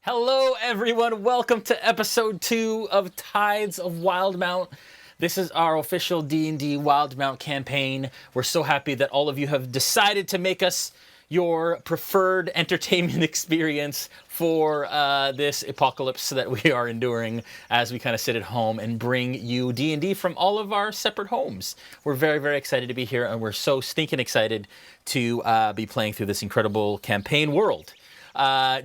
Hello, everyone. Welcome to episode 2 of Tides of Wildemount. This is our official D&D Wildemount campaign. We're so happy that all of you have decided to make us your preferred entertainment experience for this apocalypse that we are enduring as we kind of sit at home and bring you D&D from all of our separate homes. We're very, very excited to be here, and we're so stinking excited to be playing through this incredible campaign world.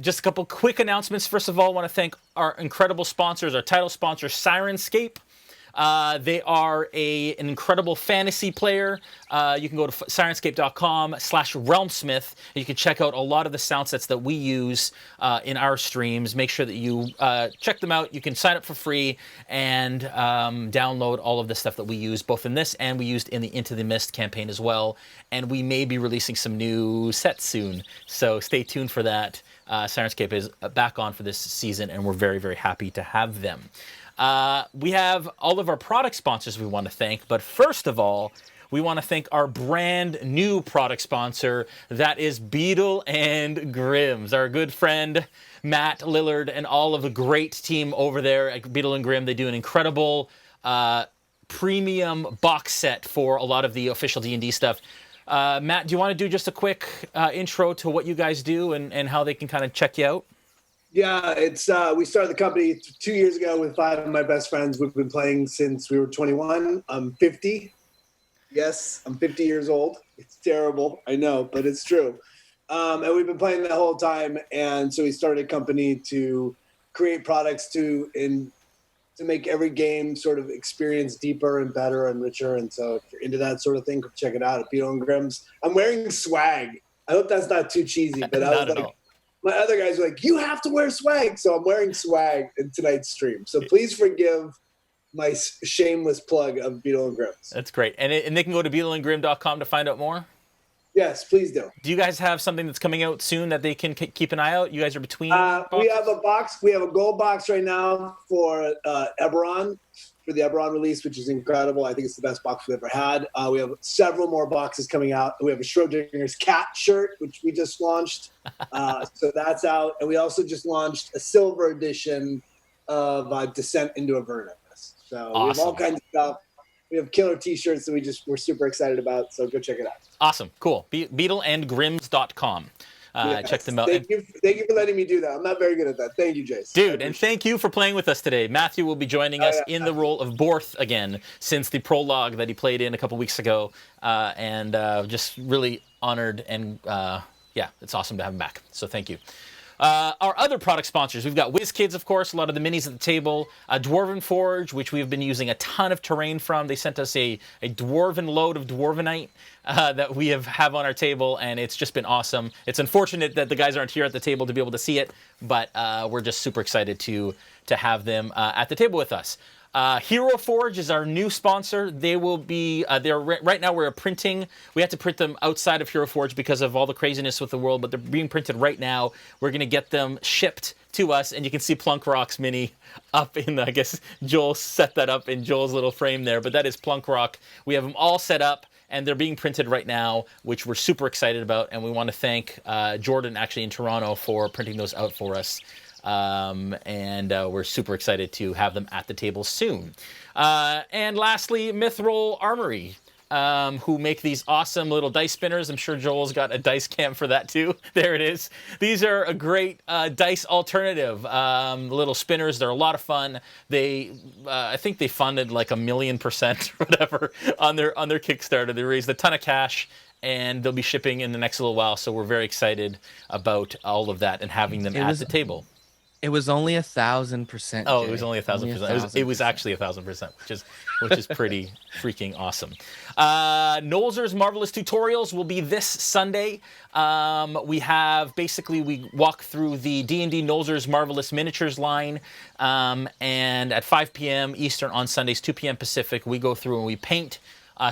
Just a couple quick announcements. First of all, I want to thank our incredible sponsors, our title sponsor, Sirenscape. They are an incredible fantasy player. You can go to sirenscape.com/RealmSmith. And you can check out a lot of the sound sets that we use in our streams. Make sure that you check them out. You can sign up for free and download all of the stuff that we use, both in this and we used in the Into the Mist campaign as well. And we may be releasing some new sets soon, so stay tuned for that. Sirenscape is back on for this season, and we're very, very happy to have them. We have all of our product sponsors we want to thank, but first of all, we want to thank our brand new product sponsor, that is Beetle and Grimm's, our good friend Matt, Lillard, and all of the great team over there at Beetle and Grimm. They do an incredible premium box set for a lot of the official D&D stuff. Matt, do you want to do just a quick intro to what you guys do and how they can kind of check you out? Yeah, it's we started the company 2 years ago with 5 of my best friends. We've been playing since we were 21. I'm 50. Yes, I'm 50 years old. It's terrible, I know, but it's true. And we've been playing the whole time. And so we started a company to create products to make every game sort of experience deeper and better and richer. And so if you're into that sort of thing, check it out at Beetle and Grimm's. I'm wearing swag. I hope that's not too cheesy, but I was like, my other guys were like, you have to wear swag. So I'm wearing swag in tonight's stream. So please forgive my shameless plug of Beetle and Grimm's. That's great. And they can go to beetleandgrimm.com to find out more? Yes, please do. Do you guys have something that's coming out soon that they can keep an eye out? You guys are between We have a box. We have a gold box right now for Eberron, for the Eberron release, which is incredible. I think it's the best box we've ever had. We have several more boxes coming out. We have a Schrodinger's cat shirt, which we just launched. So that's out. And we also just launched a silver edition of Descent into Avernus. So awesome. We have all kinds of stuff. We have killer t-shirts that we're super excited about. So go check it out. Awesome. Cool. Beetleandgrimms.com. Yes. Check them out. Thank you for letting me do that. I'm not very good at that. Thank you, Jason. Dude, and thank you for playing with us today. Matthew will be joining us in the role of Boerth again since the prologue that he played in a couple weeks ago. And just really honored, and it's awesome to have him back. So thank you. Our other product sponsors, we've got WizKids, of course, a lot of the minis at the table. Dwarven Forge, which we've been using a ton of terrain from. They sent us a dwarven load of dwarvenite that we have on our table, and it's just been awesome. It's unfortunate that the guys aren't here at the table to be able to see it, but we're just super excited to have them at the table with us. Hero Forge is our new sponsor. They will be, right now we're printing. We had to print them outside of Hero Forge because of all the craziness with the world, but they're being printed right now. We're going to get them shipped to us, and you can see Plunkrawk's mini up in I guess Joel set that up in Joel's little frame there, but that is Plunkrawk. We have them all set up, and they're being printed right now, which we're super excited about, and we want to thank Jordan, actually in Toronto, for printing those out for us. And we're super excited to have them at the table soon. And lastly, Mythrol Armory, who make these awesome little dice spinners. I'm sure Joel's got a dice cam for that too. There it is. These are a great dice alternative. Little spinners. They're a lot of fun. I think they funded like 1,000,000% or whatever on their Kickstarter. They raised a ton of cash, and they'll be shipping in the next little while. So we're very excited about all of that and having them at the table. It was only 1,000%. Oh, it was only 1,000%. It was actually 1,000%, which is pretty freaking awesome. Nolzur's Marvelous Tutorials will be this Sunday. We walk through the D&D Nolzur's Marvelous Miniatures line, and at 5 p.m. Eastern on Sundays, 2 p.m. Pacific, we go through and we paint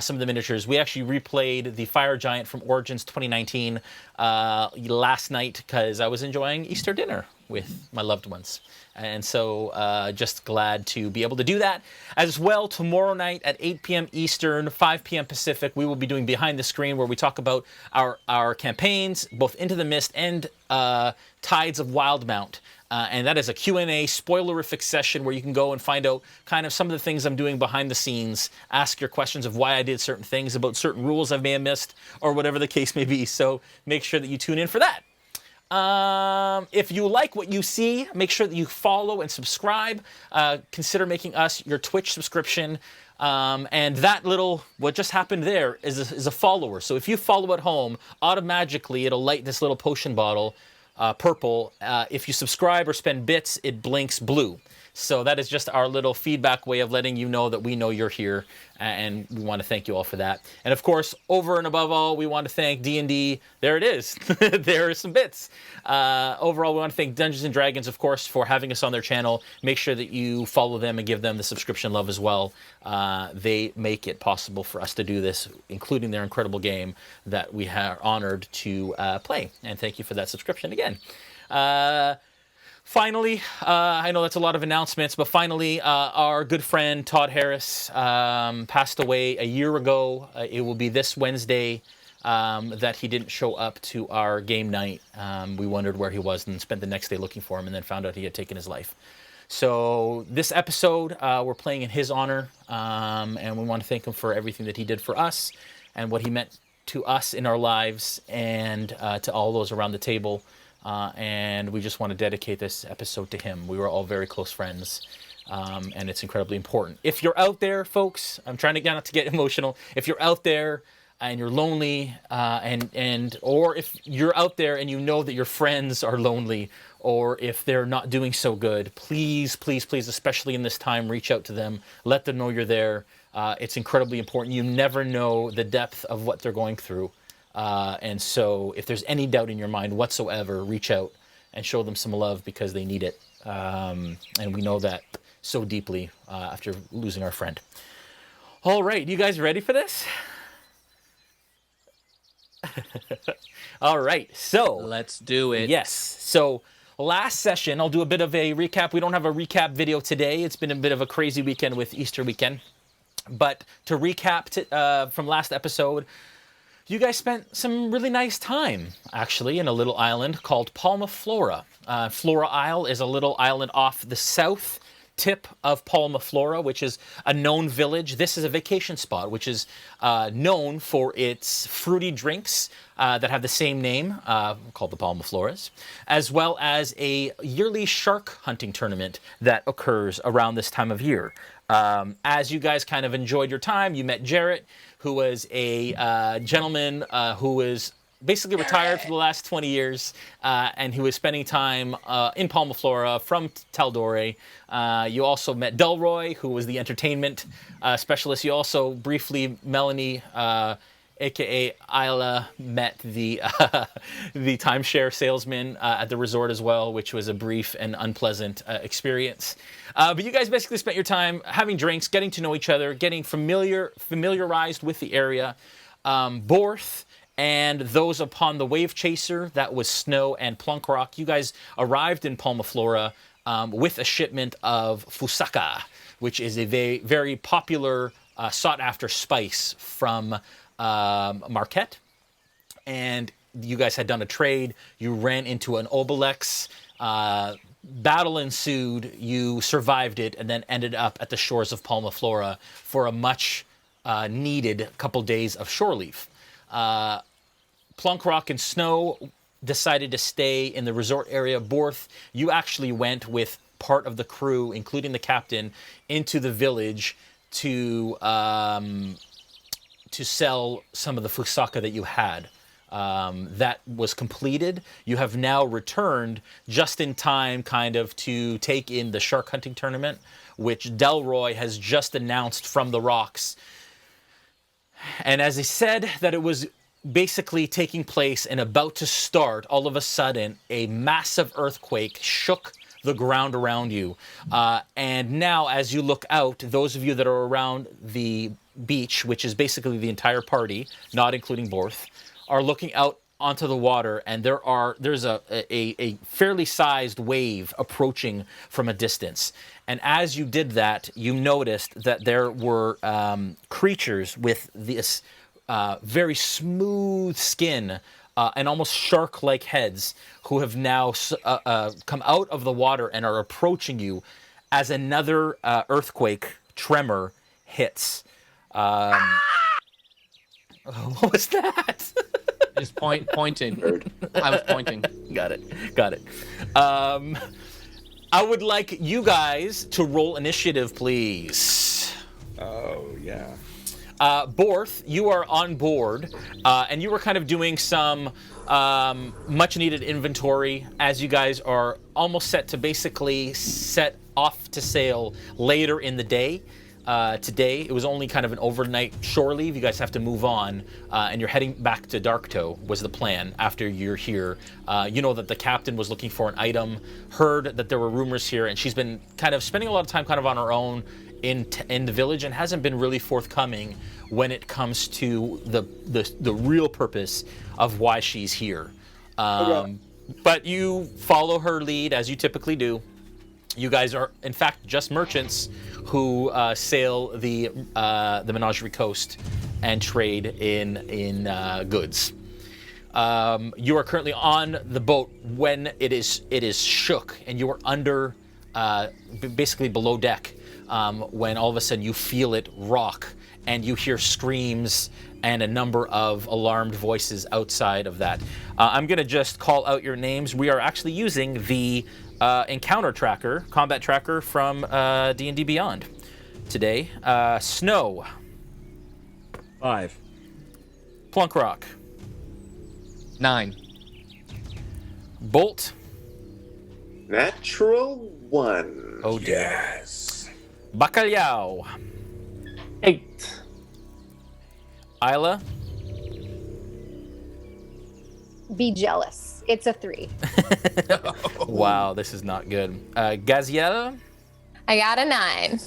some of the miniatures. We actually replayed the Fire Giant from Origins 2019 last night because I was enjoying Easter dinner with my loved ones. And so just glad to be able to do that. As well, tomorrow night at 8 p.m. Eastern, 5 p.m. Pacific, we will be doing Behind the Screen, where we talk about our campaigns, both Into the Mist and Tides of Wildemount. and that is a Q&A spoilerific session where you can go and find out kind of some of the things I'm doing behind the scenes, ask your questions of why I did certain things, about certain rules I may have missed, or whatever the case may be. So make sure that you tune in for that. If you like what you see, make sure that you follow and subscribe. Consider making us your Twitch subscription. And that little, what just happened there is a follower. So if you follow at home, automatically it'll light this little potion bottle purple. If you subscribe or spend bits, it blinks blue. So that is just our little feedback way of letting you know that we know you're here, and we want to thank you all for that. And of course, over and above all, we want to thank D&D. There it is. There are some bits. Overall, we want to thank Dungeons & Dragons, of course, for having us on their channel. Make sure that you follow them and give them the subscription love as well. They make it possible for us to do this, including their incredible game that we are honored to play. And thank you for that subscription again. Finally, I know that's a lot of announcements, but finally, our good friend Todd Harris passed away a year ago. It will be this Wednesday that he didn't show up to our game night. We wondered where he was and spent the next day looking for him, and then found out he had taken his life. So this episode, we're playing in his honor, and we want to thank him for everything that he did for us and what he meant to us in our lives, and to all those around the table. And we just want to dedicate this episode to him. We were all very close friends, and it's incredibly important. If you're out there, folks, I'm trying to get not to get emotional. If you're out there and you're lonely, or if you're out there and you know that your friends are lonely, or if they're not doing so good, please, please, please, especially in this time, reach out to them. Let them know you're there. It's incredibly important. You never know the depth of what they're going through. And so if there's any doubt in your mind whatsoever, reach out and show them some love, because they need it. And we know that so deeply after losing our friend. All right, you guys ready for this? All right, so let's do it. Yes. So last session, I'll do a bit of a recap. We don't have a recap video today. It's been a bit of a crazy weekend with Easter weekend. But to recap from last episode, you guys spent some really nice time, actually, in a little island called Palma, Flora. Flora Isle is a little island off the south tip of Palma, Flora, which is a known village. This is a vacation spot, which is known for its fruity drinks that have the same name, called the Palma Floras, as well as a yearly shark hunting tournament that occurs around this time of year. As you guys kind of enjoyed your time, you met Jarrett, who was a gentleman who was basically retired for the last 20 years, and who was spending time in Palma, Flora from Taldore. You also met Delroy, who was the entertainment specialist. You also briefly, Melanie, aka Aella, met the the timeshare salesman at the resort as well, which was a brief and unpleasant experience. But you guys basically spent your time having drinks, getting to know each other, getting familiarized with the area. Boerth and those upon the Wave Chaser, that was Snow and Plunkrawk, you guys arrived in Palma, Flora with a shipment of fusaka, which is a very popular, sought-after spice from Marquette. And you guys had done a trade. You ran into an Obelix. Battle ensued. You survived it, and then ended up at the shores of Palma, Flora for a much needed couple days of shore leave. Plunkrawk and Snow decided to stay in the resort area. Boerth, you actually went with part of the crew, including the captain, into the village to sell some of the fusaka that you had. That was completed. You have now returned just in time kind of to take in the shark hunting tournament, which Delroy has just announced from the rocks. And as he said that it was basically taking place and about to start, all of a sudden, a massive earthquake shook the ground around you. And now, as you look out, those of you that are around the beach, which is basically the entire party, not including Boerth, are looking out onto the water, and there's a fairly sized wave approaching from a distance. And as you did that, you noticed that there were creatures with this very smooth skin and almost shark-like heads who have now come out of the water and are approaching you as another earthquake tremor hits. What was that? Just pointing. I was pointing. Got it. I would like you guys to roll initiative, please. Oh, yeah. Boerth, you are on board, and you were kind of doing some much-needed inventory as you guys are almost set to basically set off to sail later in the day. Today, it was only kind of an overnight shore leave. You guys have to move on, and you're heading back to Darktoe was the plan after you're here. You know that the captain was looking for an item, heard that there were rumors here, and she's been kind of spending a lot of time kind of on her own in the village and hasn't been really forthcoming when it comes to the real purpose of why she's here. But you follow her lead as you typically do. You guys are, in fact, just merchants who sail the Menagerie Coast and trade in goods. You are currently on the boat when it is shook, and you are under, basically below deck, when all of a sudden you feel it rock, and you hear screams and a number of alarmed voices outside of that. I'm going to just call out your names. We are actually using the encounter tracker, combat tracker from D&D Beyond today. Snow. 5. Plunkrawk. 9. Bolt. Natural 1. Oh dear. Yes. Bacalhau. 8. Aella. Be jealous. It's a 3. Wow, this is not good. Gaziel. I got a 9.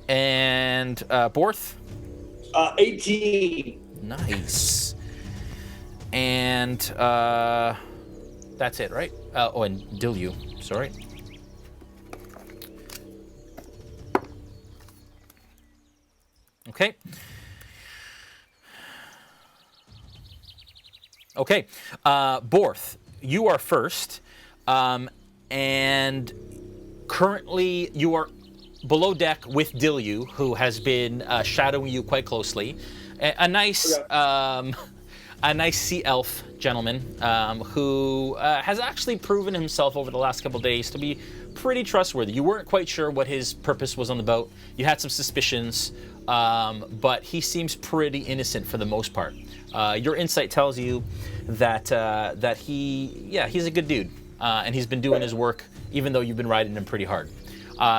And Boerth. 18. Nice. And that's it, right? Oh, and Dilu. Sorry. Okay. Okay. Boerth, you are first. And currently you are below deck with Dilu, who has been shadowing you quite closely. A nice sea elf gentleman who has actually proven himself over the last couple of days to be pretty trustworthy. You weren't quite sure what his purpose was on the boat. You had some suspicions, but he seems pretty innocent for the most part. Your insight tells you that he's a good dude, and he's been doing his work, even though you've been riding him pretty hard.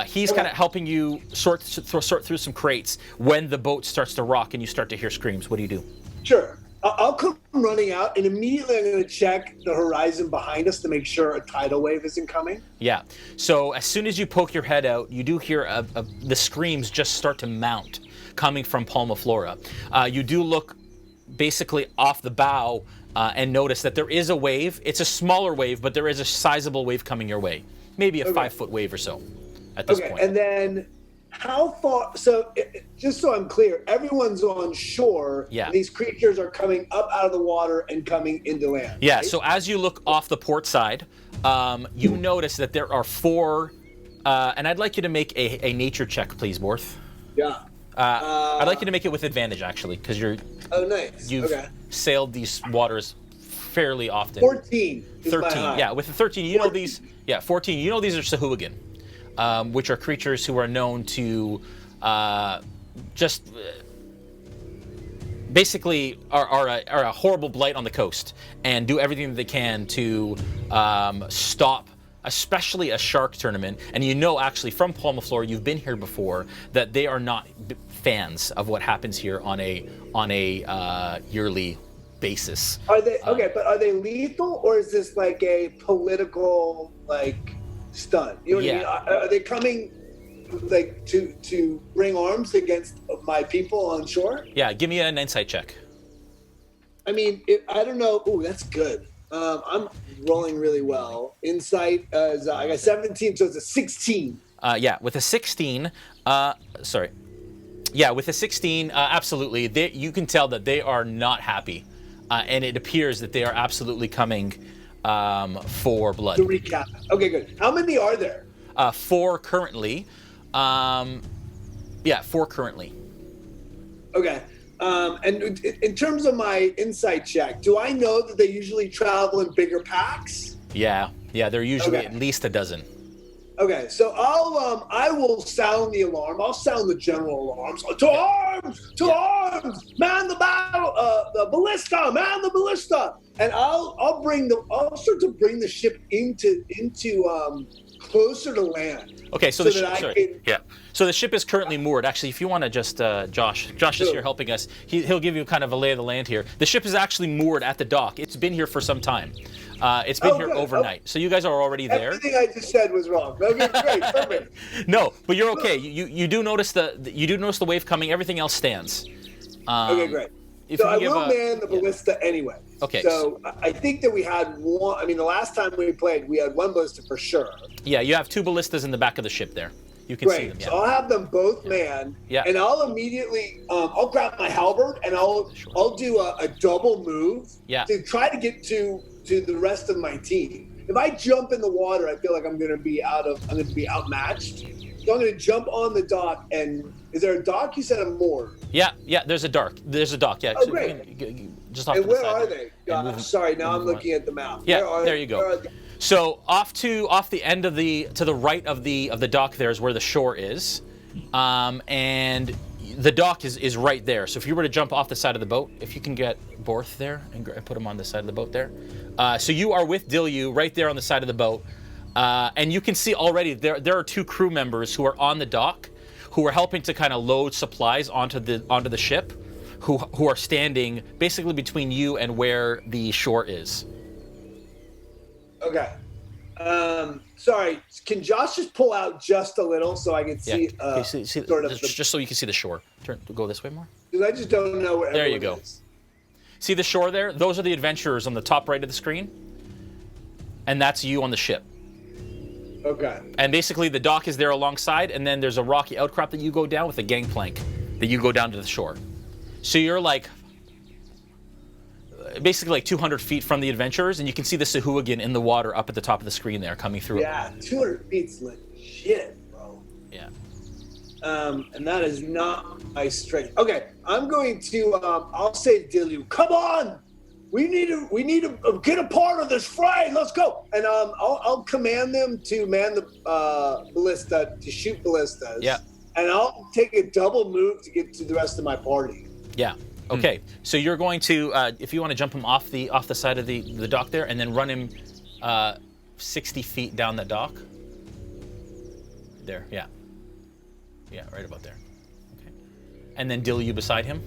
He's kind of helping you sort through some crates when the boat starts to rock and you start to hear screams. What do you do? Sure. I'll come running out, and immediately I'm going to check the horizon behind us to make sure a tidal wave isn't coming. Yeah. So as soon as you poke your head out, you do hear the screams just start to mount, coming from Palma, Flora. You do look basically off the bow and notice that there is a wave. It's a smaller wave, but there is a sizable wave coming your way. Maybe a 5-foot wave or so at this point. And then how far? So just so I'm clear, everyone's on shore. Yeah. And these creatures are coming up out of the water and coming into land. Yeah. Right? So as you look off the port side, you notice that there are 4, and I'd like you to make a nature check, please, Boerth. Yeah. I'd like you to make it with advantage, actually, because Oh, nice. you've sailed these waters fairly often. 14. Is 13. my high. Yeah, with the 13, you know these. Yeah, 14. You know these are Sahuagin, which are creatures who are known to just basically are a horrible blight on the coast and do everything that they can to stop, especially a shark tournament. And you know, actually, from Palma, Flora, you've been here before, that they are not fans of what happens here on a yearly basis. Are they but are they lethal, or is this like a political stunt? You know what I mean? Are they coming to bring arms against my people on shore? Yeah, give me an insight check. I mean, I don't know. Ooh, that's good. I'm rolling really well. Insight is I got 17, so it's a 16. Yeah, with a 16, sorry. Yeah, with a 16, absolutely. You can tell that they are not happy. And it appears that they are absolutely coming for blood. To recap. Okay, good. How many are there? 4 currently. 4 currently. Okay. And in terms of my insight check, do I know that they usually travel in bigger packs? Yeah, they're usually at least a dozen. Okay, so I will sound the alarm. I'll sound the general alarms. To arms! To arms! Man the battle! The ballista! Man the ballista! And I'll start to bring the ship into closer to land. Okay, so So the ship is currently moored. Actually, if you want to just, Josh is here helping us. He'll give you kind of a lay of the land here. The ship is actually moored at the dock. It's been here for some time. It's been here overnight. So you guys are already there. Everything I just said was wrong. Okay, great, perfect. No, but you're okay. You do notice the wave coming. Everything else stands. Okay, great. So I will man the ballista anyway. Okay. So I think that we had one. I mean, the last time we played, we had one ballista for sure. Yeah, you have 2 ballistas in the back of the ship there. You can see them. Yeah. So I'll have them both manned. Yeah. And I'll immediately, I'll grab my halberd and I'll do a double move. Yeah. To try to get to the rest of my team. If I jump in the water, I feel like I'm going to be outmatched. So I'm going to jump on the dock. And is there a dock? You said I'm moored. Yeah. There's a dock. Yeah. Oh, so great. Just off And to the where side are there. they? Sorry, now I'm looking at the map. Yeah, there you go. So off the end of to the right of the dock there is where the shore is, and the dock is right there. So if you were to jump off the side of the boat, if you can get Boerth there and put him on the side of the boat there, so you are with Dilyu right there on the side of the boat, and you can see already there are 2 crew members who are on the dock, who are helping to kind of load supplies onto the ship, who are standing basically between you and where the shore is. Okay. Sorry. Can Josh just pull out just a little so I can see? Just so you can see the shore. Go this way more. Because I just don't know where. There you go. Is. See the shore there? Those are the adventurers on the top right of the screen, and that's you on the ship. Okay. And basically, the dock is there alongside, and then there's a rocky outcrop that you go down with a gangplank that you go down to the shore. So you're basically like 200 feet from the adventurers, and you can see the Sahuagin in the water up at the top of the screen there coming through. Yeah, 200 feet's legit, bro. Yeah. And that is not my strength. Okay, I'm going to. I'll say to Dilyu, come on, we need to get a part of this fray. Let's go. And I'll command them to man the ballista, to shoot ballistas. Yeah. And I'll take a double move to get to the rest of my party. Yeah. Okay. So you're going to, if you want to jump him off the side of the dock there, and then run him 60 feet down the dock. There. Yeah. Yeah. Right about there. Okay. And then Dilyu beside him.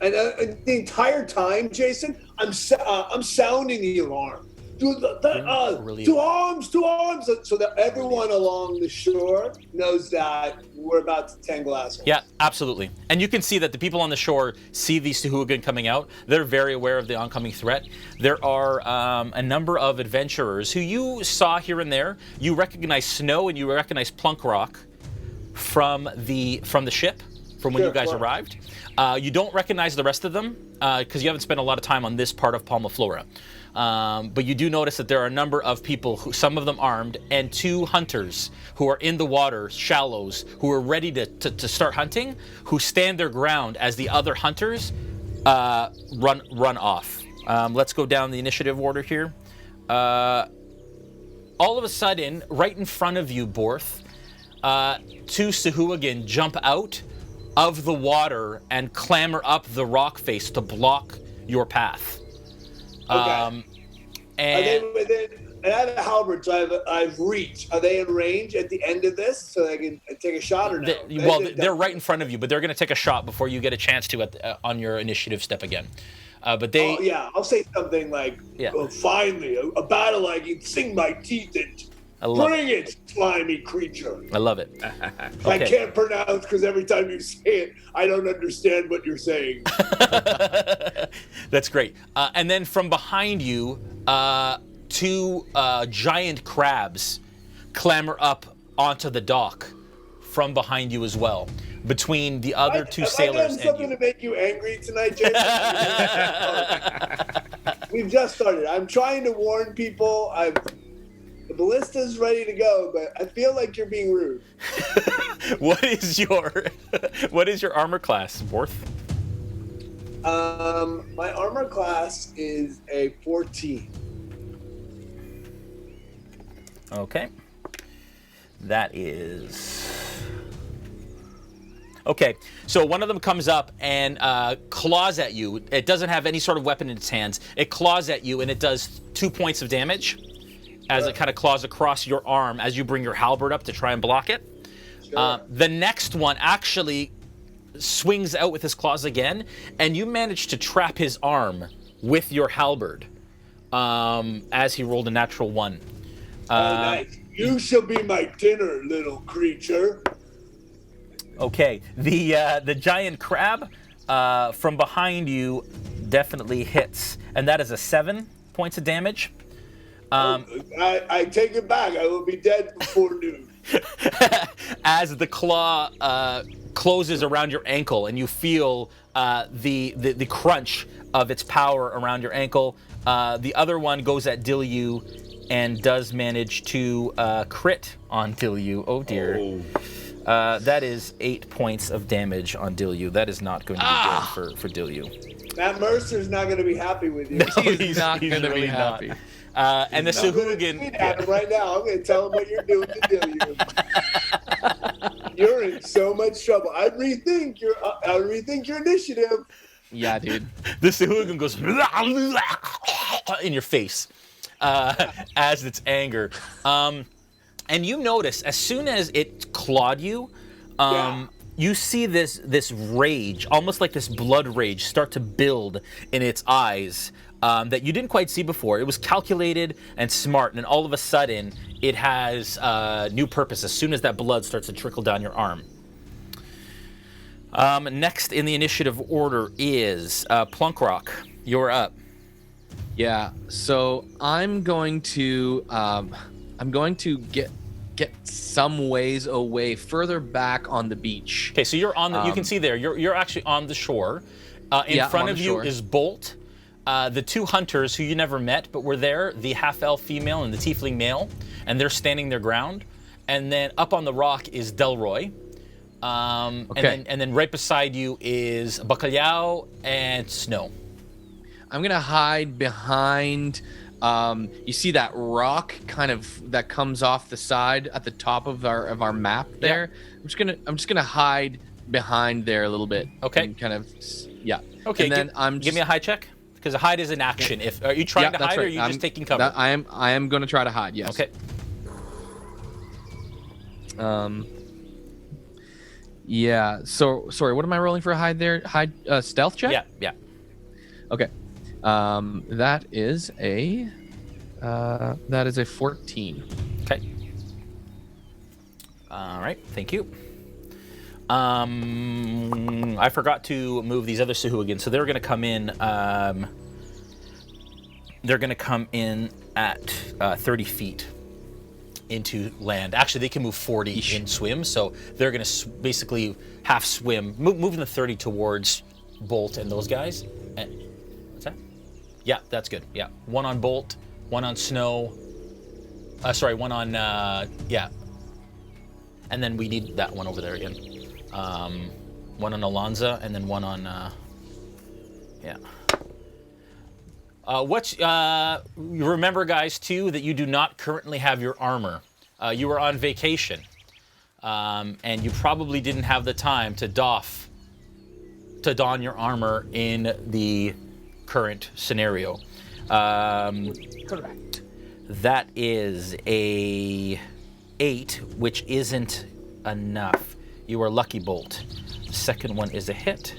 And the entire time, Jason, I'm sounding the alarm. To arms, so that everyone along the shore knows that we're about to tangle assholes. Yeah, absolutely. And you can see that the people on the shore see these Sahuagin coming out. They're very aware of the oncoming threat. There are a number of adventurers who you saw here and there. You recognize Snow and you recognize Plunkrawk from the ship, from when you guys arrived. You don't recognize the rest of them because you haven't spent a lot of time on this part of Palma Flora. But you do notice that there are a number of people, some of them armed, and 2 hunters who are in the water, shallows, who are ready to start hunting, who stand their ground as the other hunters run off. Let's go down the initiative order here. All of a sudden, right in front of you, Boerth, 2 Sahuagin jump out of the water and clamber up the rock face to block your path. Okay. And I have a halberd, so I have reach. Are they in range at the end of this, so they can take a shot or no? They're right in front of you, but they're going to take a shot before you get a chance to on your initiative step again. But they. Oh, yeah, I'll say something like, finally, a battle I can sink my teeth into. Bring it, slimy creature. I love it. Okay. I can't pronounce because every time you say it, I don't understand what you're saying. That's great. And then from behind you, 2 giant crabs clamber up onto the dock from behind you as well, between the other two sailors Have I done and something you. to make you angry tonight, Jason? We've just started. I'm trying to warn people. The ballista's ready to go, but I feel like you're being rude. What is your armor class, Boerth? My armor class is a 14. Okay. That is... Okay, so one of them comes up and claws at you. It doesn't have any sort of weapon in its hands. It claws at you, and it does 2 points of damage as it kind of claws across your arm as you bring your halberd up to try and block it. Sure. The next one actually swings out with his claws again, and you manage to trap his arm with your halberd as he rolled a natural 1. Nice. You shall be my dinner, little creature. Okay, the giant crab from behind you definitely hits, and that is a 7 points of damage. I take it back. I will be dead before noon. As the claw closes around your ankle, and you feel the crunch of its power around your ankle. The other one goes at Dilyu and does manage to crit on Dilyu. Oh dear. Oh. That is 8 points of damage on Dilyu. That is not going to be good for Dilyu. Matt Mercer's not going to be happy with you. He's not going to really be not. happy. And the I'm gonna Sahuagin. tweet at him right now. I'm going to tell him what you're doing to Dillian. You're in so much trouble. I'd rethink your initiative. Yeah, dude. The Sahuagin goes in your face as its anger. And you notice, as soon as it clawed you, you see this rage, almost like this blood rage, start to build in its eyes that you didn't quite see before. It was calculated and smart, and all of a sudden, it has new purpose as soon as that blood starts to trickle down your arm. Next in the initiative order is Plunkrawk. You're up. Yeah. So I'm going to get some ways away, further back on the beach. Okay, so you're on. You can see there. You're actually on the shore. In front of you shore. is Bolt. The two hunters who you never met but were there, the half-elf female and the tiefling male, and they're standing their ground. And then up on the rock is Delroy. Okay. And then right beside you is Bacalhau and Snow. I'm gonna hide behind. You see that rock kind of that comes off the side at the top of our map there. Yeah. I'm just gonna hide behind there a little bit. Okay. And kind of yeah. Okay. And then give me a hide check, because a hide is an action. If are you trying to hide, or are you just taking cover? I am going to try to hide. Yes. Okay. Yeah. So sorry. What am I rolling for a hide there? Hide stealth check. Yeah. Okay. That is a 14. Okay. All right. Thank you. I forgot to move these other Sahuagin, so they're going to come in. They're going to come in at 30 feet into land. Actually, they can move 40 in swim, so they're going to basically half swim, moving the 30 towards Bolt and those guys. And, what's that? Yeah, that's good. Yeah, one on Bolt, one on Snow. One on yeah. And then we need that one over there again. One on Alonza, and then one on yeah. You remember, guys, too, that you do not currently have your armor. You were on vacation, and you probably didn't have the time to don your armor in the current scenario. Correct. That is a 8, which isn't enough. You are lucky, Bolt. The second one is a hit.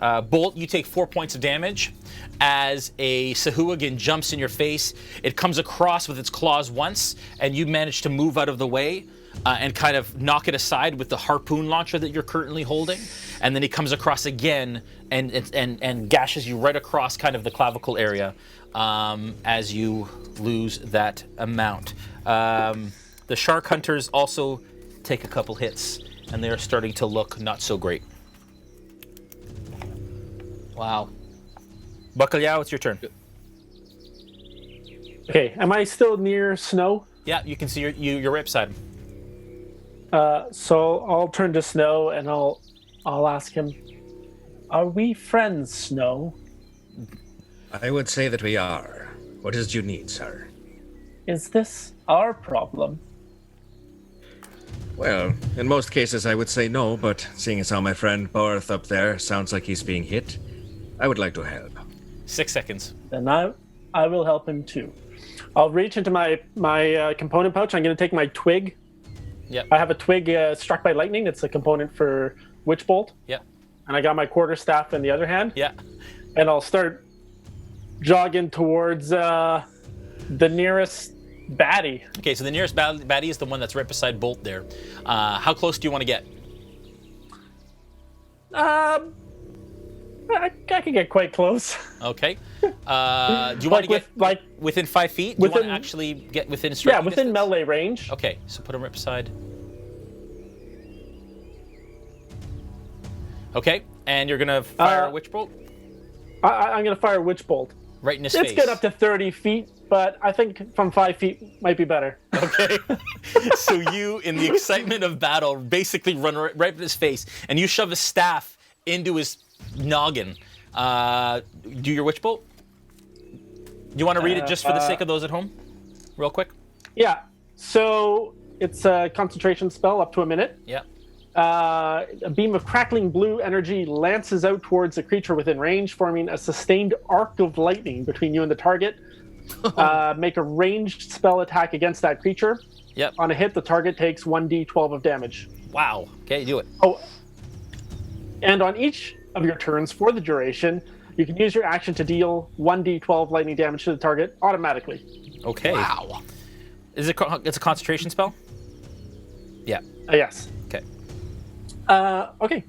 Bolt, you take 4 points of damage as a Sahuagin jumps in your face. It comes across with its claws once, and you manage to move out of the way and kind of knock it aside with the harpoon launcher that you're currently holding. And then he comes across again and gashes you right across kind of the clavicle area as you lose that amount. The shark hunters also take a couple hits, and they're starting to look not so great. Wow. Bacalhau, it's your turn. Okay, am I still near Snow? Yeah, you can see you're right beside him. So I'll turn to Snow and I'll ask him, "Are we friends, Snow? I would say that we are. What is you need, sir? Is this our problem?" Well, in most cases I would say no, but seeing as how my friend Boerth up there sounds like he's being hit, I would like to help. 6 seconds. Then I will help him too. I'll reach into my component pouch. I'm going to take my twig. Yep. I have a twig struck by lightning. It's a component for Witch Bolt. Yep. And I got my quarterstaff in the other hand. Yeah. And I'll start jogging towards the nearest baddie. Okay, so the nearest baddie is the one that's right beside Bolt there. How close do you want to get? I can get quite close. Okay. Do you want to get within 5 feet? Do you want to actually get within striking Yeah, within distance? melee range. Okay, so put him right beside. Okay, and you're gonna fire a witch bolt I'm going to fire a Witch Bolt. right in his face. It's good up to 30 feet, but I think from 5 feet might be better. Okay. So you, in the excitement of battle, basically run right in his face, and you shove a staff into his noggin. Do your witch bolt. Do you want to read it just for the sake of those at home, real quick? Yeah. So it's a concentration spell up to a minute. Yeah. A beam of crackling blue energy lances out towards a creature within range, forming a sustained arc of lightning between you and the target. Make a ranged spell attack against that creature. Yep. On a hit, the target takes 1d12 of damage. Wow. Okay, do it. Oh, and on each of your turns for the duration, you can use your action to deal 1d12 lightning damage to the target automatically. Okay. Wow. It's a concentration spell? Yeah. Yes. Okay. Okay.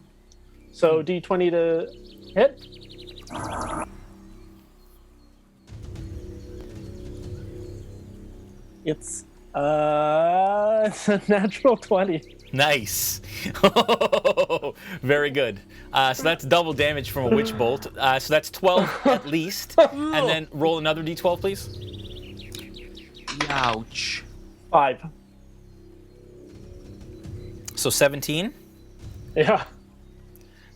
So d20 to hit. It's a natural 20. Nice. Very good. So that's double damage from a witch bolt. So that's 12 at least. And then roll another d12, please. Ouch. 5. So 17. Yeah.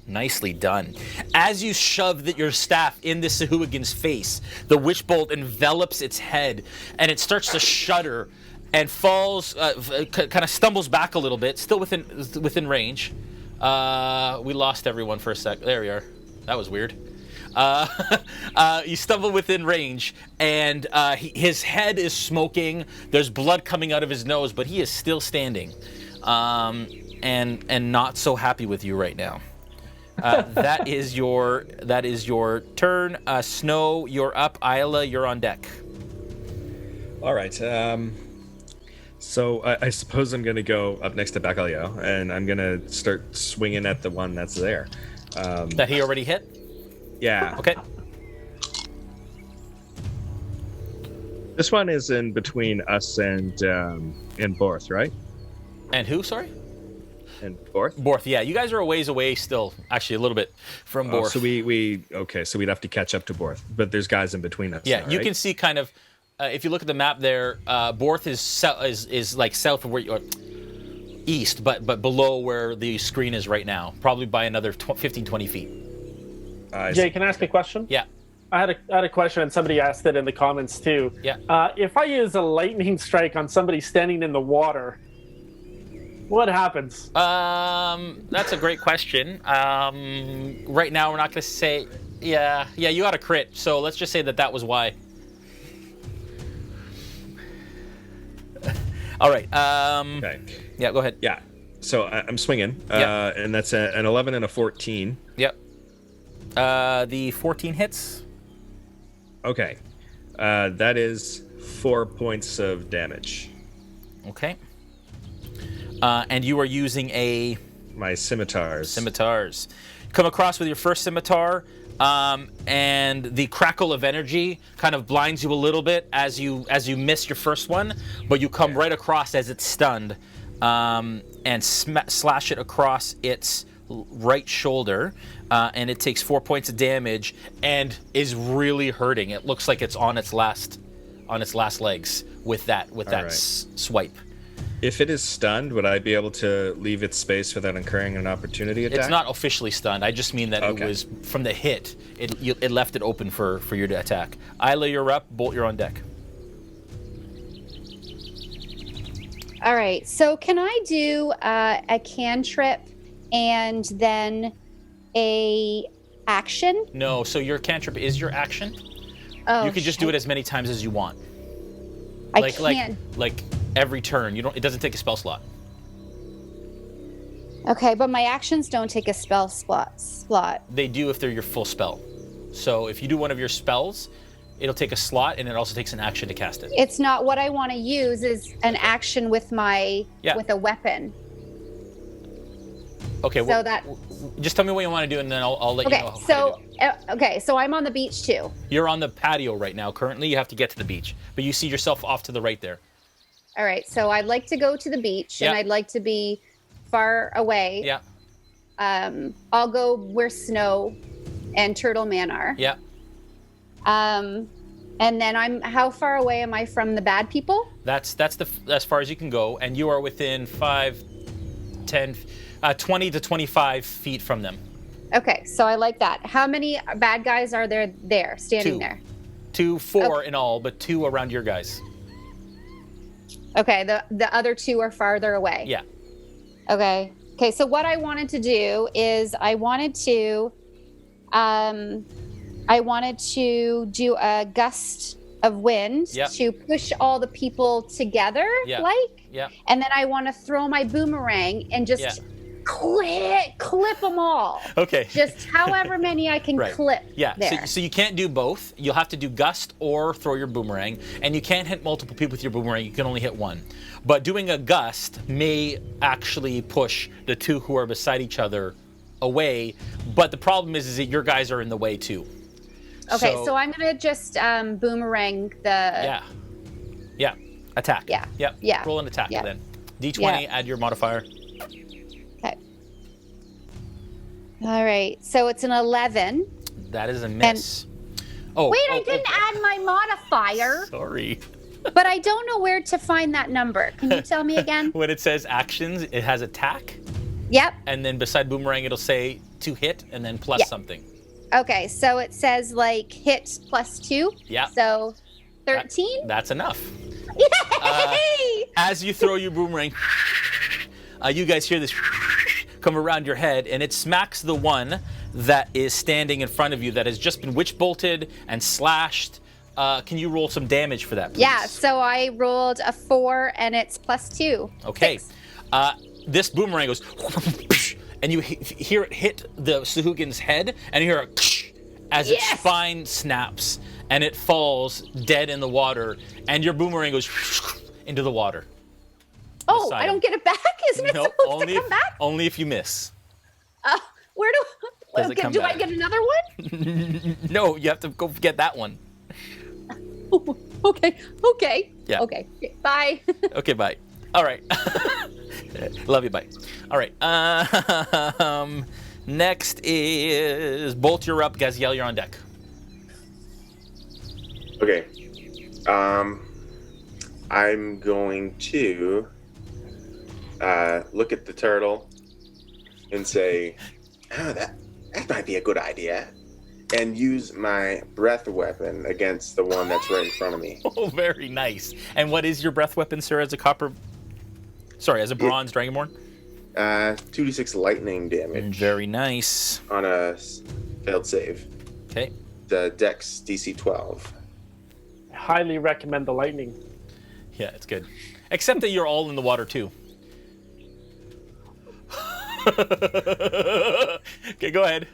Nicely done. As you shove your staff in the Sahuagin's face, the witch bolt envelops its head, and it starts to shudder and falls, kind of stumbles back a little bit, still within range. We lost everyone for a sec. There we are. That was weird. You stumble within range, and his head is smoking. There's blood coming out of his nose, but he is still standing, and not so happy with you right now. That is your turn. Snow, you're up. Aella, you're on deck. All right. So I suppose I'm gonna go up next to Bacalhau, and I'm gonna start swinging at the one that's there. That he already hit? Yeah. Okay. This one is in between us and Boerth, right? And who? Sorry. And Boerth. Boerth. Yeah, you guys are a ways away still. Actually, a little bit from Boerth. So so we'd have to catch up to Boerth, but there's guys in between us. Yeah, now, you right? can see kind of. If you look at the map there, Boerth is like south of where you are, east, but below where the screen is right now, probably by another 15, 20 feet. Jay, can I ask a question? Yeah. I had a question, and somebody asked it in the comments too. Yeah. If I use a lightning strike on somebody standing in the water, what happens? That's a great question. Right now, we're not going to say. Yeah, you got a crit, so let's just say that was why. All right. Okay. Yeah, go ahead. Yeah. So I'm swinging, Yep. and that's an 11 and a 14. Yep. The 14 hits. Okay. That is 4 points of damage. Okay. And you are using My scimitars. scimitars. come across with your first scimitar, and the crackle of energy kind of blinds you a little bit as you miss your first one, but you come right across as it's stunned, and slash it across its right shoulder, and it takes 4 points of damage and is really hurting. It looks like it's on its last legs with that right. swipe. If it is stunned, would I be able to leave its space without incurring an opportunity attack? It's not officially stunned. I just mean that it was from the hit. It left it open for you to attack. Aella, you're up. Bolt, you're on deck. All right. So can I do a cantrip and then a action? No. So your cantrip is your action. Oh, you can just do it as many times as you want. I can't. Like every turn. It doesn't take a spell slot. Okay, but my actions don't take a spell slot. They do if they're your full spell. So if you do one of your spells, it'll take a slot, and it also takes an action to cast it. It's not what I want to use is an action with with a weapon. Okay. So just tell me what you want to do, and then I'll let you know. So I'm on the beach too. You're on the patio right now. Currently, you have to get to the beach, but you see yourself off to the right there. All right. So I'd like to go to the beach, and I'd like to be far away. Yeah. I'll go where Snow and Turtle Man are. Yeah. And then how far away am I from the bad people? That's as far as you can go, and you are within 5, 10, 20 to 25 feet from them. Okay, so I like that. How many bad guys are there standing there? 4 in all, but 2 around your guys. Okay, the other 2 are farther away. Yeah. Okay, so what I wanted to do is I wanted to do a gust of wind to push all the people together, and then I want to throw my boomerang and just clip them all. Okay. Just however many I can clip. Yeah. There. So you can't do both. You'll have to do gust or throw your boomerang, and you can't hit multiple people with your boomerang. You can only hit one. But doing a gust may actually push the 2 who are beside each other away. But the problem is that your guys are in the way too. Okay, so I'm gonna just boomerang the. Yeah. Attack. Yeah. Roll an attack then. D20. Add your modifier. Okay. All right. So it's an 11. That is a miss. I didn't add my modifier. Sorry. But I don't know where to find that number. Can you tell me again? When it says actions, it has attack. Yep. And then beside boomerang, it'll say to hit and then plus something. Okay, so it says hit +2. Yeah. So 13? That's enough. Yay! As you throw your boomerang, you guys hear this come around your head, and it smacks the one that is standing in front of you that has just been witch bolted and slashed. Can you roll some damage for that, please? Yeah, so I rolled a 4, and it's +2. Okay. 6. This boomerang goes, and you hear it hit the Sahugin's head, and you hear a as its spine snaps, and it falls dead in the water, and your boomerang goes into the water. Oh, I don't get it back? Isn't it supposed to come back? Only if you miss. Where Does it come do back? I get another one? No, you have to go get that one. Okay. Yeah. Okay. Bye. Okay, bye. All right. Love you, bye. All right. Next is Bolt, you're up. Gaziel, you're on deck. Okay. I'm going to look at the turtle and say, that might be a good idea, and use my breath weapon against the one that's right in front of me. Oh, very nice. And what is your breath weapon, sir, as a bronze dragonborn? 2d6 lightning damage. Very nice. On a failed save. Okay. The Dex DC 12. I highly recommend the lightning. Yeah, it's good. Except that you're all in the water, too. Okay, go ahead.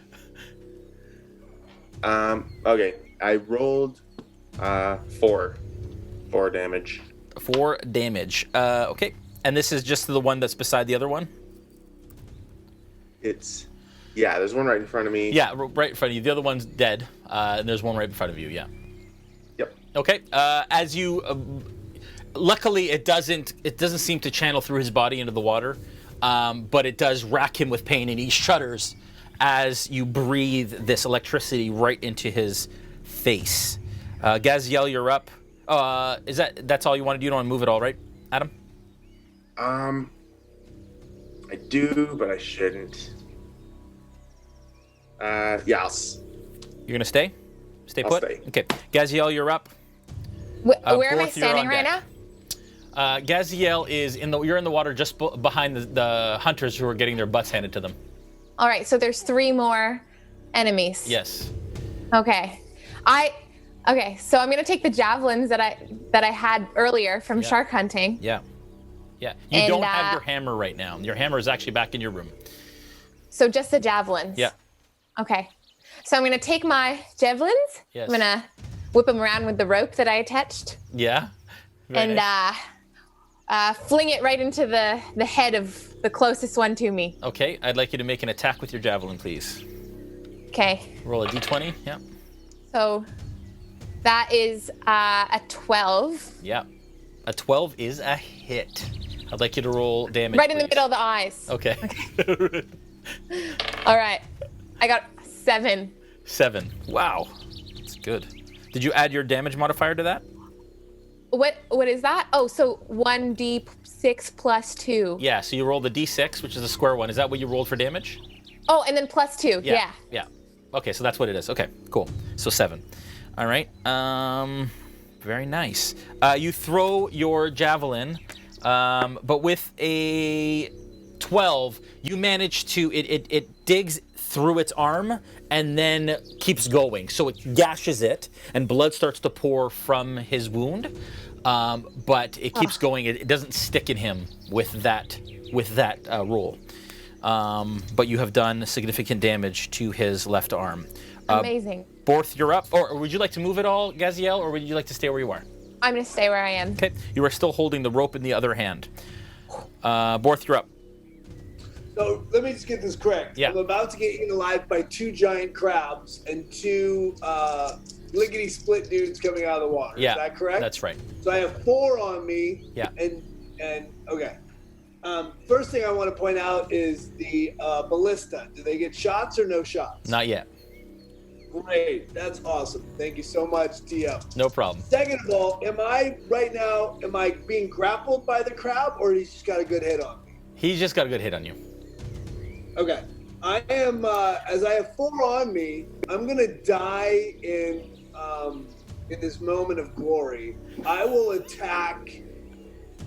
Okay. I rolled 4 damage. 4 damage. Okay. And this is just the one that's beside the other one? It's Yeah, there's one right in front of me. Yeah, right in front of you. The other one's dead, and there's one right in front of you. Yeah. Yep. Okay. As you, luckily, it doesn't seem to channel through his body into the water, but it does rack him with pain, and he shudders as you breathe this electricity right into his face. Gaziel, you're up. That's all you want to do? You don't want to move at all, right, Adam? I do, but I shouldn't. Yeah, You're gonna stay? Stay put? I'll stay. Okay. Gaziel, you're up. Where am I Boerth, you're standing on right deck. now? Gaziel is you're in the water just behind the hunters who are getting their butts handed to them. All right, so there's 3 more enemies. Yes. Okay. Okay, so I'm gonna take the javelins that I had earlier from shark hunting. Yeah. Yeah. You don't have your hammer right now. Your hammer is actually back in your room. So just the javelins. Yeah. Okay. So I'm gonna take my javelins. Yes. I'm gonna whip them around with the rope that I attached. Yeah. Very And nice. fling it right into the head of the closest one to me. Okay. I'd like you to make an attack with your javelin, please. Okay. Roll a d20. Yeah. So that is a 12. Yeah. A 12 is a hit. I'd like you to roll damage. Right in the please. middle of the eyes. Okay. All right. I got 7. 7. Wow. That's good. Did you add your damage modifier to that? What is that? Oh, so 1d6 plus 2. Yeah, so you roll the d6, which is the square one. Is that what you rolled for damage? Oh, and then plus 2. Yeah. Yeah. Okay, so that's what it is. Okay, cool. So 7. All right. Very nice. You throw your javelin, but with a 12, you manage to it digs through its arm and then keeps going. So it gashes it, and blood starts to pour from his wound. But it keeps going. It doesn't stick in him with that roll. But you have done significant damage to his left arm. Amazing. Boerth, you're up. Or would you like to move at all, Gaziel, or would you like to stay where you are? I'm going to stay where I am. Okay. You are still holding the rope in the other hand. Boerth, you're up. So let me just get this correct. Yeah. I'm about to get eaten alive by 2 giant crabs and 2 lickety split dudes coming out of the water. Yeah. Is that correct? That's right. So I have 4 on me. Yeah. And okay. First thing I want to point out is the ballista. Do they get shots or no shots? Not yet. Great. That's awesome. Thank you so much, TM. No problem. Second of all, am I being grappled by the crab, or he's just got a good hit on me? He's just got a good hit on you. Okay. I am, as I have 4 on me, I'm going to die in this moment of glory. I will attack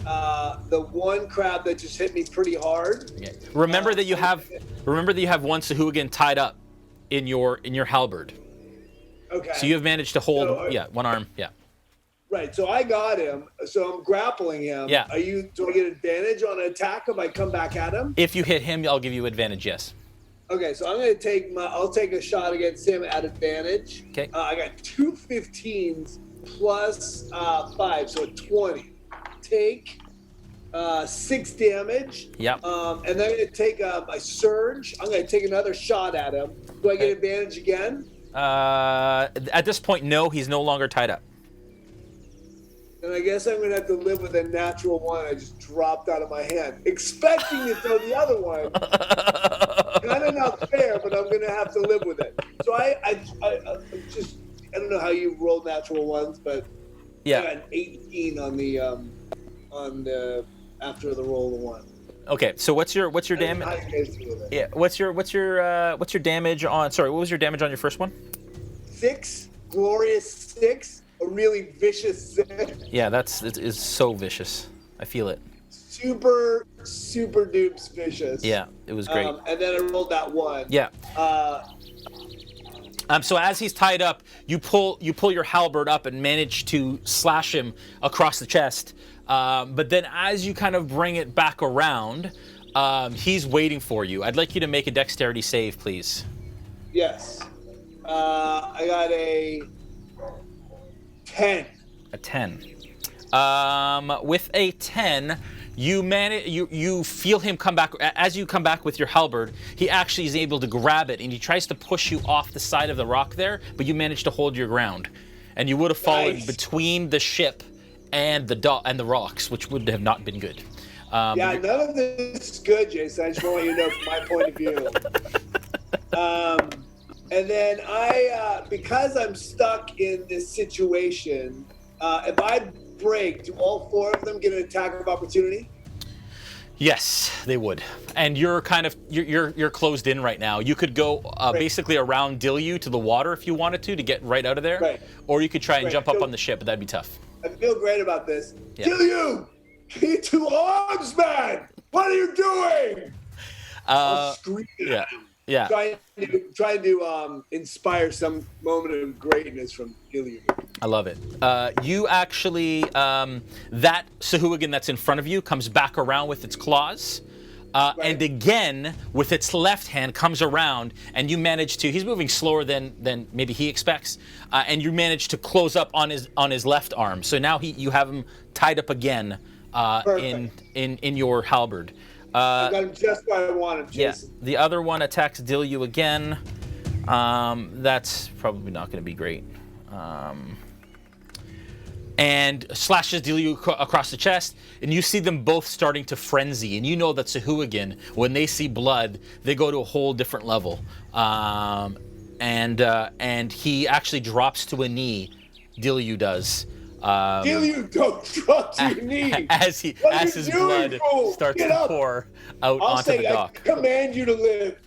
the one crab that just hit me pretty hard. Okay. Remember that you have one Sahuagin tied up in your halberd. Okay. So you have managed to hold So, one arm. Yeah. Right. So I got him. So I'm grappling him. Yeah. Do I get advantage on an attack if I come back at him? If you hit him, I'll give you advantage. Yes. Okay. So I'm going to I'll take a shot against him at advantage. Okay. I got 2 15s plus 5, so a 20. Take 6 damage. Yeah. And then I'm going to take my surge. I'm going to take another shot at him. Do I get advantage again? At this point, no. He's no longer tied up. And I guess I'm going to have to live with a natural 1 I just dropped out of my hand, expecting to throw the other one. Kind of not fair, but I'm going to have to live with it. So I don't know how you roll natural 1s, but Yeah. I got an 18 on the after the roll of 1. Okay. So what's your damage? How you guys do with it? Yeah. What's your damage on? Sorry. What was your damage on your first one? 6, glorious 6, a really vicious 6. Yeah. It is so vicious. I feel it. Super dupes vicious. Yeah. It was great. And then I rolled that 1. Yeah. So as he's tied up, you pull your halberd up and manage to slash him across the chest. But then as you kind of bring it back around, he's waiting for you. I'd like you to make a dexterity save, please. Yes. I got a 10. A 10. With a 10, You feel him come back. As you come back with your halberd, he actually is able to grab it, and he tries to push you off the side of the rock there, but you manage to hold your ground. And you would have fallen between the ship and the rocks, which would have not been good. None of this is good, Jason. I just want you to know from my point of view. And then because I'm stuck in this situation, if I break, do all 4 of them get an attack of opportunity? Yes, they would. And you're you're closed in right now. You could go basically around Dilyu to the water if you wanted to get right out of there. Right. Or you could try and jump up on the ship, but that'd be tough. I feel great about this. Yeah. Dilyu! Get 2 arms, man! What are you doing? I'll scream at him. Yeah. Trying to inspire some moment of greatness from Julian. I love it. You actually, that Sahuagin that's in front of you comes back around with its claws. And again, with its left hand, comes around, and you manage to, he's moving slower than maybe he expects, and you manage to close up on his left arm. So now you have him tied up again in your halberd. I got him just where I want him, Jason. Yeah, the other one attacks Dilyu again. That's probably not going to be great. And slashes Dilyu across the chest, and you see them both starting to frenzy. And you know that Sahuagin, when they see blood, they go to a whole different level. And he actually drops to a knee. Dilyu does. Dilyu, don't drop to your knee. As his blood starts to pour out onto the dock. I command you to live.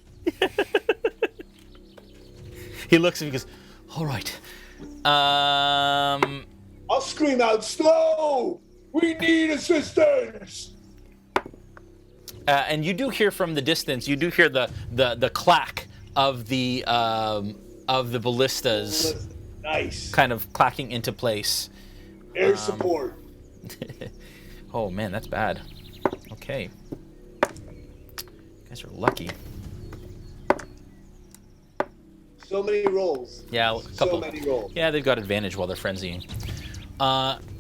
He looks at me and goes, "All right." I'll scream out, "Slow! We need assistance!" And you do hear from the distance. You do hear the clack of the ballistas. Nice. Kind of clacking into place. Air support. Oh man, that's bad. Okay. You guys are lucky. So many rolls. Yeah, a couple. So many rolls. Yeah, they've got advantage while they're frenzying.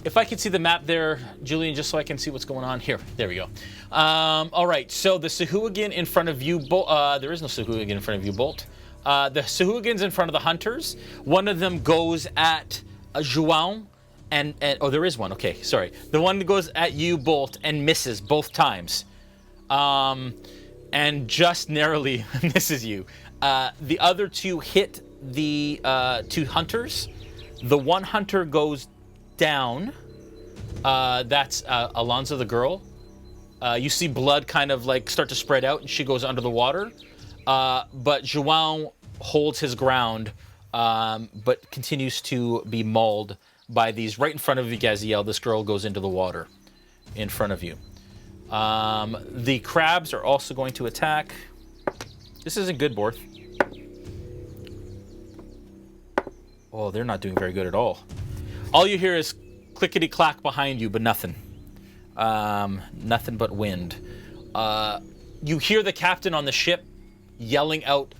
If I could see the map there, Julian, just so I can see what's going on. Here, there we go. All right, so the Sahuagin in front of you, there is no Sahuagin in front of you, Bolt. The Sahuagins in front of the hunters. One of them goes at Juan, and oh, there is one. Okay, sorry. The one that goes at you, Bolt, and misses both times, and just narrowly misses you. The other 2 hit the 2 hunters. The one hunter goes down. That's Alonzo, the girl. You see blood kind of like start to spread out, and she goes under the water. But Juan holds his ground, but continues to be mauled by these right in front of you, Gaziel. This girl goes into the water in front of you. The crabs are also going to attack. This isn't good, Boerth. Oh, they're not doing very good at all. All you hear is clickety-clack behind you, but nothing. Nothing but wind. You hear the captain on the ship yelling out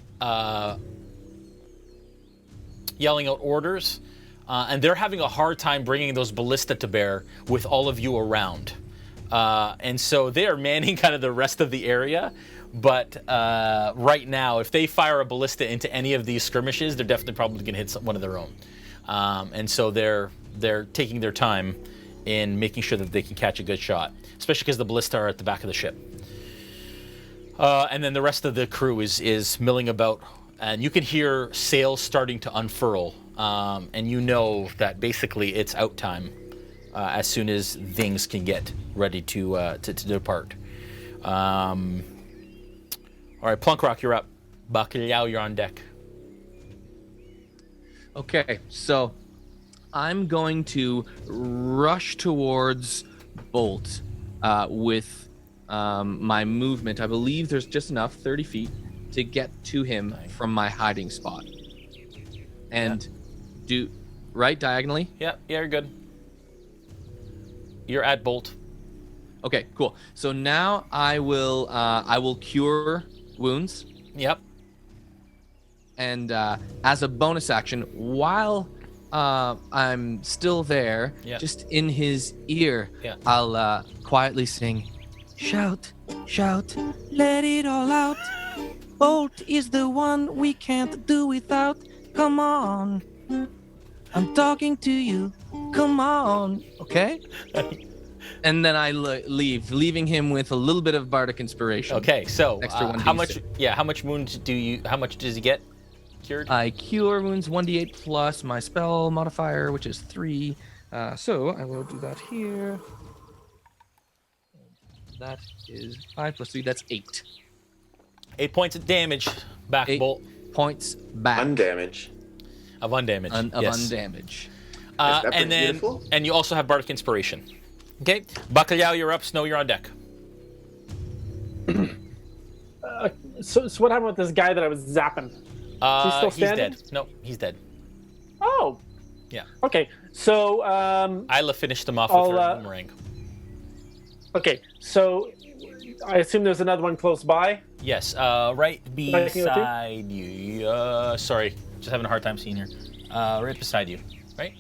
orders, and they're having a hard time bringing those ballista to bear with all of you around. And so they are manning kind of the rest of the area. But right now, if they fire a ballista into any of these skirmishes, they're definitely probably going to hit one of their own. And so they're taking their time in making sure that they can catch a good shot, especially because the ballista are at the back of the ship. And then the rest of the crew is milling about, and you can hear sails starting to unfurl, and you know that basically it's out time as soon as things can get ready to depart. All right, Plunkrawk, you're up. Bacalhau, you're on deck. Okay, so I'm going to rush towards Bolt with my movement. I believe there's just enough, 30 feet, to get to him from my hiding spot. And do right diagonally? Yeah, you're good. You're at Bolt. Okay, cool. So now I will cure wounds. Yep. And as a bonus action, while I'm still there, just in his ear, I'll quietly sing, Shout, shout, let it all out. Bolt is the one we can't do without. Come on. I'm talking to you. Come on. Okay? And then I leave, leaving him with a little bit of bardic inspiration. Okay, so Extra 1d6. how much wounds how much does he get cured? I cure wounds 1d8 plus my spell modifier, which is 3. So I will do that here. That is 5 plus 3, that's 8. 8 points of damage. Back 8 bolt. points back. Undamage. Of undamage. Undamage. And then beautiful? And you also have bardic inspiration. Okay, Bacalhau, you're up. Snow, you're on deck. So what happened with this guy that I was zapping? Is he still standing? He's dead. No, he's dead. Oh. Yeah. Okay, so Aella finished him off with her boomerang. So I assume there's another one close by. Yes, right beside you. Sorry, just having a hard time seeing here. Right beside you, right?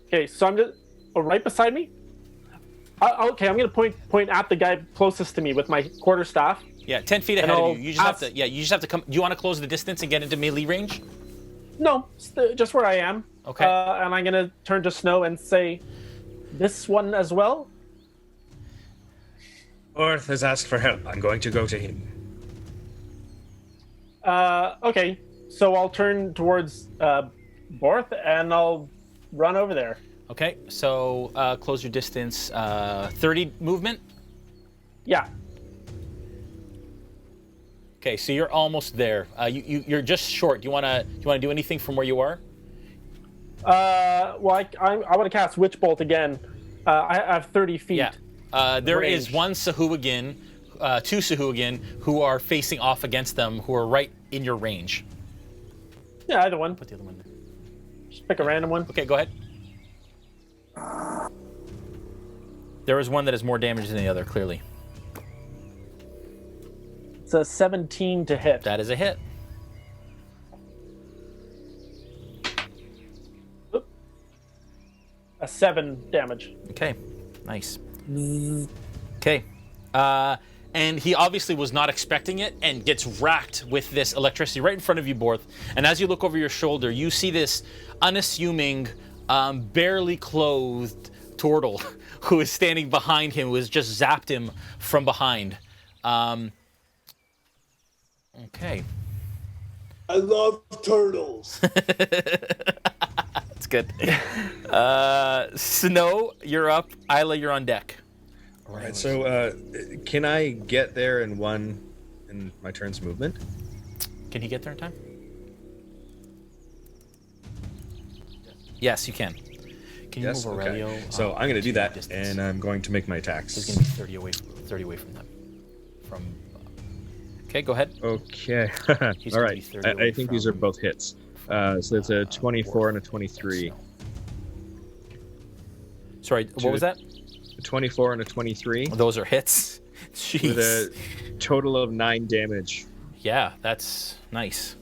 Okay, so I'm just right beside me. Okay, I'm gonna point at the guy closest to me with my quarterstaff. Yeah, 10 feet ahead of you. You just have to. Yeah, you just have to come. Do you want to close the distance and get into melee range? No, just where I am. Okay. And I'm gonna turn to Snow and say, "This one as well." Boerth has asked for help. I'm going to go to him. Okay, so I'll turn towards Boerth and I'll run over there. Okay, so close your distance. 30 movement? Yeah. Okay, so you're almost there. You're just short. Do you wanna do anything from where you are? Well, I want to cast Witch Bolt again. I have 30 feet. Yeah. There is one Sahuagin, two Sahuagin who are facing off against them, who are right in your range. Yeah, either one. Put the other one there. Just pick a random one. Okay, go ahead. There is one that has more damage than the other, clearly. It's a 17 to hit. That is a hit. Oop. A 7 damage. Okay, nice. Okay. And he obviously was not expecting it and gets racked with this electricity right in front of you, Boerth. And as you look over your shoulder, you see this unassuming, barely clothed turtle who is standing behind him, who has just zapped him from behind. Okay. I love turtles. That's good. Snow, you're up. Aella, you're on deck. All right. So, can I get there in my turn's movement? Can he get there in time? Yes, you can. Can you move Aurelio? Okay. So I'm going to do that, and I'm going to make my attacks. He's going to be 30 away from them. Okay, go ahead. Okay. All right. I think these are both hits. So it's a 24 and a 23. Sorry, what was that? A 24 and a 23. Those are hits. Jeez. With a total of 9 damage. Yeah, that's nice.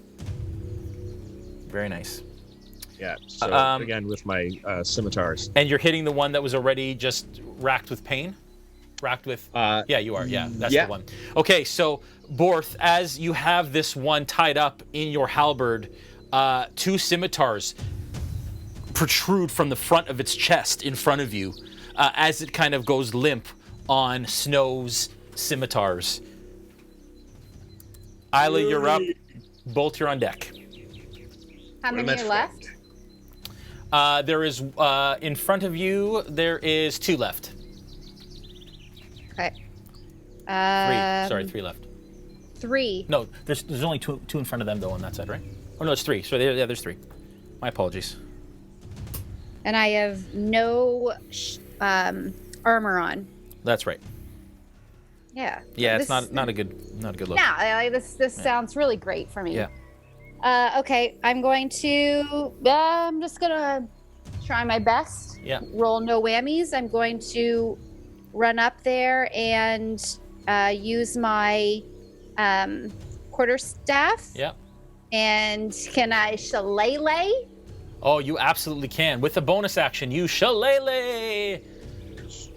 Very nice. Yeah, so again with my scimitars. And you're hitting the one that was already just racked with pain? Racked with... yeah, you are. Yeah, that's the one. Okay, so, Boerth, as you have this one tied up in your halberd, 2 scimitars protrude from the front of its chest in front of you as it kind of goes limp on Snow's scimitars. Aella, you're up. Bolt, you're on deck. How many are left? There is, in front of you, there is 2 left. Okay. 3. Sorry, 3 left. 3. No, there's only 2 in front of them, though, on that side, right? Oh, no, it's 3. So, there's 3. My apologies. And I have no armor on. That's right. Yeah. Yeah, it's not a good look. Yeah, this sounds really great for me. Yeah. Okay, I'm just gonna try my best. Yeah. Roll no whammies. I'm going to run up there and use my quarterstaff. Yeah. And can I shillelagh? Oh, you absolutely can. With a bonus action, you shillelagh.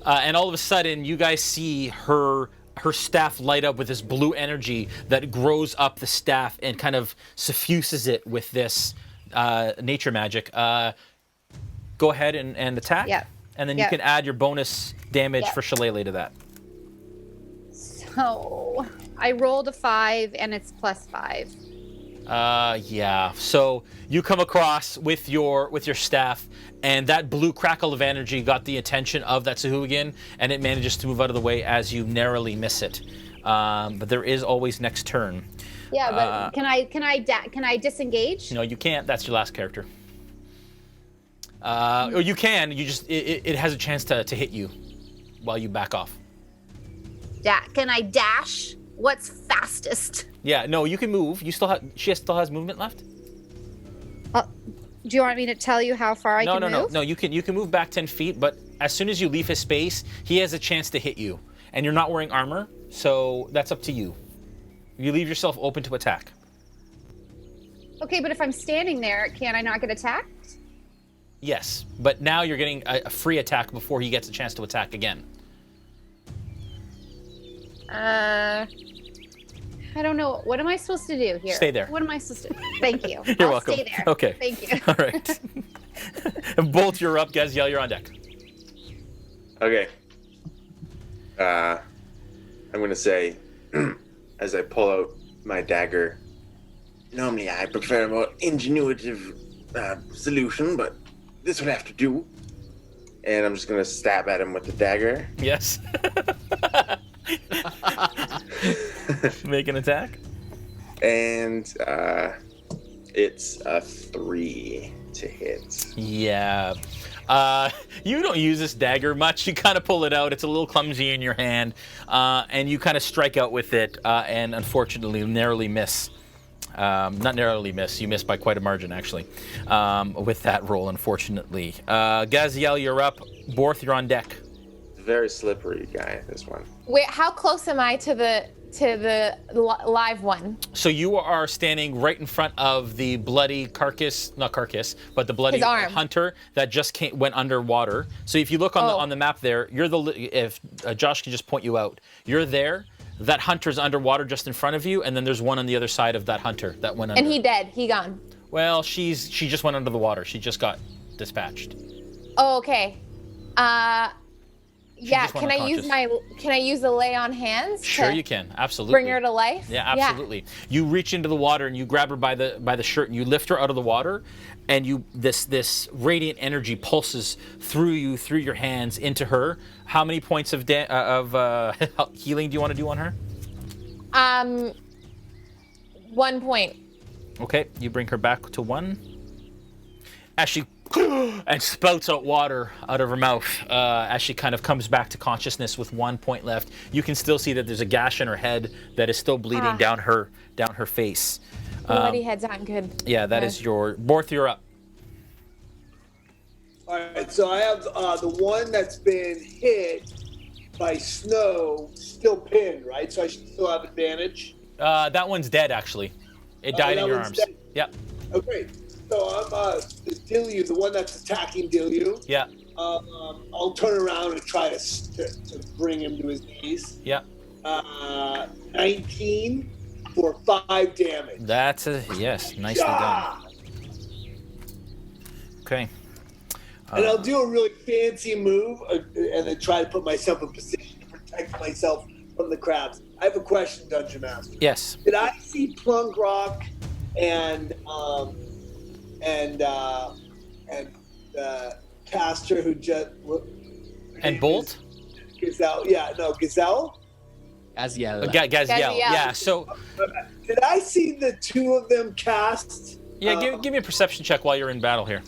And all of a sudden, you guys see her staff light up with this blue energy that grows up the staff and kind of suffuses it with this nature magic. Go ahead and attack. Yep. And then you can add your bonus damage for Shillelagh to that. So I rolled a 5 and it's +5. Yeah. So you come across with your staff, and that blue crackle of energy got the attention of that Sahuagin, and it manages to move out of the way as you narrowly miss it. But there is always next turn. Yeah, but can I disengage? No, you can't. That's your last character. Or you can. You just it has a chance to hit you while you back off. Can I dash? What's fastest? Yeah, no, you can move. She still has movement left. Do you want me to tell you how far I can move? No. You can move back 10 feet, but as soon as you leave his space, he has a chance to hit you, and you're not wearing armor, so that's up to you. You leave yourself open to attack. Okay, but if I'm standing there, can I not get attacked? Yes, but now you're getting a free attack before he gets a chance to attack again. I don't know. What am I supposed to do here? Stay there. What am I supposed to do? Thank you. You're I'll welcome. Stay there. Okay. Thank you. All right. Bolt, you're up. Gaziel, you're on deck. Okay. I'm going to say, as I pull out my dagger, normally I prefer a more ingenuitive solution, but this would have to do. And I'm just going to stab at him with the dagger. Yes. Make an attack. And it's a 3 to hit. Yeah. You don't use this dagger much. You kind of pull it out. It's a little clumsy in your hand. And you kind of strike out with it and unfortunately narrowly miss. Not narrowly miss. You miss by quite a margin, actually, with that roll, unfortunately. Gaziel, you're up. Boerth, you're on deck. Very slippery guy, this one. Wait, how close am I to the live one? So you are standing right in front of the bloody not carcass, but the bloody hunter that just went underwater. So if you look on the map there, if Josh can just point you out, you're there. That hunter's underwater just in front of you, and then there's one on the other side of that hunter that went under. And he dead. He gone. Well, she just went under the water. She just got dispatched. Oh, okay. Yeah, can I use the lay on hands? Sure, you can. Absolutely. Bring her to life? Yeah, absolutely. Yeah. You reach into the water and you grab her by the shirt and you lift her out of the water, and this radiant energy pulses through your hands into her. How many points of healing do you want to do on her? 1 point. Okay, you bring her back to 1. As she and spouts out water out of her mouth as she kind of comes back to consciousness with 1 point left. You can still see that there's a gash in her head that is still bleeding down her face. Bloody heads aren't good. Yeah, that is your Boerth. You're up. All right, so I have the one that's been hit by snow still pinned, right? So I should still have advantage. That one's dead, actually. It died in your arms. Dead. Yep. Okay, so I'm the Dilyu, the one that's attacking Dilyu. Yeah. I'll turn around and try to bring him to his knees. Yeah. 19 for 5 damage. That's yes, nicely done. Okay. And I'll do a really fancy move and then try to put myself in position to protect myself from the crabs. I have a question, Dungeon Master. Yes. Did I see Plunkrawk and caster who just and Bolt? Gaziel? Yeah, no, Gaziel? Gaziel. Gaziel. Yeah. So did I see the two of them cast? Yeah, give me a perception check while you're in battle here.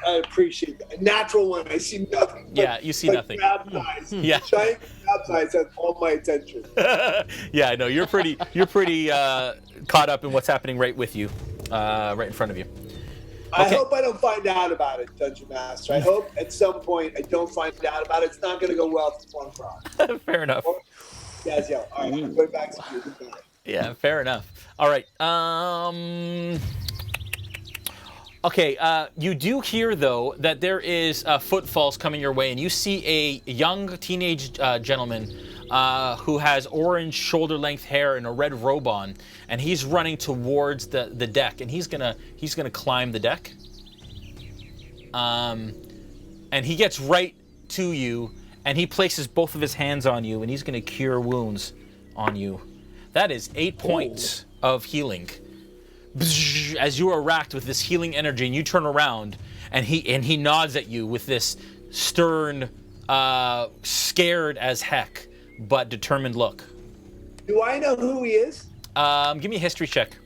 I appreciate that. A natural one. I see nothing. Yeah, you see nothing. Crab eyes. Yeah. Giant crab eyes have all my attention. Yeah, I know. You're pretty caught up in what's happening right with you, right in front of you. I hope I don't find out about it, Dungeon Master. I hope at some point I don't find out about it. It's not going to go well for Plunkrawk. Fair enough. Gaziel. All right, I'm going back to you. Goodbye. Yeah, fair enough. All right. Okay, you do hear, though, that there is footfalls coming your way, and you see a young teenage gentleman who has orange shoulder-length hair and a red robe on, and he's running towards the deck, and he's gonna climb the deck. And he gets right to you, and he places both of his hands on you, and he's gonna cure wounds on you. That is 8 points of healing. As you are racked with this healing energy, and you turn around, and he nods at you with this stern, scared as heck, but determined look. Do I know who he is? Give me a history check.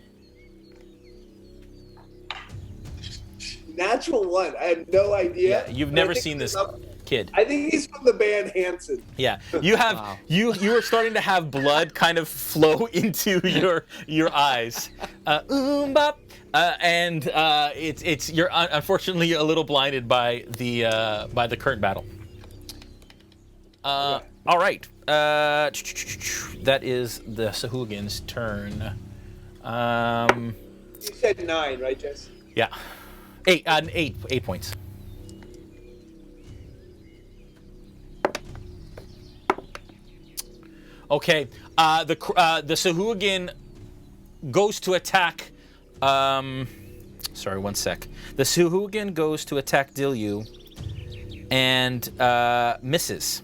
Natural 1. I have no idea. Yeah, you've never seen this kid. I think he's from the band Hanson. Yeah, you have wow. you are starting to have blood kind of flow into your eyes, and it's you're unfortunately a little blinded by the current battle. All right, that is the Sahuagin's turn. You said 9, right, Jess? Yeah, 8 points. Okay, the Sahuagin goes to attack. Sorry, one sec. The Sahuagin goes to attack Dilyu and misses.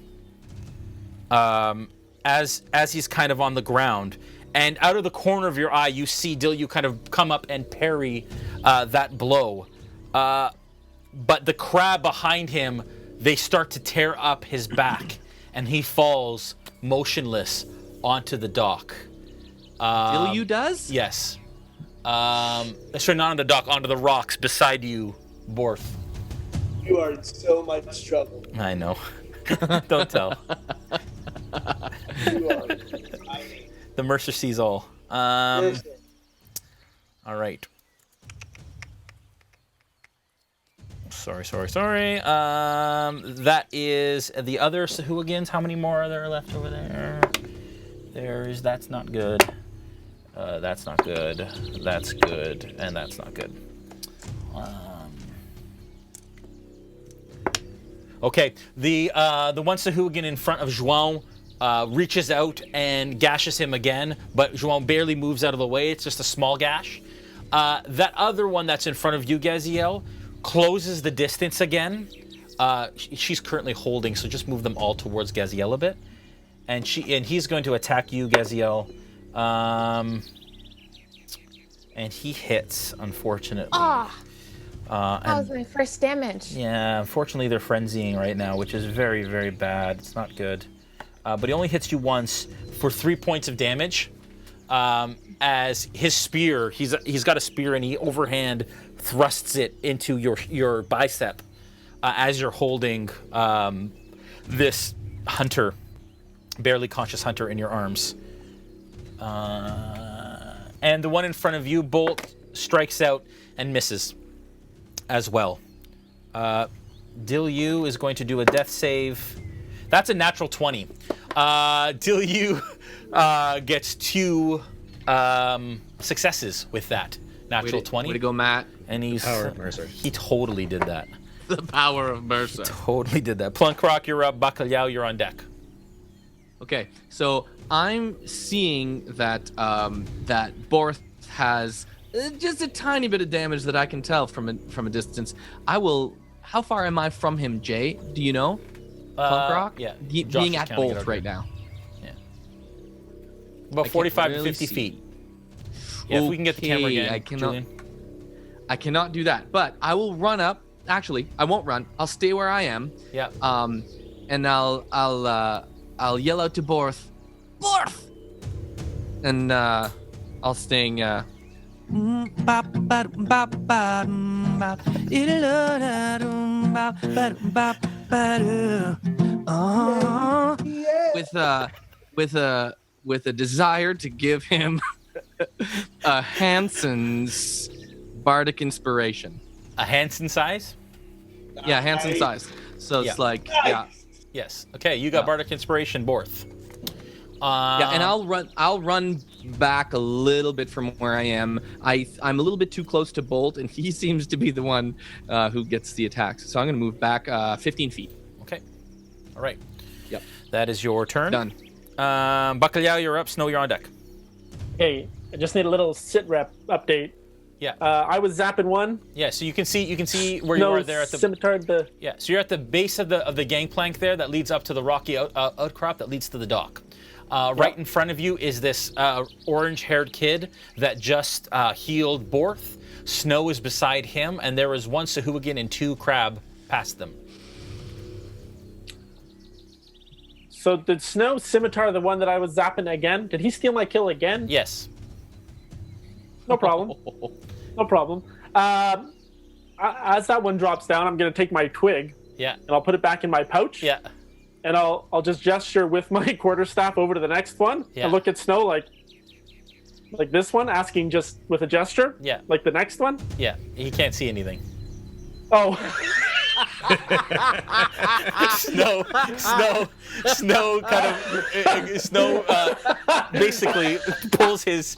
As he's kind of on the ground, and out of the corner of your eye, you see Dilyu kind of come up and parry that blow. But the crab behind him, they start to tear up his back, and he falls motionless onto the dock. Dilyu does? Yes. Sorry, not on the dock, onto the rocks beside you, Boerth. You are in so much trouble. I know. Don't tell. You are the Mercer sees all. Mercer. All right. Sorry. That is the other Sahuagins. How many more are there left over there? That's not good. That's not good. That's good, and that's not good. Okay, the one Sahuagin in front of João reaches out and gashes him again, but João barely moves out of the way. It's just a small gash. That other one that's in front of you, Gaziel, closes the distance again. She's currently holding, so just move them all towards Gaziel a bit. And he's going to attack you, Gaziel. And he hits, unfortunately. That was my first damage. Yeah, unfortunately they're frenzying right now, which is very, very bad. It's not good. But he only hits you once for 3 points of damage. As his spear, he's got a spear, and he overhand thrusts it into your bicep as you're holding this hunter, barely conscious hunter, in your arms. And the one in front of you, Bolt, strikes out and misses as well. Dilyu is going to do a death save. That's a natural 20. Dilyu gets 2 successes with that natural 20. Way to go, Matt. And he's Power of Mercer. He totally did that. The power of Mercer. Totally did that. Plunkrawk, you're up. Bacalhau, you're on deck. Okay, so I'm seeing that that Boerth has just a tiny bit of damage that I can tell from a distance. How far am I from him, Jay? Do you know? Plunkrawk? Yeah. Being at Bolt right now. Yeah. About 45 to 50 feet. Yeah, if we can get the camera again, Julian. I cannot do that, but I will run up. Actually, I won't run. I'll stay where I am. Yeah. And I'll yell out to Boerth, Boerth! And I'll sting. With a desire to give him a Hanson's bardic inspiration. A Hanson size? Yeah, Hanson size. So it's like, yeah. Yes. Okay, you got bardic inspiration, Boerth. Yeah, and I'll run back a little bit from where I am. I'm a little bit too close to Bolt, and he seems to be the one who gets the attacks. So I'm going to move back 15 feet. Okay. All right. Yep. That is your turn. Done. Bacalhau, you're up. Snow, you're on deck. Okay, I just need a little sit rep update. Yeah. I was zapping one. Yeah, so you can see where you are there at the scimitar. Yeah, so you're at the base of the gangplank there that leads up to the rocky outcrop that leads to the dock. Right in front of you is this orange-haired kid that just healed Boerth. Snow is beside him, and there is one Sahuagin and 2 crab past them. So did Snow scimitar the one that I was zapping again? Did he steal my kill again? Yes. No problem. No problem. As that one drops down, I'm going to take my twig. Yeah. And I'll put it back in my pouch. Yeah. And I'll just gesture with my quarterstaff over to the next one. Yeah. And look at Snow like this one, asking just with a gesture. Yeah. Like the next one. Yeah. He can't see anything. Oh. Snow basically pulls his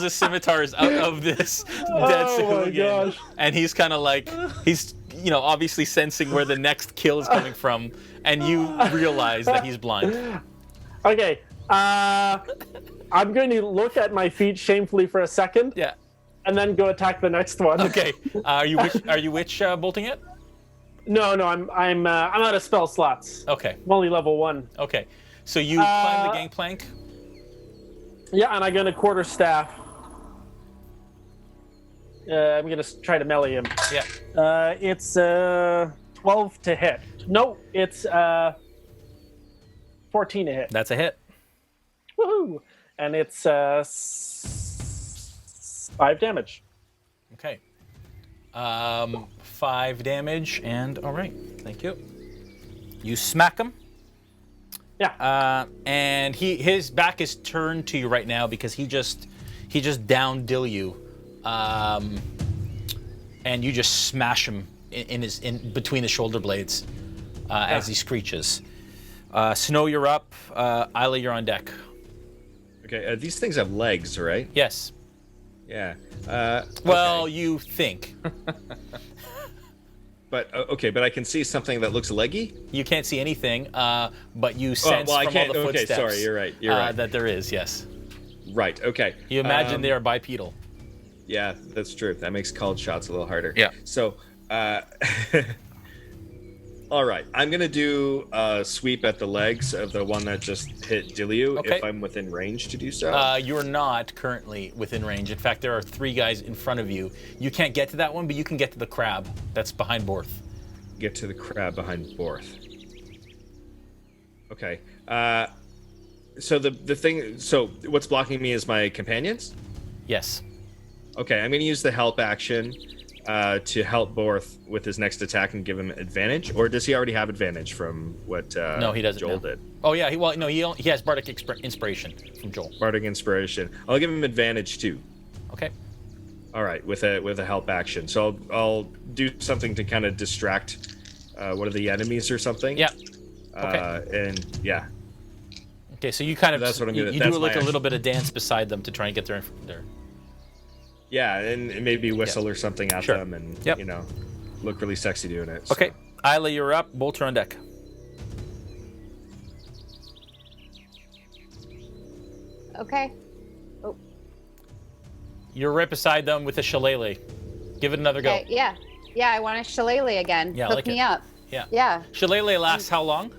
scimitars out of this dead Sahuagin, and he's kind of like he's obviously sensing where the next kill is coming from, and you realize that he's blind. Okay, I'm going to look at my feet shamefully for a second. Yeah, and then go attack the next one. Okay, are you witch bolting it? No, I'm out of spell slots. Okay. I'm only level 1. Okay. So you climb the gangplank? Yeah, and I'm going to quarterstaff. I'm going to try to melee him. Yeah. It's 12 to hit. No, it's 14 to hit. That's a hit. Woohoo! And it's 5 damage. Okay. 5 damage, and all right, thank you. You smack him. Yeah. And his back is turned to you right now because he just downed Dillu, and you just smash him in between the shoulder blades as he screeches. Snow, you're up. Aella, you're on deck. Okay, these things have legs, right? Yes. Yeah. Well, okay. you think. But but I can see something that looks leggy. You can't see anything, but you sense from all the footsteps. Okay, sorry, you're right. You're right. That there is, yes. Right. Okay. You imagine they are bipedal. Yeah, that's true. That makes called shots a little harder. Yeah. So, all right, I'm gonna do a sweep at the legs of the one that just hit Dillu if I'm within range to do so. You're not currently within range. In fact, there are 3 guys in front of you. You can't get to that one, but you can get to the crab that's behind Boerth. Get to the crab behind Boerth. Okay. So the thing. So what's blocking me is my companions. Yes. Okay, I'm gonna use the help action. To help Boerth with his next attack and give him advantage, or does he already have advantage from what no, he doesn't Joel now. did? Oh yeah, he has Bardic Inspiration from Joel. Bardic Inspiration. I'll give him advantage too. Okay. All right, with a help action. So I'll do something to kind of distract one of the enemies or something. Yeah. Okay. And yeah. Okay, so you kind of that's what I'm gonna. You do like a little bit of dance beside them to try and get their. Yeah, and maybe whistle or something at them, and look really sexy doing it. So. Okay, Aella, you're up. Bolter on deck. Okay. Oh. You're right beside them with a shillelagh. Give it another go. Yeah. Yeah, I want a shillelagh again. Yeah, Hook like me it. up. Yeah. Yeah. Shillelagh lasts how long?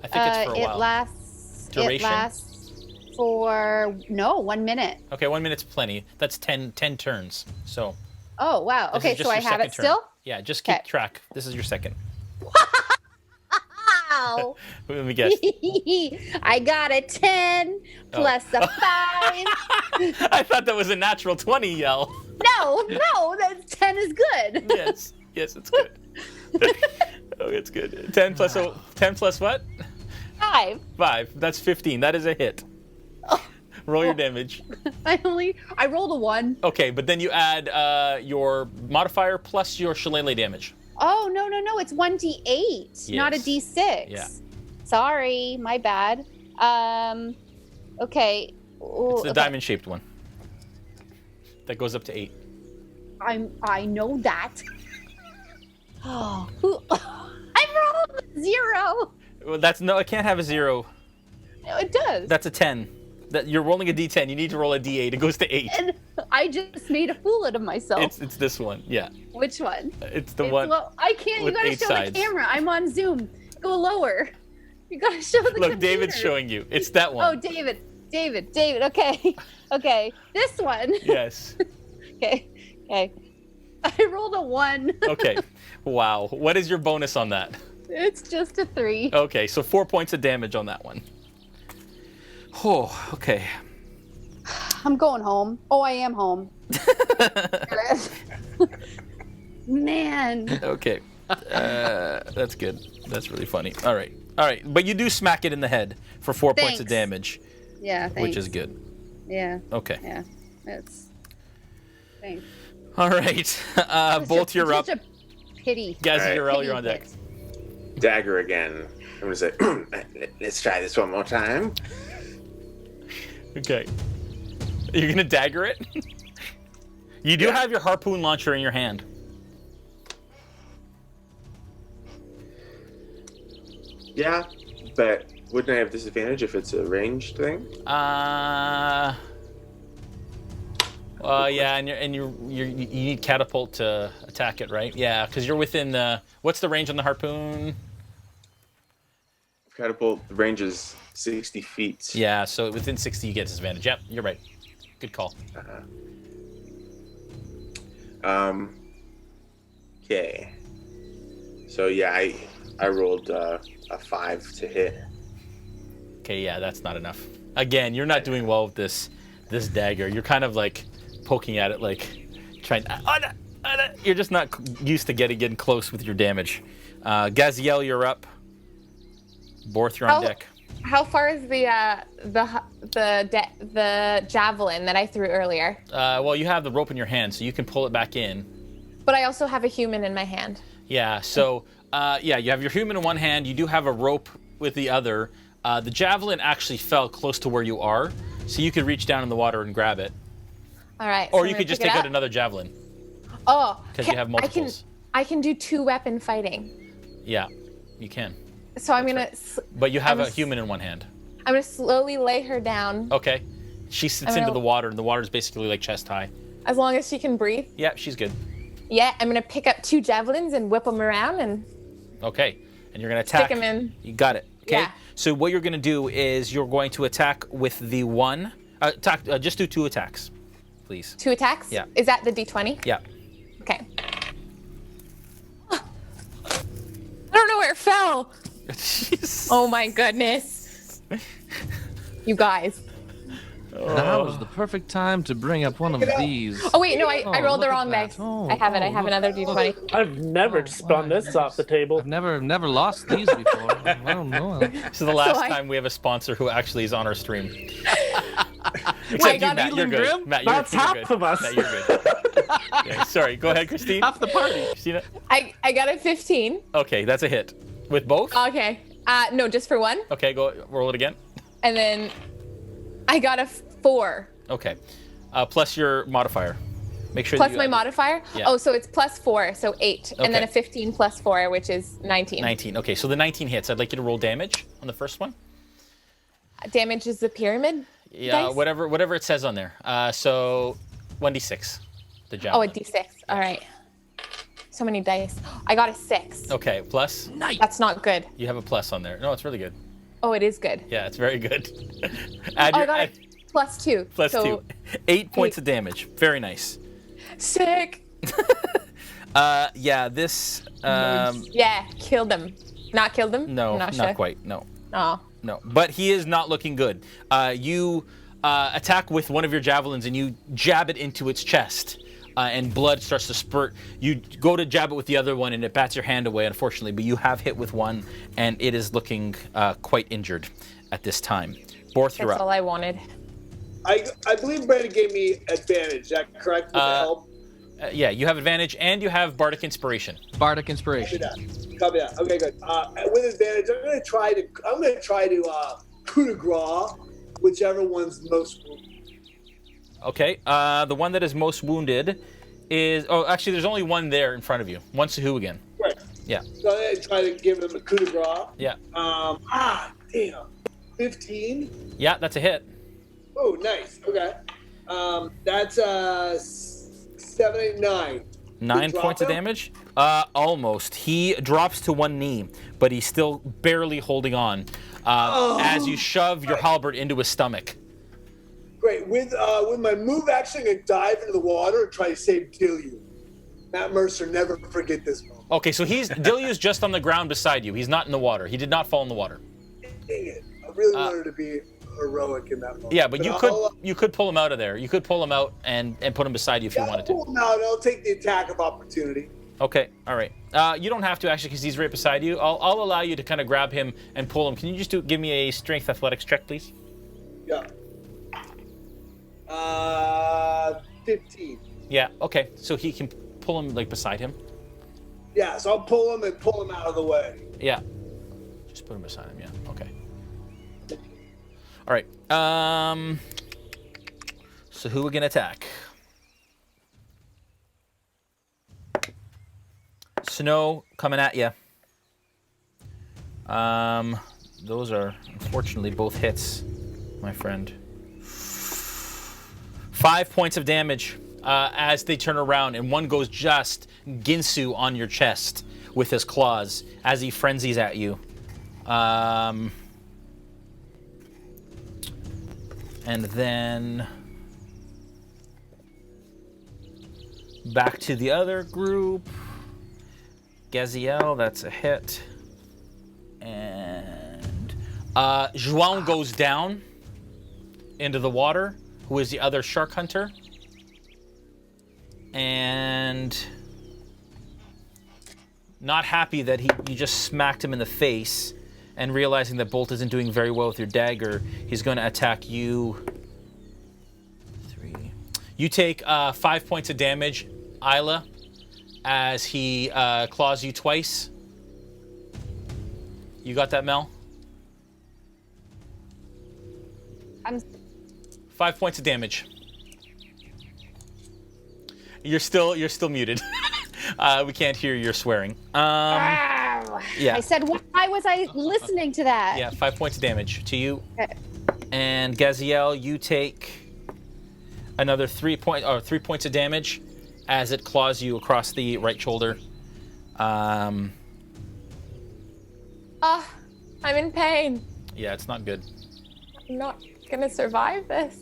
I think it's for a while. Duration? It lasts for 1 minute. Okay, 1 minute's plenty. That's 10 turns. So. Oh wow. Okay, so I have it turn. still? Yeah, just keep track. This is your second. Wow. Let me guess. I got a 10 plus a 5. I thought that was a natural 20, Yell. No, that 10 is good. Yes, it's good. Oh, it's good. 10 plus 10 plus what? 5. 5. That's 15. That is a hit. Roll your damage. I rolled a 1. Okay, but then you add your modifier plus your shillelagh damage. Oh, no. It's 1d8, not a d6. Yeah. Sorry, my bad. Okay. It's the diamond-shaped one. That goes up to 8. I know that. Oh, I rolled 0. Well, it can't have a 0. No, it does. That's a 10. You're rolling a d10. You need to roll a d8. It goes to 8. And I just made a fool out of myself. It's this one. Yeah. Which one? It's the one. I can't. You gotta show sides. the camera. I'm on Zoom. Go lower. You gotta show the Look, computer. David's showing you. It's that one. Oh, David. Okay. Okay. This one. Yes. Okay. I rolled a 1. Okay. Wow. What is your bonus on that? It's just a 3. Okay, so 4 points of damage on that one. Oh, okay. I'm going home. Oh, I am home. Man. Okay. That's good. That's really funny. All right. But you do smack it in the head for 4 points of damage. Yeah, thanks. Which is good. Yeah. Okay. Yeah. Thanks. All right. Bolt, you're up. Such a pity. Gaziel, you're on deck. Dagger again. I'm gonna say, let's try this one more time. Okay. You're gonna dagger it? You do have your harpoon launcher in your hand. Yeah, but wouldn't I have disadvantage if it's a ranged thing? Yeah, and you need catapult to attack it, right? Yeah, because you're within the. What's the range on the harpoon? Catapult range is 60 feet. Yeah, so within 60 you get disadvantage. Yep, you're right. Good call. Okay. So yeah, I rolled a 5 to hit. Okay, yeah, that's not enough. Again, you're not doing well with this dagger. You're kind of like poking at it, like trying. You're just not used to getting close with your damage. Gaziel, you're up. Boerth, you're on deck. How far is the javelin that I threw earlier? Well, you have the rope in your hand, so you can pull it back in. But I also have a human in my hand. Yeah. So, you have your human in one hand. You do have a rope with the other. The javelin actually fell close to where you are, so you could reach down in the water and grab it. All right. Or you could just take out another javelin. Oh. Because you have multiples. I can do 2-weapon fighting. Yeah, you can. So I'm gonna. But you have a human in one hand. I'm gonna slowly lay her down. Okay. She sits into the water, and the water is basically like chest high. As long as she can breathe. Yeah, she's good. Yeah, I'm gonna pick up 2 javelins and whip them around and. Okay, and you're gonna attack. Stick them in. You got it. Okay. Yeah. So what you're gonna do is you're going to attack with the one. Just do 2 attacks, please. 2 attacks? Yeah. Is that the D20? Yeah. Okay. I don't know where it fell. Oh my goodness. You guys. Now is the perfect time to bring up one of these. Oh wait, no, I rolled the wrong dice. I have it. I have another D20. I've never spun this off the table. I've never lost these before. I don't know. This is the last time we have a sponsor who actually is on our stream. Except you, Matt, you're good. Matt, That's half good. of us. Matt, you're good. Yeah, sorry, go ahead, Christine. Half the party. Christina? I got a 15. Okay, that's a hit. With both? Okay. No, just for one. Okay, go roll it again. And then I got a 4. Okay. Plus your modifier. Make sure plus that my modifier? Yeah. Oh, so it's +4, so 8. Okay. And then a 15 plus 4, which is 19. 19. Okay, so the 19 hits. I'd like you to roll damage on the first one. Damage is the pyramid? Yeah, dice? whatever it says on there. So 1d6. The javelin. Oh, a d6. All right. So many dice. I got a 6. Okay, plus? Nice. That's not good. You have a plus on there. No, it's really good. Oh, it is good. Yeah, it's very good. I got a +2. Plus 2. 8 points of damage. Very nice. Sick. Yeah, this... yeah, killed him. Not killed him? No, not not quite. No. Oh. No, but he is not looking good. You attack with one of your javelins and you jab it into its chest. And blood starts to spurt. You go to jab it with the other one and it bats your hand away, unfortunately, but you have hit with one and it is looking quite injured at this time. Boerth, you're up. That's all I wanted. I believe Brandon gave me advantage. Is that correct? With the help? Yeah, you have advantage and you have Bardic Inspiration. Bardic Inspiration. Copy that. Okay, good. With advantage, I'm gonna try to coup de grace whichever one's most wounded. Okay. The one that is most wounded is... Oh, actually, there's only one there in front of you. One Sahuagin. Right. Yeah. Go ahead and try to give him a coup de grace. Yeah. Damn. 15? Yeah, that's a hit. Oh, nice. Okay. That's 7, 8, 9. 9 points of damage? Almost. He drops to one knee, but he's still barely holding on as you shove your halberd into his stomach. Great. With my move action, I'm going to dive into the water and try to save Dilyu. Matt Mercer, never forget this moment. Okay, so Dilyu's just on the ground beside you. He's not in the water. He did not fall in the water. Dang it. I really wanted to be heroic in that moment. Yeah, but you could pull him out of there. You could pull him out and put him beside you if you wanted to. No, I'll take the attack of opportunity. Okay, all right. You don't have to, actually, because he's right beside you. I'll allow you to kind of grab him and pull him. Can you just give me a strength athletics check, please? Yeah. 15. Yeah, okay. So he can pull him, like, beside him? Yeah, so I'll pull him and pull him out of the way. Yeah. Just put him beside him, yeah. Okay. All right. So who we gonna attack? Snow coming at you. Those are unfortunately both hits, my friend. 5 points of damage as they turn around, and one goes just Ginsu on your chest with his claws as he frenzies at you. And then back to the other group. Gaziel, that's a hit. And João goes down into the water, who is the other shark hunter. And not happy that you just smacked him in the face, and realizing that Bolt isn't doing very well with your dagger, he's going to attack you. 3. You take 5 points of damage, Aella, as he claws you twice. You got that, Mel? 5 points of damage. You're still muted. We can't hear your swearing. Yeah. I said, why was I listening to that? Yeah, 5 points of damage to you. Okay. And Gaziel, you take another 3 points of damage as it claws you across the right shoulder. I'm in pain. Yeah, it's not good. I'm not gonna survive this.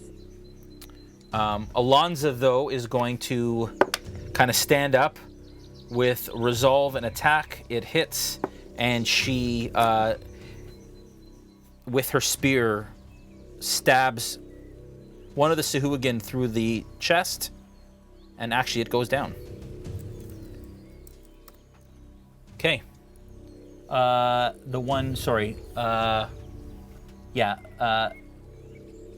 Alonza, though, is going to kind of stand up with resolve and attack. It hits, and she, with her spear, stabs one of the Sahuagin through the chest, and actually it goes down. Okay.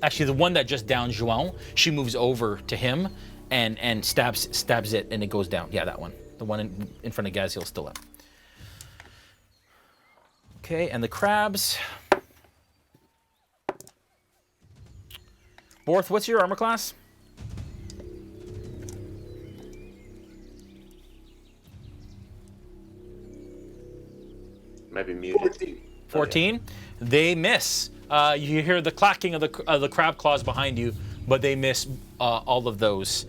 Actually, the one that just downed João, she moves over to him and stabs it, and it goes down. Yeah, that one. The one in front of Gaziel is still up. Okay, and the crabs. Boerth, what's your armor class? Might be muted. 14. They miss. You hear the clacking of the crab claws behind you, but they miss all of those.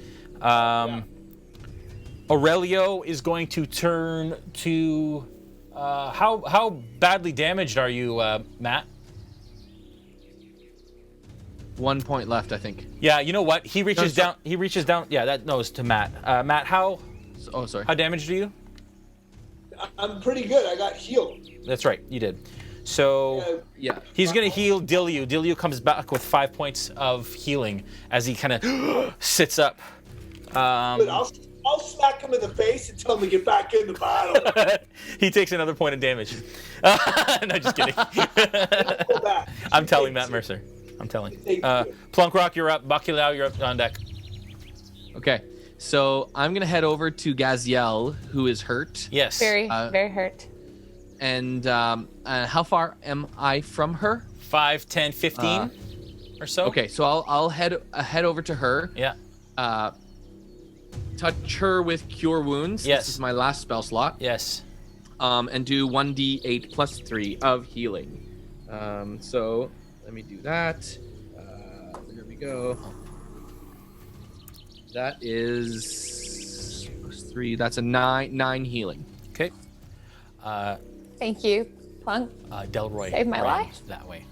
Aurelio is going to turn to. How badly damaged are you, Matt? 1 point left, I think. Yeah, you know what? He reaches down. He reaches down. Yeah, that knows to Matt. Matt, how? Oh, sorry. How damaged are you? I'm pretty good. I got healed. That's right, you did. So yeah, he's gonna heal Dilyu. Dilyu comes back with 5 points of healing as he kind of sits up. I'll smack him in the face and tell him to get back in the battle. He takes another point of damage. No, just kidding. I'm telling Matt Mercer. I'm telling. Plunkrawk, you're up. Bacalhau, you're up on deck. Okay, so I'm gonna head over to Gaziel, who is hurt. Yes. Very hurt. And how far am I from her? 5, 10, 15. or so. Okay, so I'll head over to her. Yeah. Touch her with Cure Wounds. Yes. This is my last spell slot. Yes. And do 1d8 plus 3 of healing. So let me do that. There we go. That is plus 3. That's a 9 healing. Okay. Thank you, Plunk. Delroy Saved my ran life. that way.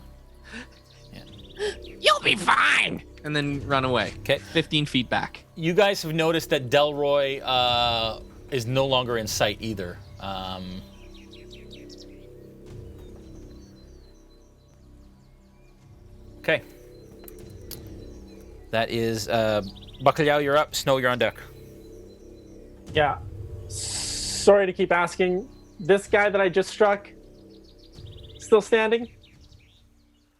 You'll be fine. And then run away. Okay. 15 feet back. You guys have noticed that Delroy is no longer in sight either. Okay. That is Bacalhau, you're up. Snow, you're on deck. Yeah. Sorry to keep asking. This guy that I just struck, still standing?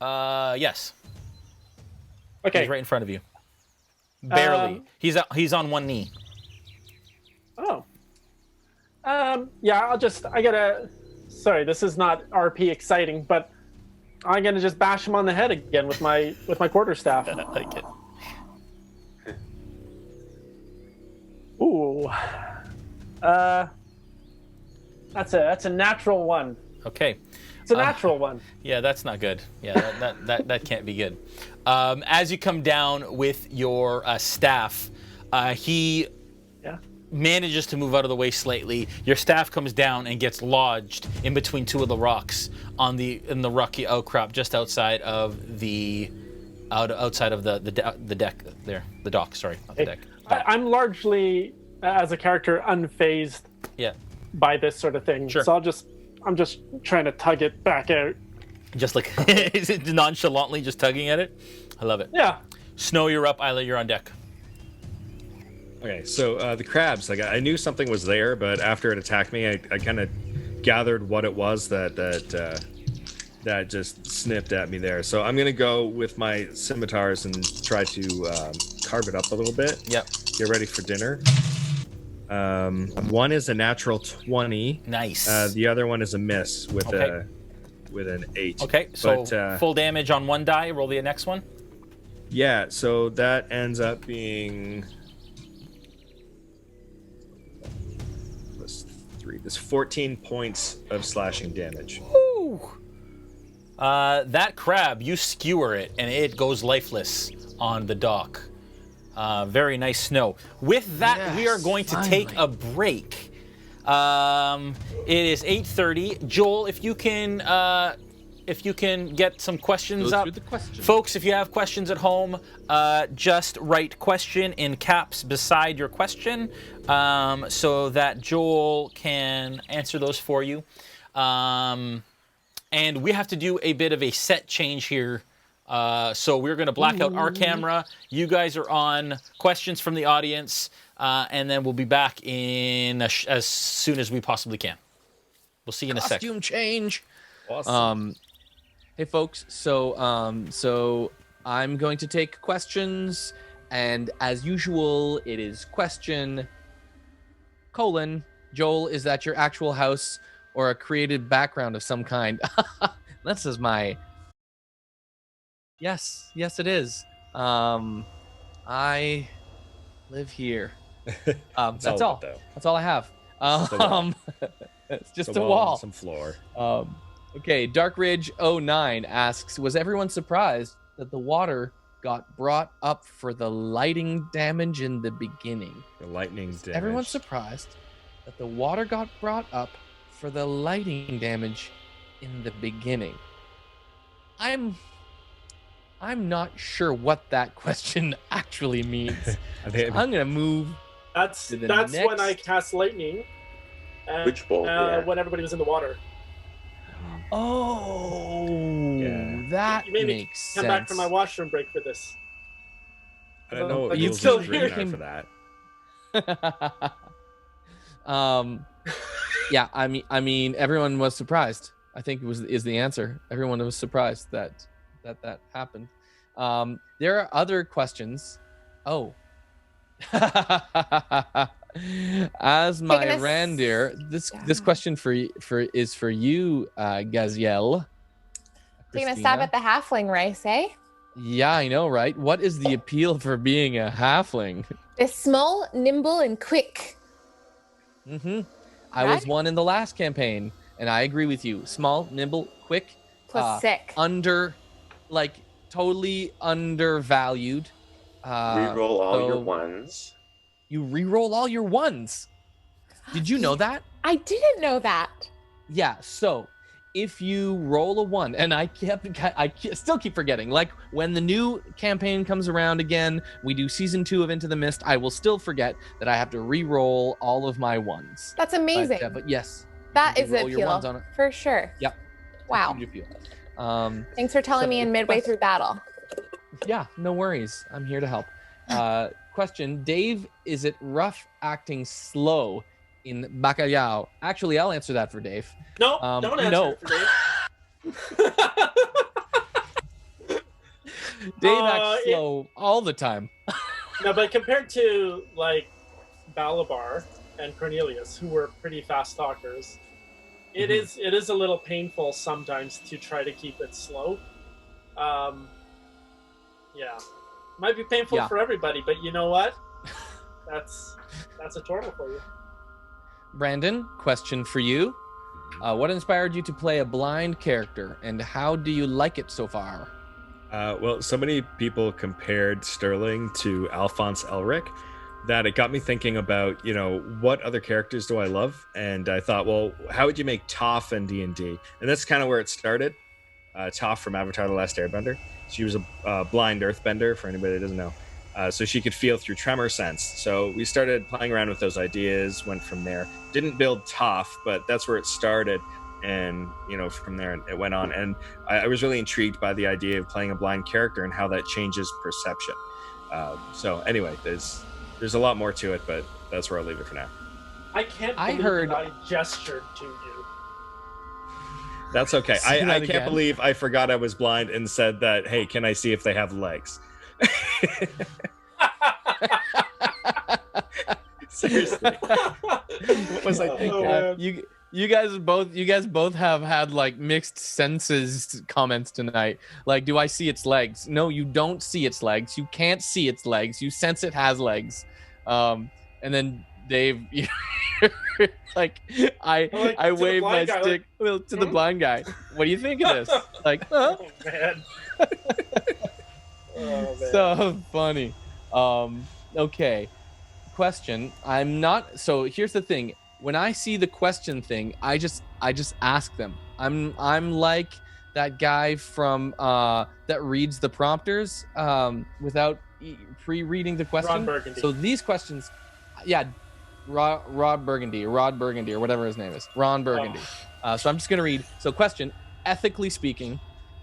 Yes. Okay. He's right in front of you. Barely. He's on one knee. Oh. Yeah, I gotta... Sorry, this is not RP exciting, but I'm gonna just bash him on the head again with my quarterstaff. I like it. Ooh. That's a natural one. Okay. It's a natural one. Yeah, that's not good. Yeah, that can't be good. As you come down with your staff, he manages to move out of the way slightly. Your staff comes down and gets lodged in between two of the rocks in the rocky outcrop just outside of the deck there. The dock, sorry, not the deck. I'm largely, as a character, unfazed by this sort of thing. Sure. So I'm just trying to tug it back out. Just like nonchalantly just tugging at it. I love it. Yeah. Snow, you're up. Aella, you're on deck. Okay, so the crabs, like I knew something was there, but after it attacked me, I kind of gathered what it was that just snipped at me there. So I'm gonna go with my scimitars and try to carve it up a little bit. Yep. Get ready for dinner. One is a natural 20. Nice. The other one is a miss with an 8. Okay, so full damage on one die. Roll the next one. Yeah, so that ends up being plus 3. There's 14 points of slashing damage. Woo! That crab, you skewer it, and it goes lifeless on the dock. Very nice, Snow. With that, we are going to take a break. It is 8:30. Joel, if you can get some questions up. Folks, if you have questions at home, just write question in caps beside your question so that Joel can answer those for you. And we have to do a bit of a set change here. So we're going to black out our camera. You guys are on questions from the audience, and then we'll be back in as soon as we possibly can. We'll see you in a second. Costume change. Awesome. Hey folks, so I'm going to take questions, and as usual, it is question : Joel, is that your actual house or a created background of some kind? This is my... Yes, it is. I live here. That's all. That's all I have. It's just a wall. Some floor. Okay, Dark Ridge 09 asks, was everyone surprised that the water got brought up for the lighting damage in the beginning? The lightning damage. Everyone surprised that the water got brought up for the lighting damage in the beginning. I'm not sure what that question actually means. I'm gonna move. That's when I cast lightning. Which bolt? When everybody was in the water. Oh, that you made me makes sense. Come back from my washroom break for this. I don't know what you rules still are for that. Yeah, I mean, everyone was surprised. I think is the answer. Everyone was surprised that happened. There are other questions. Oh. As my Randir, this question is for you, Gaziel. Taking a stab at the halfling race, eh? Yeah, I know, right? What is the appeal for being a halfling? They're small, nimble, and quick. Mm-hmm. I was one in the last campaign, and I agree with you. Small, nimble, quick. Plus sick. Totally undervalued. Reroll all your ones. You reroll all your ones. Did you know that? I didn't know that. Yeah, so if you roll a 1, and I still keep forgetting, like when the new campaign comes around again, we do season 2 of Into the Mist, I will still forget that I have to re-roll all of my 1s. That's amazing. But yes. That is an appeal, for sure. Yep. Wow. Thanks for telling me in midway through battle. Yeah, no worries. I'm here to help. Question, Dave, is it rough acting slow in Bacalhau? Actually, I'll answer that for Dave. No, don't answer it for Dave. Dave acts slow all the time. No, but compared to like Balabar and Cornelius, who were pretty fast talkers, it is a little painful sometimes to try to keep it slow. Yeah, might be painful for everybody, but you know what? That's a turtle for you. Brandon, question for you. What inspired you to play a blind character, and how do you like it so far? Well, so many people compared Sterling to Alphonse Elric that it got me thinking about, what other characters do I love? And I thought, well, how would you make Toph in D&D? And that's kind of where it started. Toph from Avatar: The Last Airbender. She was a blind earthbender, for anybody that doesn't know. So she could feel through tremor sense. So we started playing around with those ideas, went from there. Didn't build Toph, but that's where it started. And, from there it went on. And I was really intrigued by the idea of playing a blind character and how that changes perception. So anyway, there's a lot more to it, but that's where I'll leave it for now. I can't believe I gestured to you. That's okay. I can't believe I forgot I was blind and said that, hey, can I see if they have legs? Seriously. What was I thinking? You guys both have had like mixed senses comments tonight. Like, do I see its legs? No, you don't see its legs. You can't see its legs. You sense it has legs. And then Dave, like I wave my stick to the blind guy. What do you think of this? Like, huh? Oh man. So funny. Okay. Question. So here's the thing. When I see the question thing, I just ask them. I'm like that guy from that reads the prompters without pre-reading the question. Rod Burgundy. So these questions, Rod Burgundy, or whatever his name is, Ron Burgundy. So I'm just gonna read. So question: ethically speaking,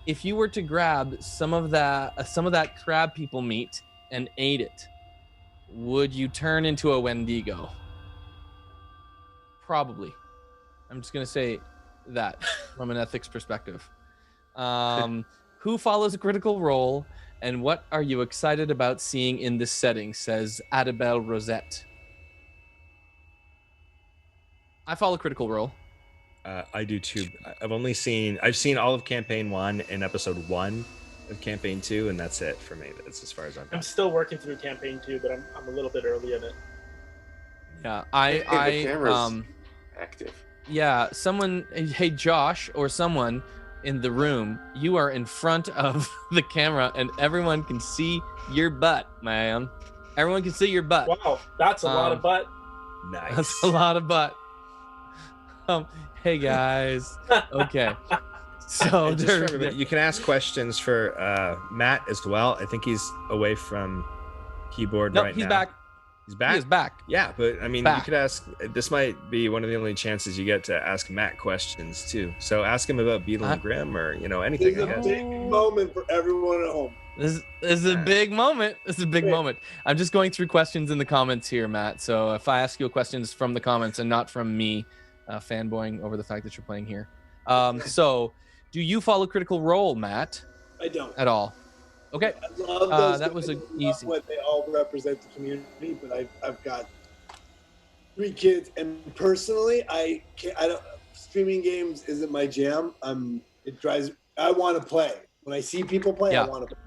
if you were to grab some of that crab people meat and ate it, would you turn into a Wendigo? Probably. I'm just gonna say that from an ethics perspective. Who follows a critical role, and what are you excited about seeing in this setting? Says Adabelle Rosette. I follow Critical Role. I do too. I've seen all of campaign 1 and episode 1 of campaign 2, and that's it for me. That's as far as I'm still working through campaign 2, but I'm a little bit early in it. Yeah, the camera's active. Yeah, hey Josh or someone in the room, you are in front of the camera and everyone can see your butt, man. Everyone can see your butt. Wow, that's a lot of butt. Nice. That's a lot of butt. Hey guys. Okay. So you can ask questions for Matt as well. I think he's away from keyboard right now. He's back. He's back? He is back. Yeah, but I mean, you could ask, this might be one of the only chances you get to ask Matt questions too. So ask him about Beetle and Grimm or, anything. This is a big moment for everyone at home. This is a big moment. This is a big moment. I'm just going through questions in the comments here, Matt. So if I ask you a question, it's from the comments and not from me fanboying over the fact that you're playing here. So do you follow Critical Role, Matt? I don't. At all. Okay. I love those that was easy. What they all represent the community, but I've got 3 kids, and personally, I don't. Streaming games isn't my jam. I want to play. When I see people play, I want to play.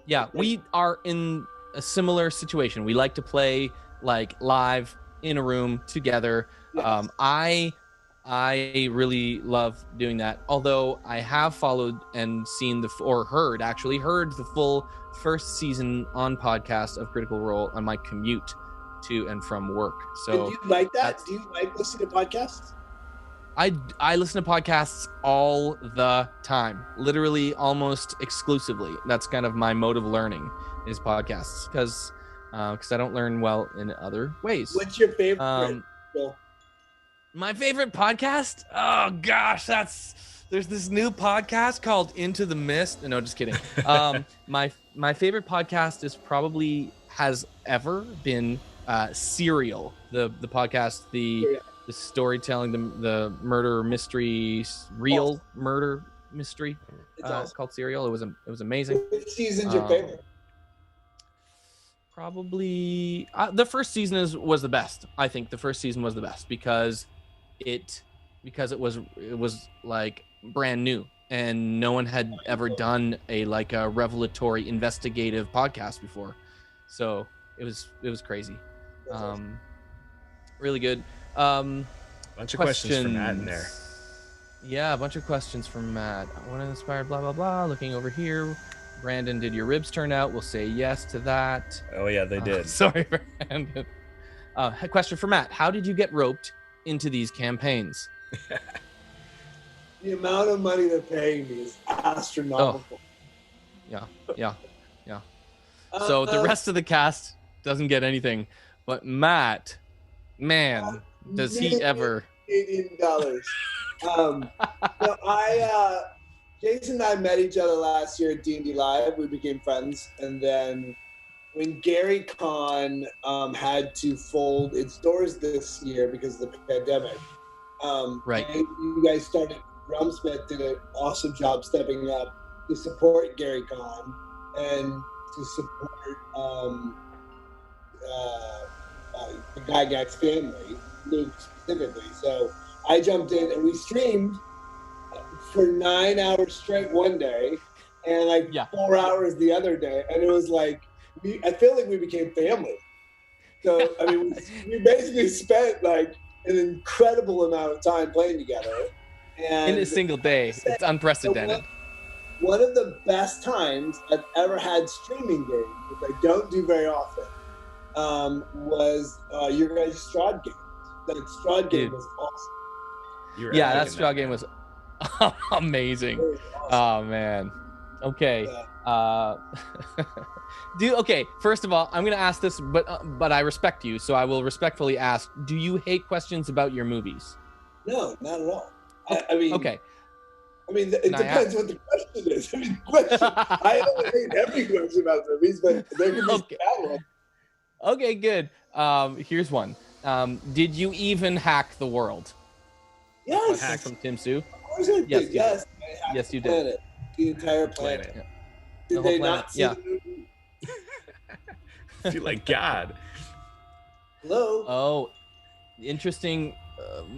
Yeah, we are in a similar situation. We like to play like live in a room together. Yes. I really love doing that. Although I have followed and seen heard the full first season on podcast of Critical Role on my commute to and from work. So do you like that? Do you like listening to podcasts? I listen to podcasts all the time, literally almost exclusively. That's kind of my mode of learning is podcasts because I don't learn well in other ways. What's your favorite? Bill? My favorite podcast? Oh gosh, there's this new podcast called Into the Mist. No, just kidding. My favorite podcast has ever been Serial, the podcast, the storytelling, the murder mystery, real murder mystery. It's called Serial. It was amazing. Which season's your favorite? Probably the first season was the best. I think the first season was the best because it was like brand new and no one had ever done a revelatory investigative podcast before, so it was crazy. Really good. Bunch of questions from Matt in there. Yeah, a bunch of questions from Matt. I want to inspire blah blah blah. Looking over here, Brandon, did your ribs turn out? We'll say yes to that. Oh yeah, they did. Sorry, Brandon. A question for Matt: how did you get roped into these campaigns? The amount of money they're paying me is astronomical. Yeah. So the rest of the cast doesn't get anything, but Matt, man, does he ever? $18. Jason and I met each other last year at D&D Live. We became friends, and then when Gary Con had to fold its doors this year because of the pandemic, right? You guys started. RealmSmith did an awesome job stepping up to support Gary Con and to support the Gygax family, Luke specifically. So I jumped in and we streamed for 9 hours straight one day and 4 hours the other day, and it was like I feel like we became family. So I mean, we basically spent like an incredible amount of time playing together. And in a single day, it's unprecedented. One of the best times I've ever had streaming games, which I don't do very often, was your guys' Strahd game. That Strahd game was awesome. That Strahd game was amazing. Awesome. Oh man. Okay. Yeah. Okay. First of all, I'm gonna ask this, but I respect you, so I will respectfully ask: do you hate questions about your movies? No, not at all. I mean, okay. I mean, it depends what the question is. I mean, I don't hate every question about movies, but there can be that one. Okay, good. Here's one. Did you even hack the world? Yes. Hack from Tim Sue? Of course I did. Yes. Yes, you did. The entire planet. Yeah. Did they not see the movie? I feel like God. Hello? Oh, interesting.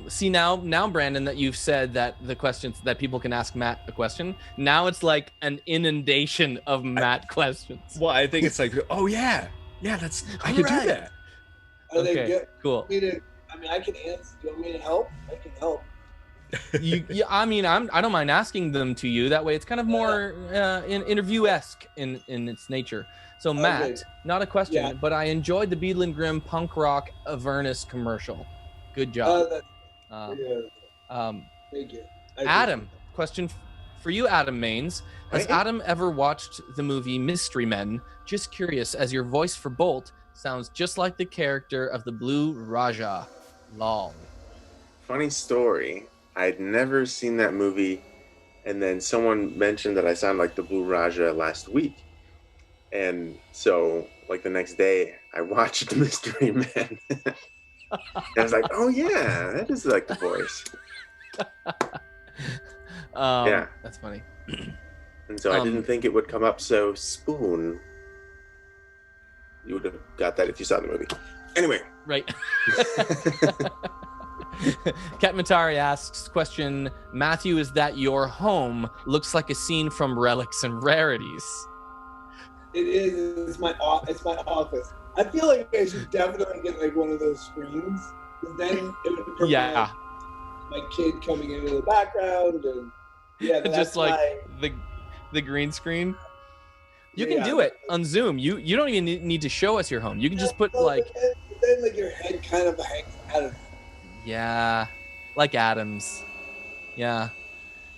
See now, Brandon, that you've said that the questions that people can ask Matt a question. Now it's like an inundation of Matt questions. Well, I think it's like, oh yeah, that's I could do that. Okay, cool. I can answer. Do you want me to help? I can help. I don't mind asking them to you. That way, it's kind of more interview-esque in its nature. So, Matt, not a question, but I enjoyed the Beadle and Grimm punk rock Avernus commercial. Good job. Thank you. Adam, question for you, Adam Mainse. Has Adam ever watched the movie Mystery Men? Just curious, as your voice for Bolt sounds just like the character of the Blue Raja. Lol. Funny story. I'd never seen that movie, and then someone mentioned that I sound like the Blue Raja last week. And so, like the next day, I watched Mystery Men. I was like, oh yeah, that is like the voice. Yeah. That's funny. And so I didn't think it would come up so spoon. You would have got that if you saw the movie. Anyway. Right. Kat Matari asks, question, Matthew, is that your home? Looks like a scene from Relics and Rarities. It is. It's my office. I feel like I should definitely get like one of those screens. Then it would prevent my kid coming into the background, and just like the green screen. You can do it on Zoom. You don't even need to show us your home. You can just put like. Then like your head kind of hangs out of. Yeah, like Adams. Yeah.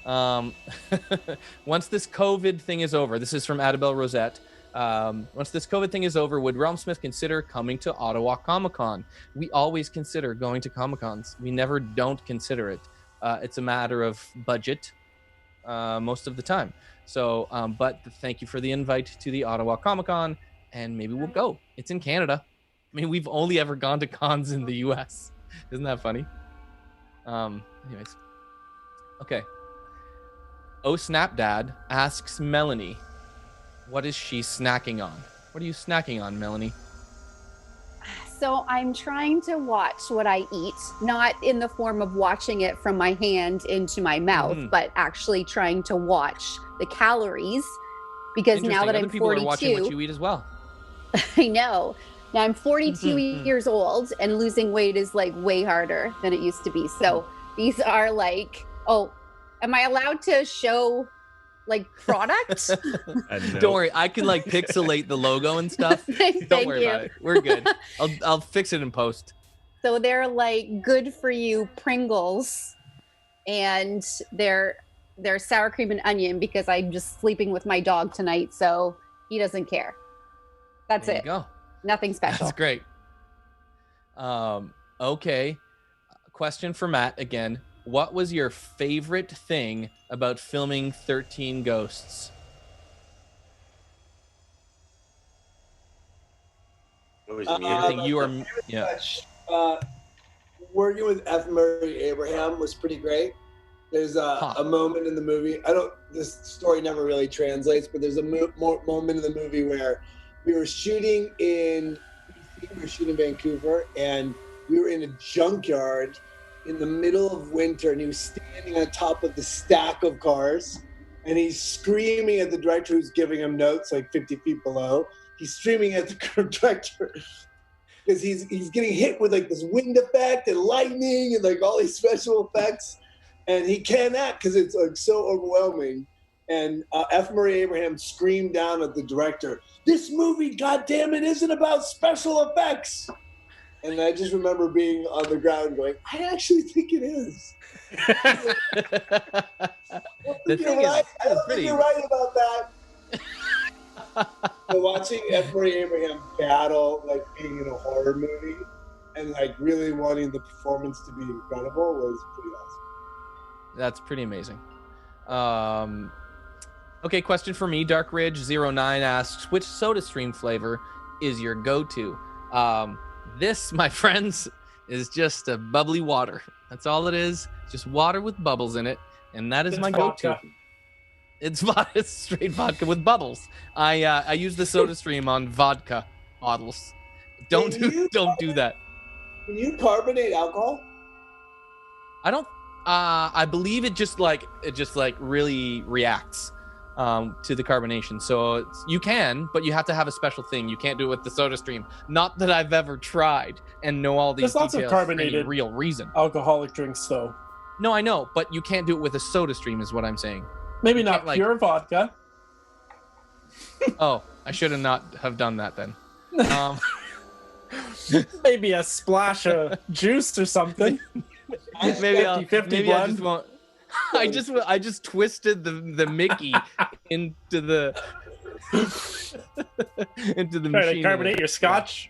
Once this COVID thing is over, this is from Adabelle Rosette. Once this COVID thing is over, would RealmSmith consider coming to Ottawa Comic-Con? We always consider going to Comic-Cons. We never don't consider it. It's a matter of budget most of the time. So, but thank you for the invite to the Ottawa Comic-Con, and maybe we'll go. It's in Canada. I mean, we've only ever gone to cons in the US. Isn't that funny? Anyways. Okay. Oh Snap Dad asks Melanie, what is she snacking on? What are you snacking on, Melanie? So I'm trying to watch what I eat, not in the form of watching it from my hand into my mouth, but actually trying to watch the calories, because now that I'm 42, people are watching what you eat as well. I know. Now I'm 42 years old, and losing weight is like way harder than it used to be. So these are like, am I allowed to show like product? Don't worry, I can like pixelate the logo and stuff. Don't worry about it. We're good. I'll fix it in post. So they're like good for you Pringles, and they're sour cream and onion because I'm just sleeping with my dog tonight, so he doesn't care. That's there it. You go. Nothing special. That's great. Okay. Question for Matt again. What was your favorite thing about filming 13 Ghosts? What was working with F. Murray Abraham was pretty great. There's a moment in the movie. This story never really translates, but there's a moment in the movie where we were shooting in Vancouver, and we were in a junkyard in the middle of winter, and he was standing on top of the stack of cars, and he's screaming at the director who's giving him notes like 50 feet below. He's screaming at the director because he's getting hit with like this wind effect and lightning and like all these special effects, and he can't act because it's like so overwhelming. And F. Murray Abraham screamed down at the director, "This movie, goddammit, isn't about special effects." And I just remember being on the ground going, I actually think it is. I don't think you're right about that. So watching F. Murray Abraham battle, like being in a horror movie and like really wanting the performance to be incredible was pretty awesome. That's pretty amazing. Okay, question for me. Dark Ridge 09 asks, which SodaStream flavor is your go-to? This, my friends, is just a bubbly water. That's all it is. Just water with bubbles in it, and that is my go-to. It's straight vodka with bubbles. I use the SodaStream on vodka bottles. Don't do that. Can you carbonate alcohol? I don't. I believe it just really reacts to the carbonation. So you can, but you have to have a special thing. You can't do it with the SodaStream. Not that I've ever tried and know all these details. There's lots of carbonated for any real reason. Alcoholic drinks, though. No, I know, but you can't do it with a SodaStream, is what I'm saying. Maybe not pure vodka. Oh, I should have not have done that then. Maybe a splash of juice or something. Maybe I just won't. I just twisted the Mickey into the machine. Try to carbonate your scotch.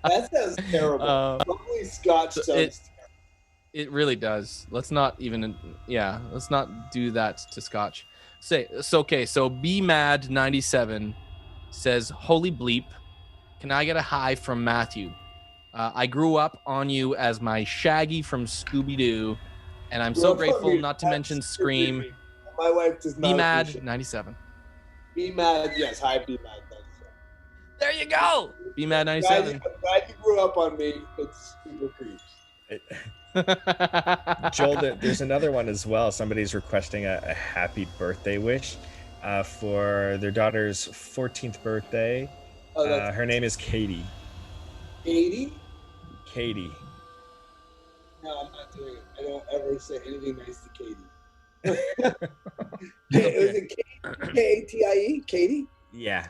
That sounds terrible. Probably scotch sounds terrible. It really does. Let's not do that to scotch. So BMad97 says, holy bleep, can I get a hi from Matthew? I grew up on you as my Shaggy from Scooby-Doo, and I'm so grateful, not to mention Scream. My wife does not. BMad97. BMad, yes. Hi, BMad97. There you go. BMad97. Glad you grew up on me. It's super creepy. Joel, there's another one as well. Somebody's requesting a happy birthday wish. for their daughter's 14th birthday. Her name is Katie. Katie? Katie. No, I'm not doing it. I don't ever say anything nice to Katie. Was it Katie? Katie? Yeah.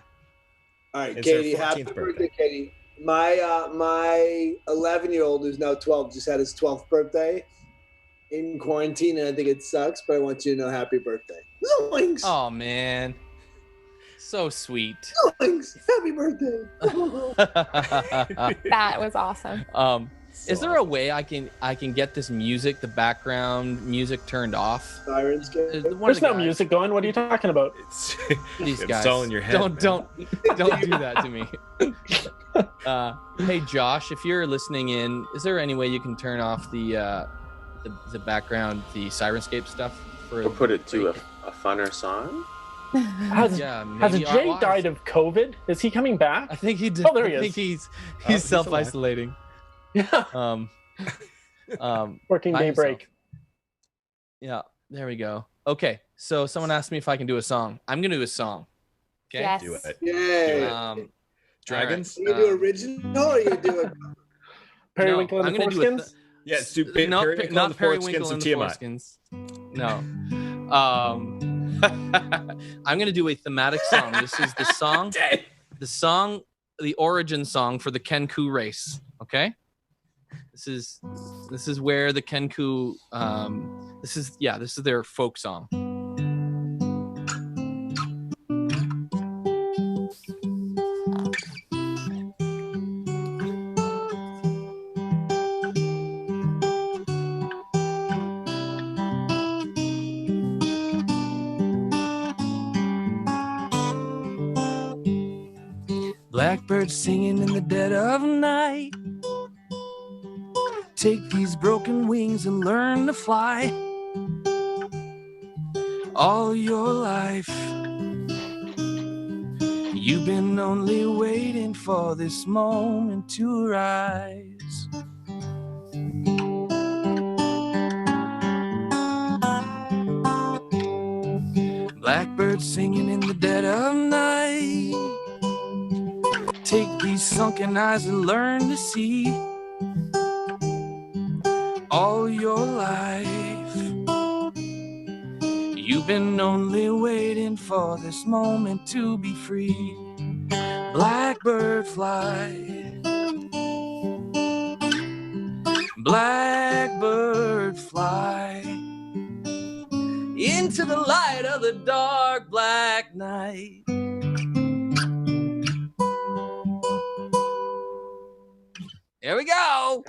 All right, It's Katie. her 14th Happy birthday. birthday, Katie. My 11-year-old who's now 12 just had his 12th birthday in quarantine, and I think it sucks, but I want you to know happy birthday. Zoinks! Oh man, so sweet. Zoinks! Happy birthday! That was awesome. Is there a way I can get this music, the background music, turned off? Sirens game. There's no music going. What are you talking about? These It's guys. all in your head. Don't do that to me. Hey Josh, if you're listening in, is there any way you can turn off the background, the Sirenscape stuff? We'll put it to a funner song. Has maybe. Jay died of COVID? Is he coming back? I think he did. Oh, there he I is. think he's self-isolating. Yeah. Working day break. Yeah, there we go. Okay, so someone asked me if I can do a song. I'm gonna do a song. Okay. Yes. Do it. Yay! Dragons? Are you do original or you do it? Periwinkle and the Foreskins? Yeah, it's do not Periwinkle and and the Foreskins. No. I'm gonna do a thematic song. This is the origin song for the Kancko race. Okay. This is where the Kancko. This is their folk song. Blackbird singing in the dead of night. Take these broken wings and learn to fly. All your life, you've been only waiting for this moment to rise. Blackbird singing in the dead of night. Take these sunken eyes and learn to see. All your life, you've been only waiting for this moment to be free. Blackbird fly, blackbird fly, into the light of the dark black night. There we go.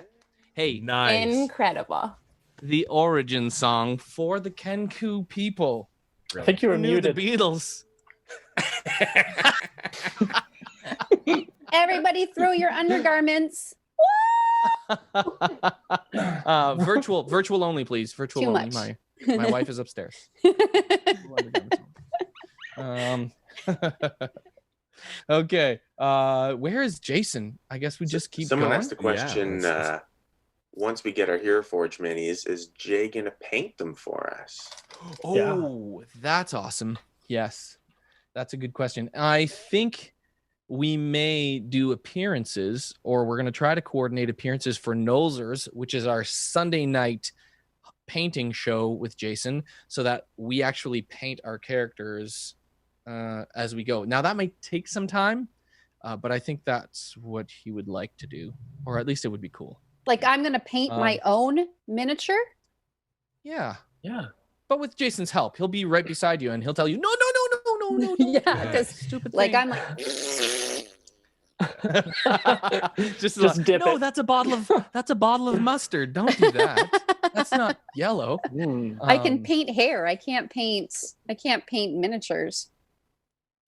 Hey, nice. Incredible. The origin song for the Kancko people. I think you were muted. The Beatles. Everybody throw your undergarments. Virtual only, please. Virtual Too only. much. My wife is upstairs. Okay. Where is Jason? I guess we just keep Someone going. asked the question, once we get our Hero Forge minis, is Jay going to paint them for us? Oh, that's awesome. Yes. That's a good question. I think we may do appearances, or we're going to try to coordinate appearances for Nolzers, which is our Sunday night painting show with Jason, so that we actually paint our characters as we go. Now, that might take some time, but I think that's what he would like to do, or at least it would be cool. Like, I'm going to paint my own miniature? Yeah. Yeah. But with Jason's help, he'll be right beside you, and he'll tell you, no. Yeah, because stupid like thing. I'm like just dip no, it. that's a bottle of mustard. Don't do that. That's not yellow. I can paint hair. I can't paint miniatures.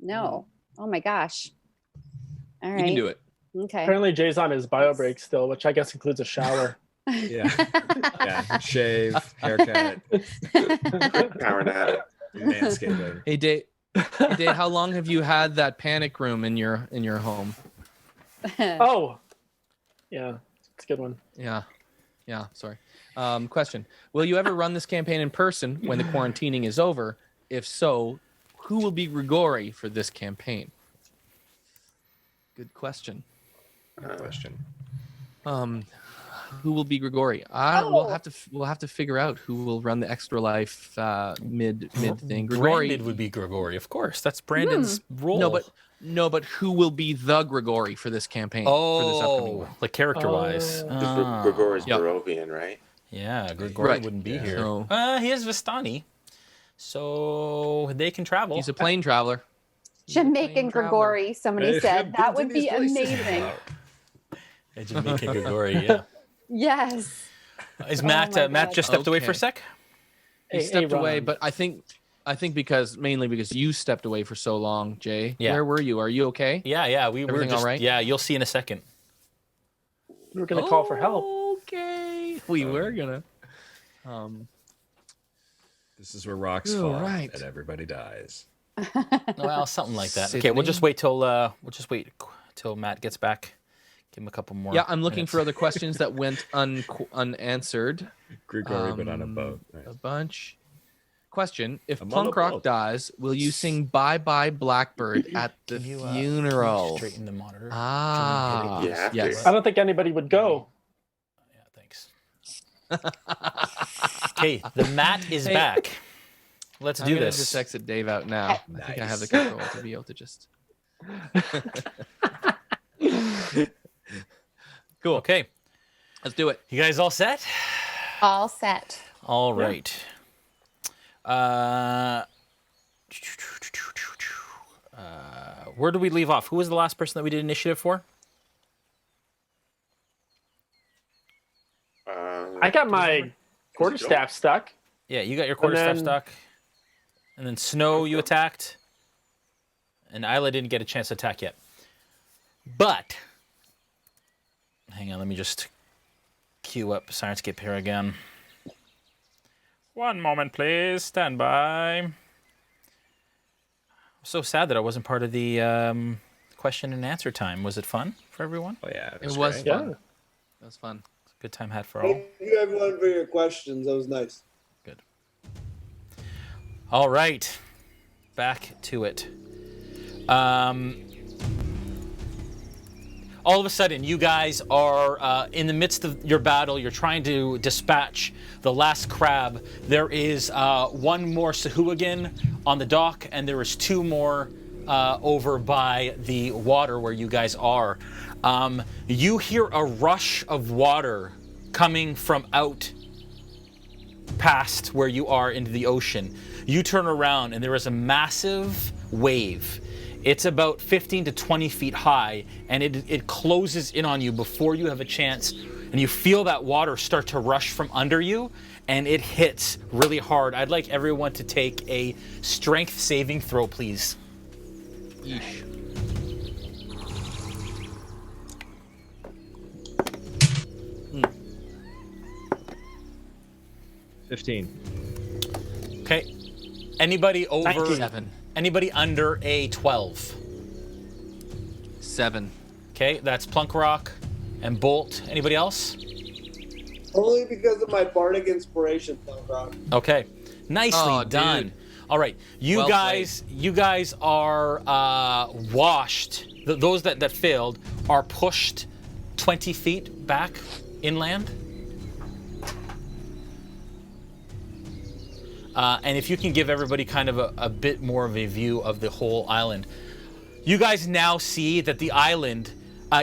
No. Oh my gosh. All right. You can do it. Okay. Apparently Jay's on his bio break still, which I guess includes a shower. Yeah. Shave, haircut, Powering at it. manscaping. Hey, Dave, how long have you had that panic room in your home? Oh, yeah, it's a good one. Yeah. Sorry. Question: will you ever run this campaign in person when the quarantining is over? If so, who will be Grigori for this campaign? Good question. Good question. Who will be Grigori? We'll have to figure out who will run the Extra Life mid thing. Grigori Branded would be Grigori, of course. That's Brandon's role. No, but who will be the Grigori for this campaign? For this upcoming one? Like character-wise. Grigori's Barovian, right? Yeah, Grigori wouldn't be here. So, he is Vistani, so they can travel. he's a plane traveler. Jamaican Grigori, somebody said. That would be amazing. Jamaican Grigori, yeah. Yes. Is Matt? Matt just stepped away for a sec. He stepped away, but I think mainly because you stepped away for so long, Jay. Yeah. Where were you? Are you okay? Yeah. We were Everything just all right? Yeah, you'll see in a second. We were gonna call for help. Okay. We were gonna. This is where rocks fall and everybody dies. Well, something like that. Okay, we'll just wait till Matt gets back. Give him a couple more. Yeah, I'm looking for other questions that went unanswered. Grigori, but on a boat. Nice. A bunch. Question: if Plunkrawk dies, will you sing "Bye Bye Blackbird" at the funeral? Straighten the monitor. Yes. I don't think anybody would go. Yeah, thanks. Okay, the Matt is back. Let's do this. Just exit Dave out now. Nice. I think I have the control to be able to just. Cool. Okay, let's do it. You guys all set? All set. All right. Where do we leave off? Who was the last person that we did initiative for? I got my quarterstaff stuck. Yeah, you got your quarterstaff stuck. And then Snow, you attacked. And Aella didn't get a chance to attack yet. But, hang on, let me just queue up Sirenscape here again. One moment, please. Stand by. I'm so sad that I wasn't part of the question and answer time. Was it fun for everyone? Oh, yeah. It was fun. Yeah. That was fun. Good time had for all. Thank you, everyone, for your questions. That was nice. Good. All right. Back to it. All of a sudden, you guys are in the midst of your battle. You're trying to dispatch the last crab. There is one more Sahuagin on the dock, and there is two more over by the water where you guys are. You hear a rush of water coming from out past where you are into the ocean. You turn around, and there is a massive wave. It's about 15 to 20 feet high, and it closes in on you before you have a chance, and you feel that water start to rush from under you, and it hits really hard. I'd like everyone to take a strength saving throw, please. Yeesh. Mm. 15. Okay. Anybody over 7. Anybody under a 12? 7. Okay, that's Plunkrawk and Bolt. Anybody else? Only because of my bardic inspiration, Plunkrawk. Okay, nicely done. Dude. All right, you guys are washed. Those that failed are pushed 20 feet back inland. And if you can give everybody kind of a bit more of a view of the whole island. You guys now see that the island,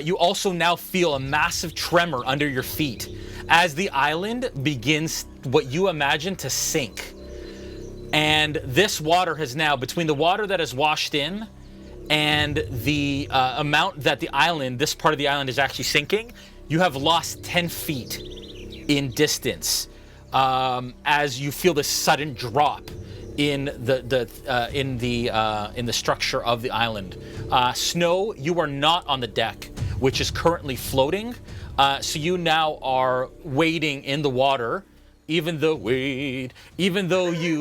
you also now feel a massive tremor under your feet as the island begins what you imagine to sink. And this water has now, between the water that has washed in and the amount that the island, this part of the island is actually sinking, you have lost 10 feet in distance. As you feel this sudden drop in the structure of the island. Snow, you are not on the deck, which is currently floating. So you now are wading in the water, even though you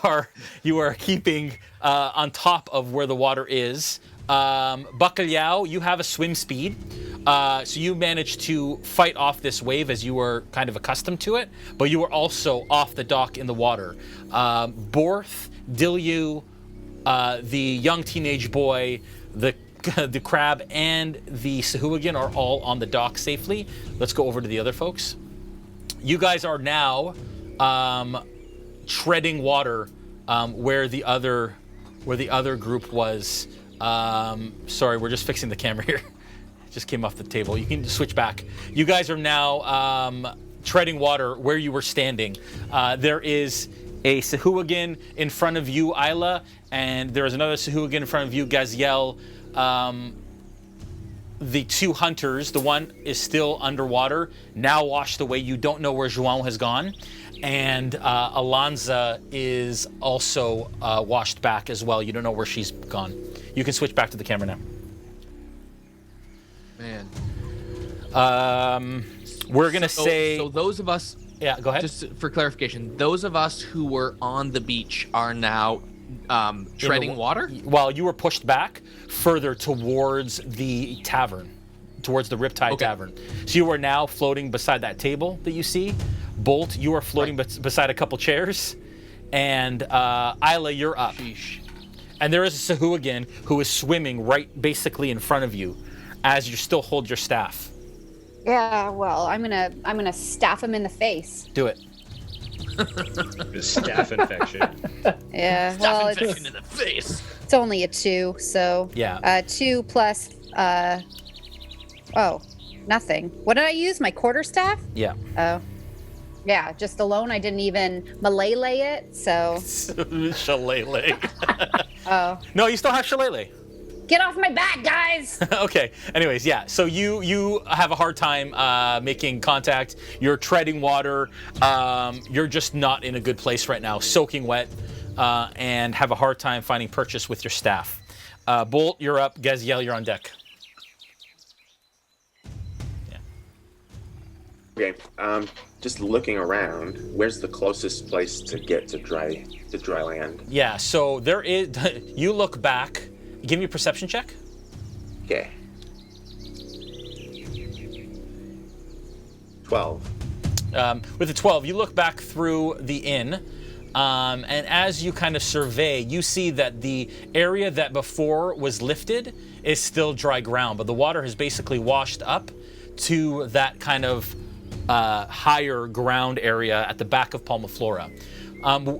are keeping on top of where the water is. Bacalhau, you have a swim speed. So you managed to fight off this wave as you were kind of accustomed to it, but you were also off the dock in the water. Boerth, Dilyu, the young teenage boy, the crab, and the Sahuagin are all on the dock safely. Let's go over to the other folks. You guys are now treading water where the other group was. Sorry, we're just fixing the camera here. It just came off the table. You can switch back. You guys are now treading water where you were standing. There is a Sahuagin in front of you, Aella, and there is another Sahuagin in front of you, Gaziel. The two hunters, the one is still underwater, now washed away. You don't know where João has gone. And Alonza is also washed back as well. You don't know where she's gone. You can switch back to the camera now. Man. We're going to say... So those of us... Yeah, go ahead. Just for clarification, those of us who were on the beach are now treading water? Well, you were pushed back further towards the tavern, towards the Riptide Tavern. So you are now floating beside that table that you see. Bolt, you are floating beside a couple chairs. And Aella, you're up. Sheesh. And there is a Sahuagin who is swimming right basically in front of you as you still hold your staff. Yeah, well, I'm gonna staff him in the face. Do it. Staph infection. Yeah, well, infection in the face. It's only a 2, so yeah. 2 plus nothing. What did I use? My quarterstaff? Yeah. Oh. Yeah, just alone. I didn't even Malay it, so. Shillelagh. Oh. No, you still have Shillelagh. Get off my back, guys! Okay. Anyways, yeah. So you have a hard time making contact. You're treading water. You're just not in a good place right now, soaking wet, and have a hard time finding purchase with your staff. Bolt, you're up. Gaziel, you're on deck. Yeah. Okay. Just looking around, where's the closest place to get to dry land? Yeah. So there is. You look back. Give me a perception check. Okay. 12. With a 12, you look back through the inn, and as you kind of survey, you see that the area that before was lifted is still dry ground, but the water has basically washed up to that kind of higher ground area at the back of Palma Flora.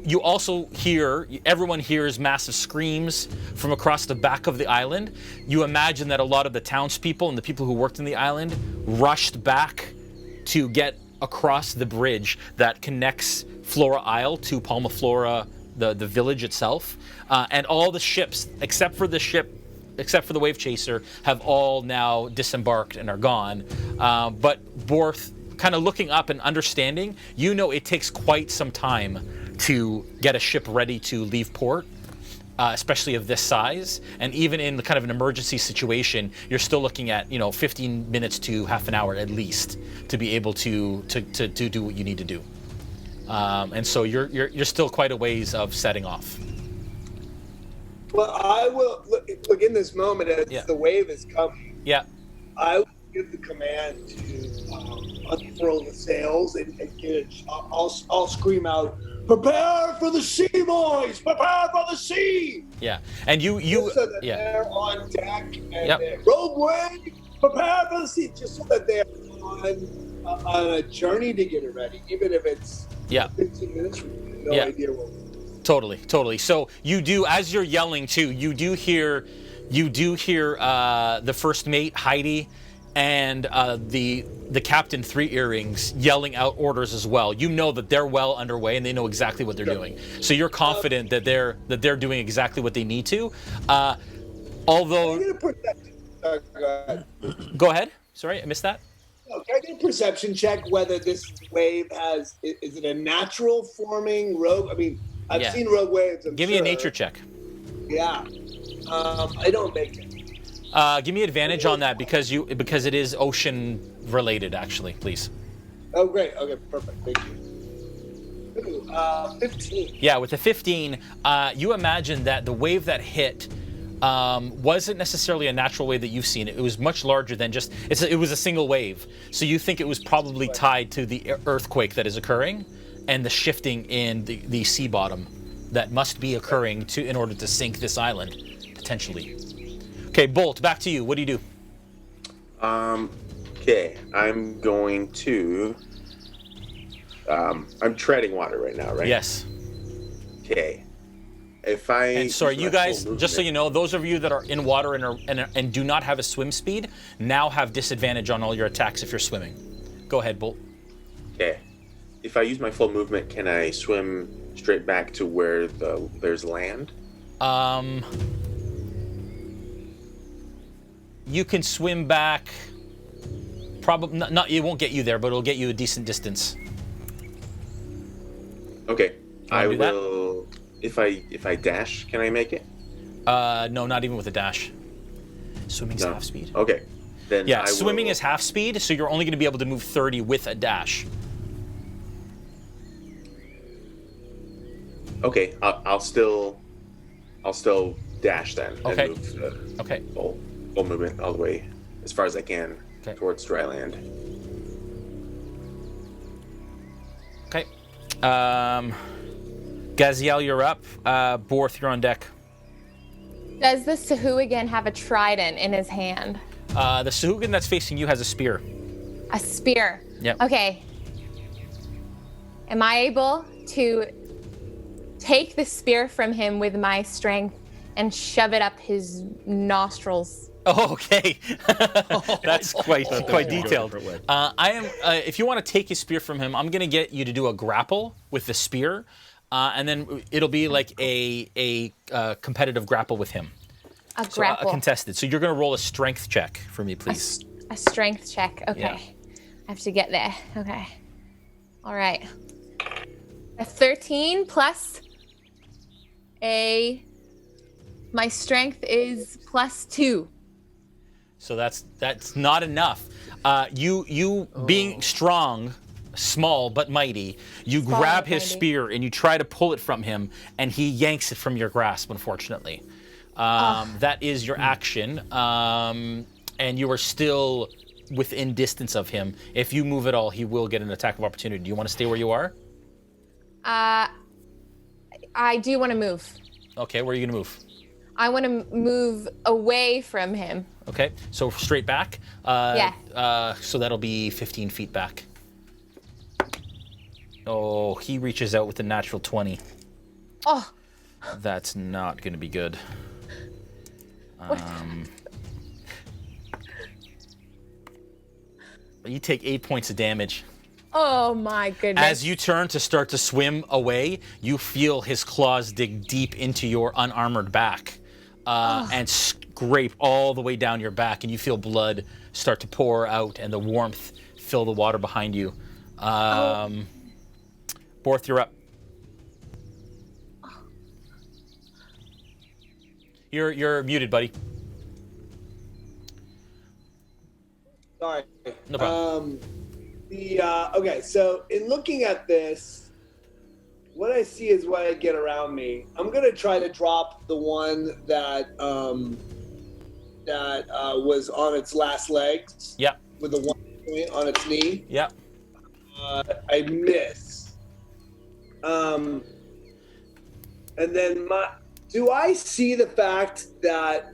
You also hear, everyone hears massive screams from across the back of the island. You imagine that a lot of the townspeople and the people who worked in the island rushed back to get across the bridge that connects Flora Isle to Palma Flora, the village itself. And all the ships, except for the Wave Chaser, have all now disembarked and are gone. But Boerth, kind of looking up and understanding, you know it takes quite some time to get a ship ready to leave port, especially of this size. And even in the kind of an emergency situation, you're still looking at 15 minutes to half an hour at least to be able to do what you need to do. And so you're still quite a ways of setting off. Well, I will look in this moment as the wave is coming. Yeah. I will give the command to unfurl the sails and I'll scream out, "Prepare for the sea, boys! Prepare for the sea!" Yeah, and you so that they're on deck and rogue wave, prepare for the sea, just so that they're on a journey to get it ready, even if it's 15 minutes from now. No idea what. Totally. So you do, as you're yelling too, you do hear the first mate Heidi and the captain Three Earrings yelling out orders as well. You know that they're well underway and they know exactly what they're doing. So you're confident that they're doing exactly what they need to. Although, go ahead. Sorry, I missed that. Can I get a perception check whether this wave is it a natural forming rogue? I mean, I've seen rogue waves. Give me a nature check. Yeah, I don't make it. Give me advantage on that because it is ocean related, actually, please. Oh, great. Okay, perfect. Thank you. 15. Yeah, with the 15, you imagine that the wave that hit wasn't necessarily a natural wave that you've seen. It was much larger than just. It was a single wave. So you think it was probably tied to the earthquake that is occurring and the shifting in the sea bottom that must be occurring in order to sink this island, potentially. Okay, Bolt, back to you. What do you do? Okay, I'm going to... I'm treading water right now, right? Yes. Okay. If I... And sorry, you guys, just so you know, those of you that are in water and do not have a swim speed now have disadvantage on all your attacks if you're swimming. Go ahead, Bolt. Okay. If I use my full movement, can I swim straight back to where there's land? You can swim back. Probably not. It won't get you there, but it'll get you a decent distance. Okay. I do will. If I dash, can I make it? No, not even with a dash. Swimming's half speed. Okay. Then yeah, swimming is half speed, so you're only going to be able to move 30 with a dash. Okay, I'll still dash then. Okay. And move okay. Full movement all the way as far as I can towards dry land. Okay. Gaziel, you're up. Boerth, you're on deck. Does the Sahuagin have a trident in his hand? The Sahuagin that's facing you has a spear. A spear? Yep. Okay. Am I able to take the spear from him with my strength and shove it up his nostrils? Oh, okay. That's quite detailed. If you want to take his spear from him, I'm going to get you to do a grapple with the spear, and then it'll be like a competitive grapple with him. Grapple. A contested. So you're going to roll a strength check for me, please. A strength check. Okay. Yeah. I have to get there. Okay. All right. A 13 plus my strength is +2. So that's not enough. You being strong, small but mighty, you grab his spear and you try to pull it from him, and he yanks it from your grasp, unfortunately. That is your action, and you are still within distance of him. If you move at all, he will get an attack of opportunity. Do you want to stay where you are? I do want to move. Okay, where are you going to move? I want to move away from him. Okay, so straight back? Yeah. So that'll be 15 feet back. Oh, he reaches out with a natural 20. Oh. That's not going to be good. You take 8 points of damage. Oh my goodness. As you turn to start to swim away, you feel his claws dig deep into your unarmored back and scrape all the way down your back, and you feel blood start to pour out and the warmth fill the water behind you. Boerth, you're up. You're muted, buddy. Sorry. No problem. Okay, so in looking at this, what I see is what I get around me. I'm gonna try to drop the one that was on its last legs. Yep. With the 1 point on its knee. Yep. I miss. And then do I see the fact that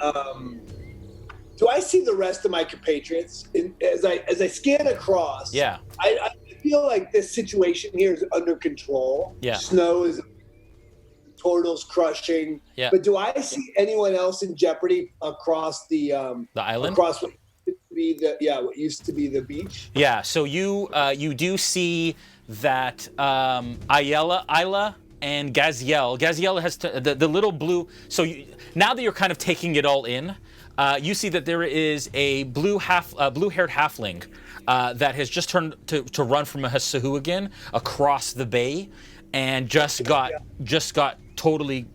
do I see the rest of my compatriots as I scan across? Yeah. I feel like this situation here is under control. Yeah. Snow is, turtles crushing. Yeah. But do I see anyone else in jeopardy across the island? Across what used to be the beach? Yeah. So you do see that Aella and Gaziel. Gaziel has the little blue. So now that you're kind of taking it all in, you see that there is a blue-haired halfling that has just turned to run from a Sahuagin across the bay, and just got totally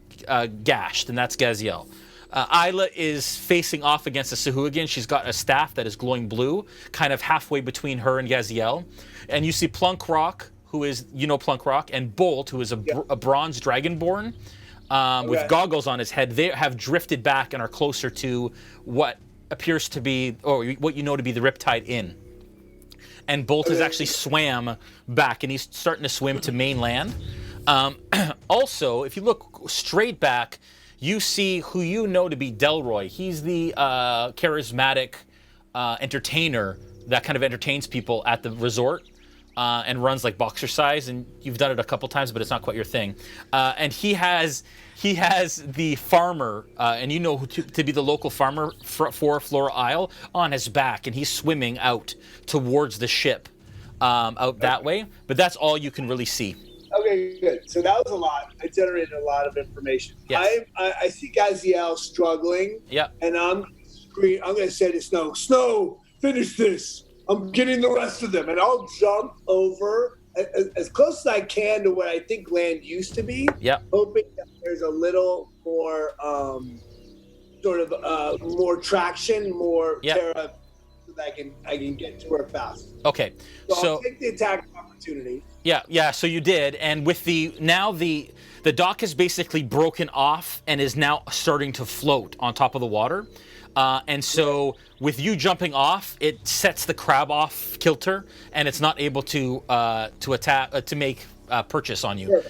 gashed, and that's Gaziel. Aella is facing off against a Sahuagin. She's got a staff that is glowing blue, kind of halfway between her and Gaziel. And you see Plunkrawk, who is, Plunkrawk, and Bolt, who is a bronze dragonborn with goggles on his head. They have drifted back and are closer to what appears to be, or what you know to be the Riptide Inn. And Bolt has actually swam back, and he's starting to swim to mainland. Also, if you look straight back, you see who you know to be Delroy. He's the charismatic entertainer that kind of entertains people at the resort and runs like boxercise. And you've done it a couple times, but it's not quite your thing. And he has the farmer, and you know to be the local farmer for Flora Isle, on his back, and he's swimming out towards the ship out that way. But that's all you can really see. Okay, good. So that was a lot. I generated a lot of information. Yes. I see Gaziel struggling. Yeah. And I'm going to say to Snow, finish this. I'm getting the rest of them. And I'll jump over as close as I can to what I think land used to be. Yeah. Hoping that there's a little more more traction, more terra, so that I can get to her fast. Okay. So I'll take the attack opportunity. Yeah, so you did, and with the dock is basically broken off and is now starting to float on top of the water, and so with you jumping off, it sets the crab off kilter, and it's not able to attack to make purchase on you.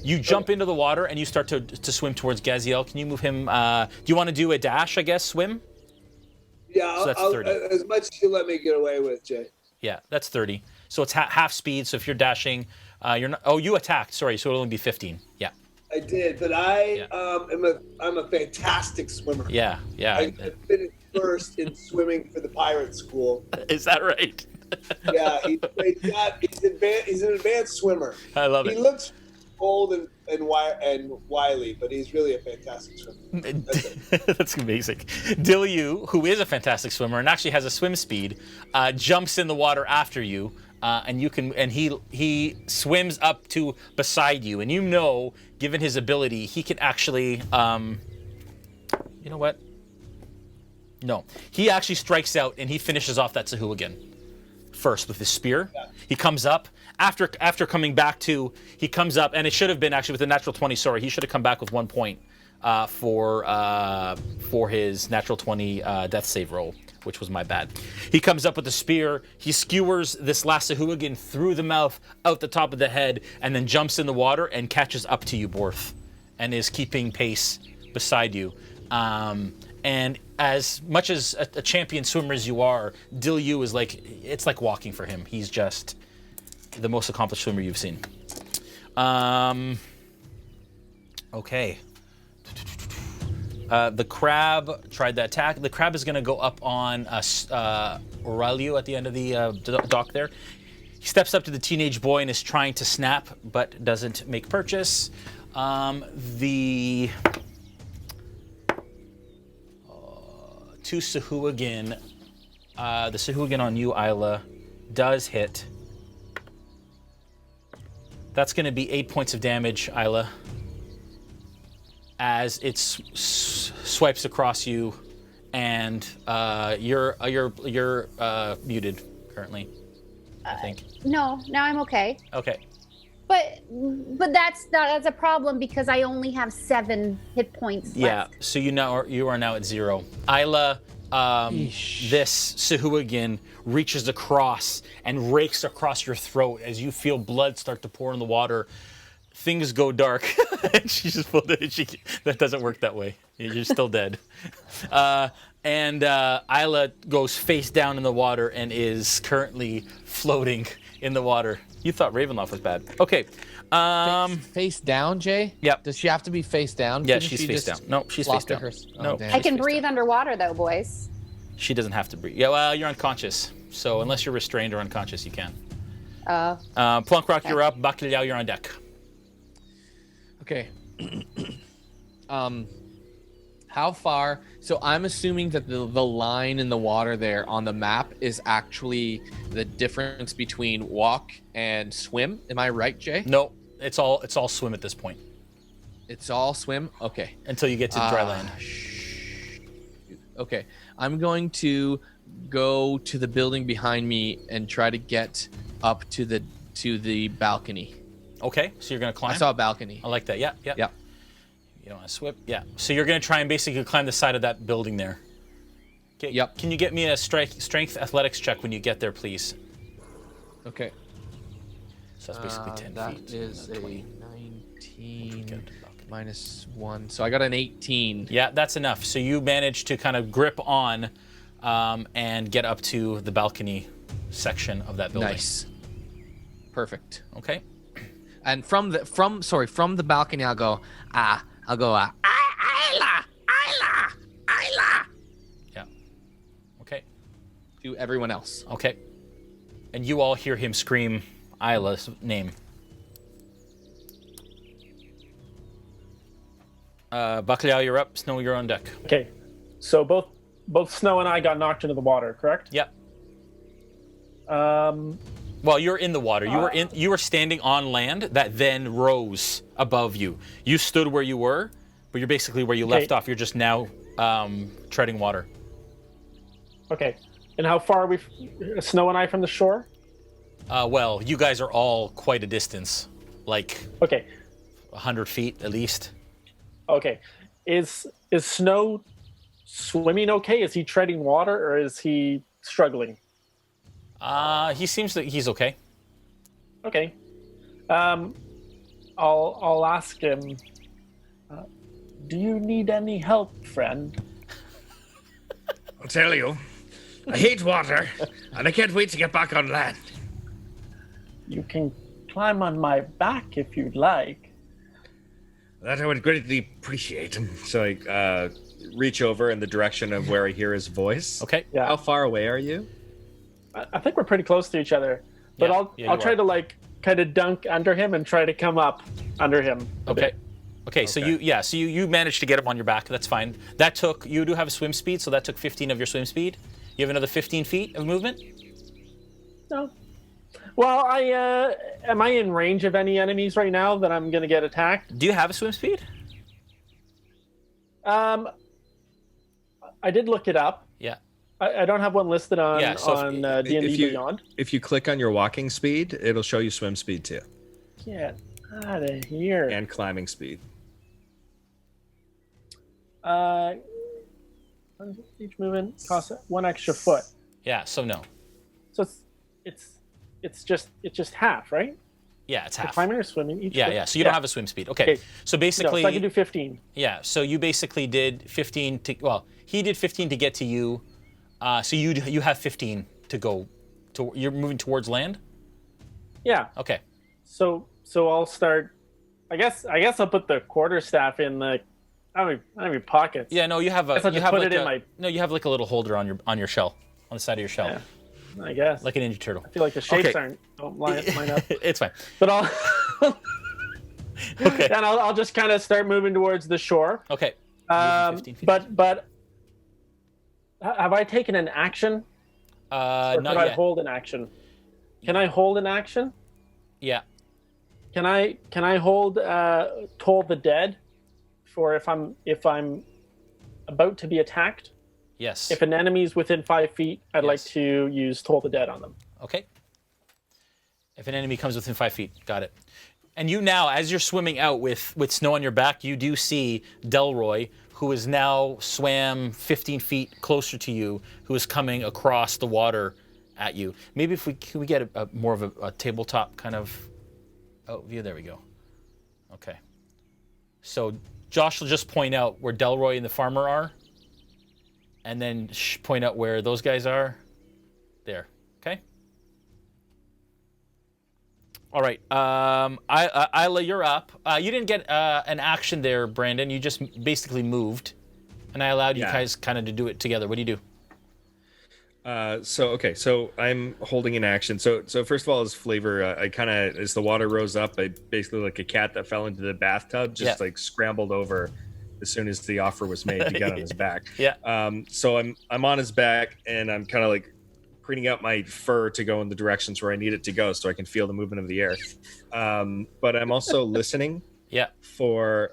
You jump into the water and you start to swim towards Gaziel. Can you move him? Do you want to do a dash? I guess swim. Yeah, so that's 30. As much as you let me get away with, Jay. Yeah, that's 30. So it's half speed. So if you're dashing, you're not. Oh, you attacked. Sorry. So it'll only be 15. Yeah. I did, but I'm a fantastic swimmer. Yeah. I finished first in swimming for the pirate school. Is that right? Yeah, he's an advanced swimmer. I love it. He looks old and wily, but he's really a fantastic swimmer. That's amazing. Dilyu, who is a fantastic swimmer and actually has a swim speed, jumps in the water after you, and he swims up to beside you, and you know, given his ability, he can actually, you know what? No, he actually strikes out and he finishes off that Sahuagin first with his spear. Yeah. He comes up. After coming back to, he comes up, and it should have been actually with a natural 20. Sorry, he should have come back with 1 point for his natural 20 death save roll, which was my bad. He comes up with the spear. He skewers this last Sahuagin through the mouth, out the top of the head, and then jumps in the water and catches up to you, Boerth, and is keeping pace beside you. And as much as a champion swimmer as you are, Dilyu is it's like walking for him. He's just the most accomplished swimmer you've seen. Okay. The crab tried the attack. The crab is going to go up on Aurelio at the end of the dock there. He steps up to the teenage boy and is trying to snap, but doesn't make purchase. The two Sahuagin, the Sahuagin on you, Aella, does hit. That's going to be 8 points of damage, Aella, as it swipes across you, and you're muted currently, I think. No, now I'm okay. Okay. But that's a problem because I only have 7 hit points left. Yeah, so you are now at 0. Aella, this Sahuagin reaches across and rakes across your throat as you feel blood start to pour in the water. Things go dark, and she just pulled it. That doesn't work that way. You're still dead. And Aella goes face down in the water and is currently floating in the water. You thought Ravenloft was bad. Okay. Face down, Jay? Yep. Does she have to be face down? Yeah, she's face down. No, she's face down. No, I can breathe underwater, though, boys. She doesn't have to breathe. Yeah, well, you're unconscious. So unless you're restrained or unconscious, you can. Plunkrawk, you're up. Bacalhau, you're on deck. Okay. How far? So I'm assuming that the line in the water there on the map is actually the difference between walk and swim. Am I right, Jay? No, it's all swim at this point. It's all swim? Okay. Until you get to dry land. Okay. I'm going to go to the building behind me and try to get up to the balcony. Okay, so you're going to climb? I saw a balcony. I like that. Yeah. You don't want to swim? Yeah. So you're going to try and basically climb the side of that building there. Okay. Yep. Can you get me a strength athletics check when you get there, please? Okay. So that's basically 10 that feet. That is a 19 minus 1. So I got an 18. Yeah, that's enough. So you manage to kind of grip on and get up to the balcony section of that building. Nice. Perfect. Okay. And from the balcony, I'll go, Aella. Yeah. Okay. To everyone else. Okay. And you all hear him scream Aella's name. Bacalhau, you're up. Snow, you're on deck. Okay. So both Snow and I got knocked into the water, correct? Yep. Well, you're in the water. You were standing on land that then rose above you. You stood where you were, but you're basically where you left off. You're just now treading water. Okay. And how far are we, Snow and I, from the shore? Well, you guys are all quite a distance, like 100 feet at least. Okay. Is Snow swimming okay? Is he treading water, or is he struggling? He seems that he's okay. Okay. I'll ask him. Do you need any help, friend? I'll tell you. I hate water, and I can't wait to get back on land. You can climb on my back if you'd like. That I would greatly appreciate. So I reach over in the direction of where I hear his voice. Okay. Yeah. How far away are you? I think we're pretty close to each other, but I'll try to kind of dunk under him and try to come up under him. Okay. So you managed to get him on your back. That's fine. You do have a swim speed, so that took 15 of your swim speed. You have another 15 feet of movement? No. Well, am I in range of any enemies right now that I'm going to get attacked? Do you have a swim speed? I did look it up. Yeah. I don't have one listed on D&D Beyond. If you click on your walking speed, it'll show you swim speed too. Get out of here. And climbing speed. Each movement costs 1 extra foot. Yeah. So no. So it's just half, right? Yeah, it's half. Climbing or swimming each. Yeah. So you don't have a swim speed. Okay. So basically, so I can do 15. Yeah. So you basically did 15 to. Well, he did 15 to get to you. So you have 15 to go. You're moving towards land. Yeah. Okay. So I'll start. I guess I'll put the quarterstaff in the. I don't have pockets. Yeah. No, you have a. You have like a little holder on your shell, on the side of your shell. Yeah. I guess. Like a Ninja Turtle. I feel like the shapes don't line up. It's fine. But I'll just kind of start moving towards the shore. Okay. But have I taken an action? Or not can yet. I hold an action? Can I hold an action? Yeah. Can I hold Toll the Dead for if I'm about to be attacked? Yes. If an enemy's within 5 feet, I'd like to use Toll the Dead on them. Okay. If an enemy comes within 5 feet, got it. And you now, as you're swimming out with Snow on your back, you do see Delroy, who is now swam 15 feet closer to you, who is coming across the water at you. Maybe can we get a more of a tabletop kind of view? There we go. Okay. So Josh will just point out where Delroy and the farmer are, and then point out where those guys are. There. Okay. All right. Aella, you're up. You didn't get an action there, Brandon. You just basically moved, and I allowed you guys kind of to do it together. What do you do? So I'm holding an action. So first of all, as flavor, as the water rose up, I basically like a cat that fell into the bathtub, just like scrambled over as soon as the offer was made to get on his back. Yeah. So I'm on his back, and I'm kind of like preening out my fur to go in the directions where I need it to go, so I can feel the movement of the air. But I'm also listening. For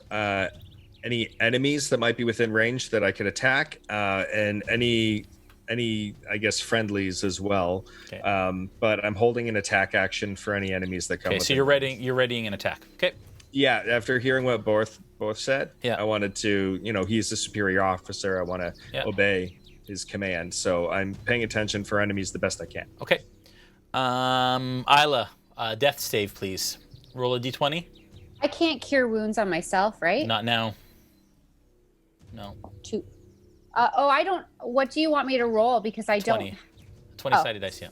any enemies that might be within range that I could attack, and any I guess friendlies as well. Okay. But I'm holding an attack action for any enemies that come. Okay, so you're readying an attack. Okay. Yeah, after hearing what Boerth said, I wanted to, he's the superior officer. I want to obey his command. So I'm paying attention for enemies the best I can. Okay. Aella, Death save, please. Roll a d20. I can't cure wounds on myself, right? Not now. No. 2. I don't. What do you want me to roll? Because I 20. don't. 20-sided dice, yeah.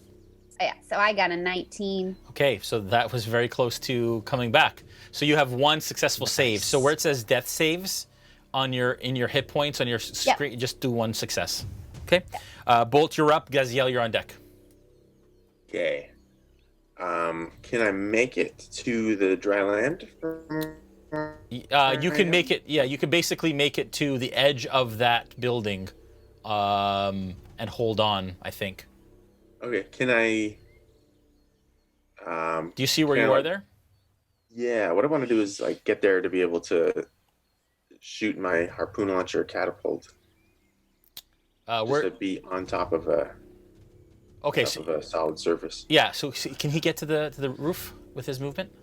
Yeah, so I got a 19. Okay, so that was very close to coming back. So you have 1 successful save. So where it says death saves in your hit points on your screen, just do 1 success. Okay. Bolt, you're up. Gaziel, you're on deck. Okay. Can I make it to the dry land? You can make it. Yeah, you can basically make it to the edge of that building, and hold on, I think. Okay. Can I? Do you see where you are there? Yeah. What I want to do is like get there to be able to shoot my harpoon launcher catapult. Just to be on top of a. Okay. Top of a solid surface. Yeah. So can he get to the roof with his movement?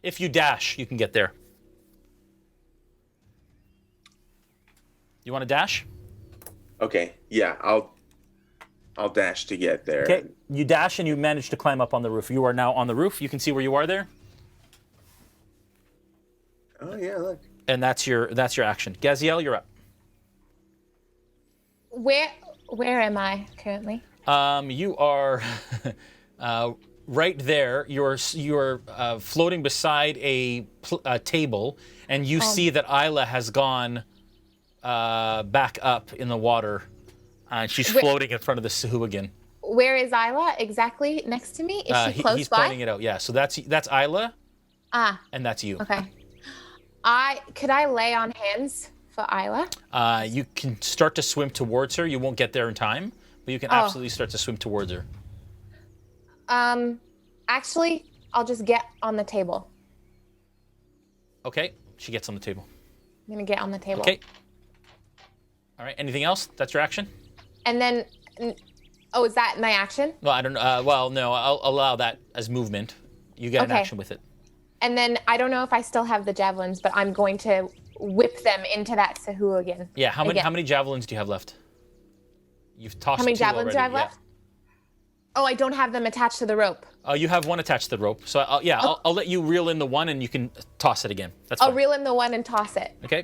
If you dash, you can get there. You want to dash? Okay. Yeah. I'll dash to get there. Okay. You dash and you manage to climb up on the roof. You are now on the roof. You can see where you are there. Oh yeah, look. And that's your action. Gaziel, you're up. Where am I currently? You are right there. You're floating beside a table, and you see that Aella has gone back up in the water, and she's floating in front of the Sahuagin. Where is Aella exactly next to me? Is she close he's by? He's pointing it out. Yeah. So that's Aella. And that's you. Okay. Could I lay on hands for Aella? You can start to swim towards her. You won't get there in time, but you can absolutely start to swim towards her. Actually, I'll just get on the table. Okay, she gets on the table. I'm gonna get on the table. Okay. All right. Anything else? That's your action. And then, is that my action? Well, I don't know. Well, no. I'll allow that as movement. You get an action with it. And then I don't know if I still have the javelins, but I'm going to whip them into that Sahuagin. Yeah. How many javelins do you have left? You've tossed. How many 2 javelins do I have already. left? Oh, I don't have them attached to the rope. You have 1 attached to the rope. So I'll let you reel in the 1 and you can toss it again. That's fine. I'll reel in the 1 and toss it. Okay.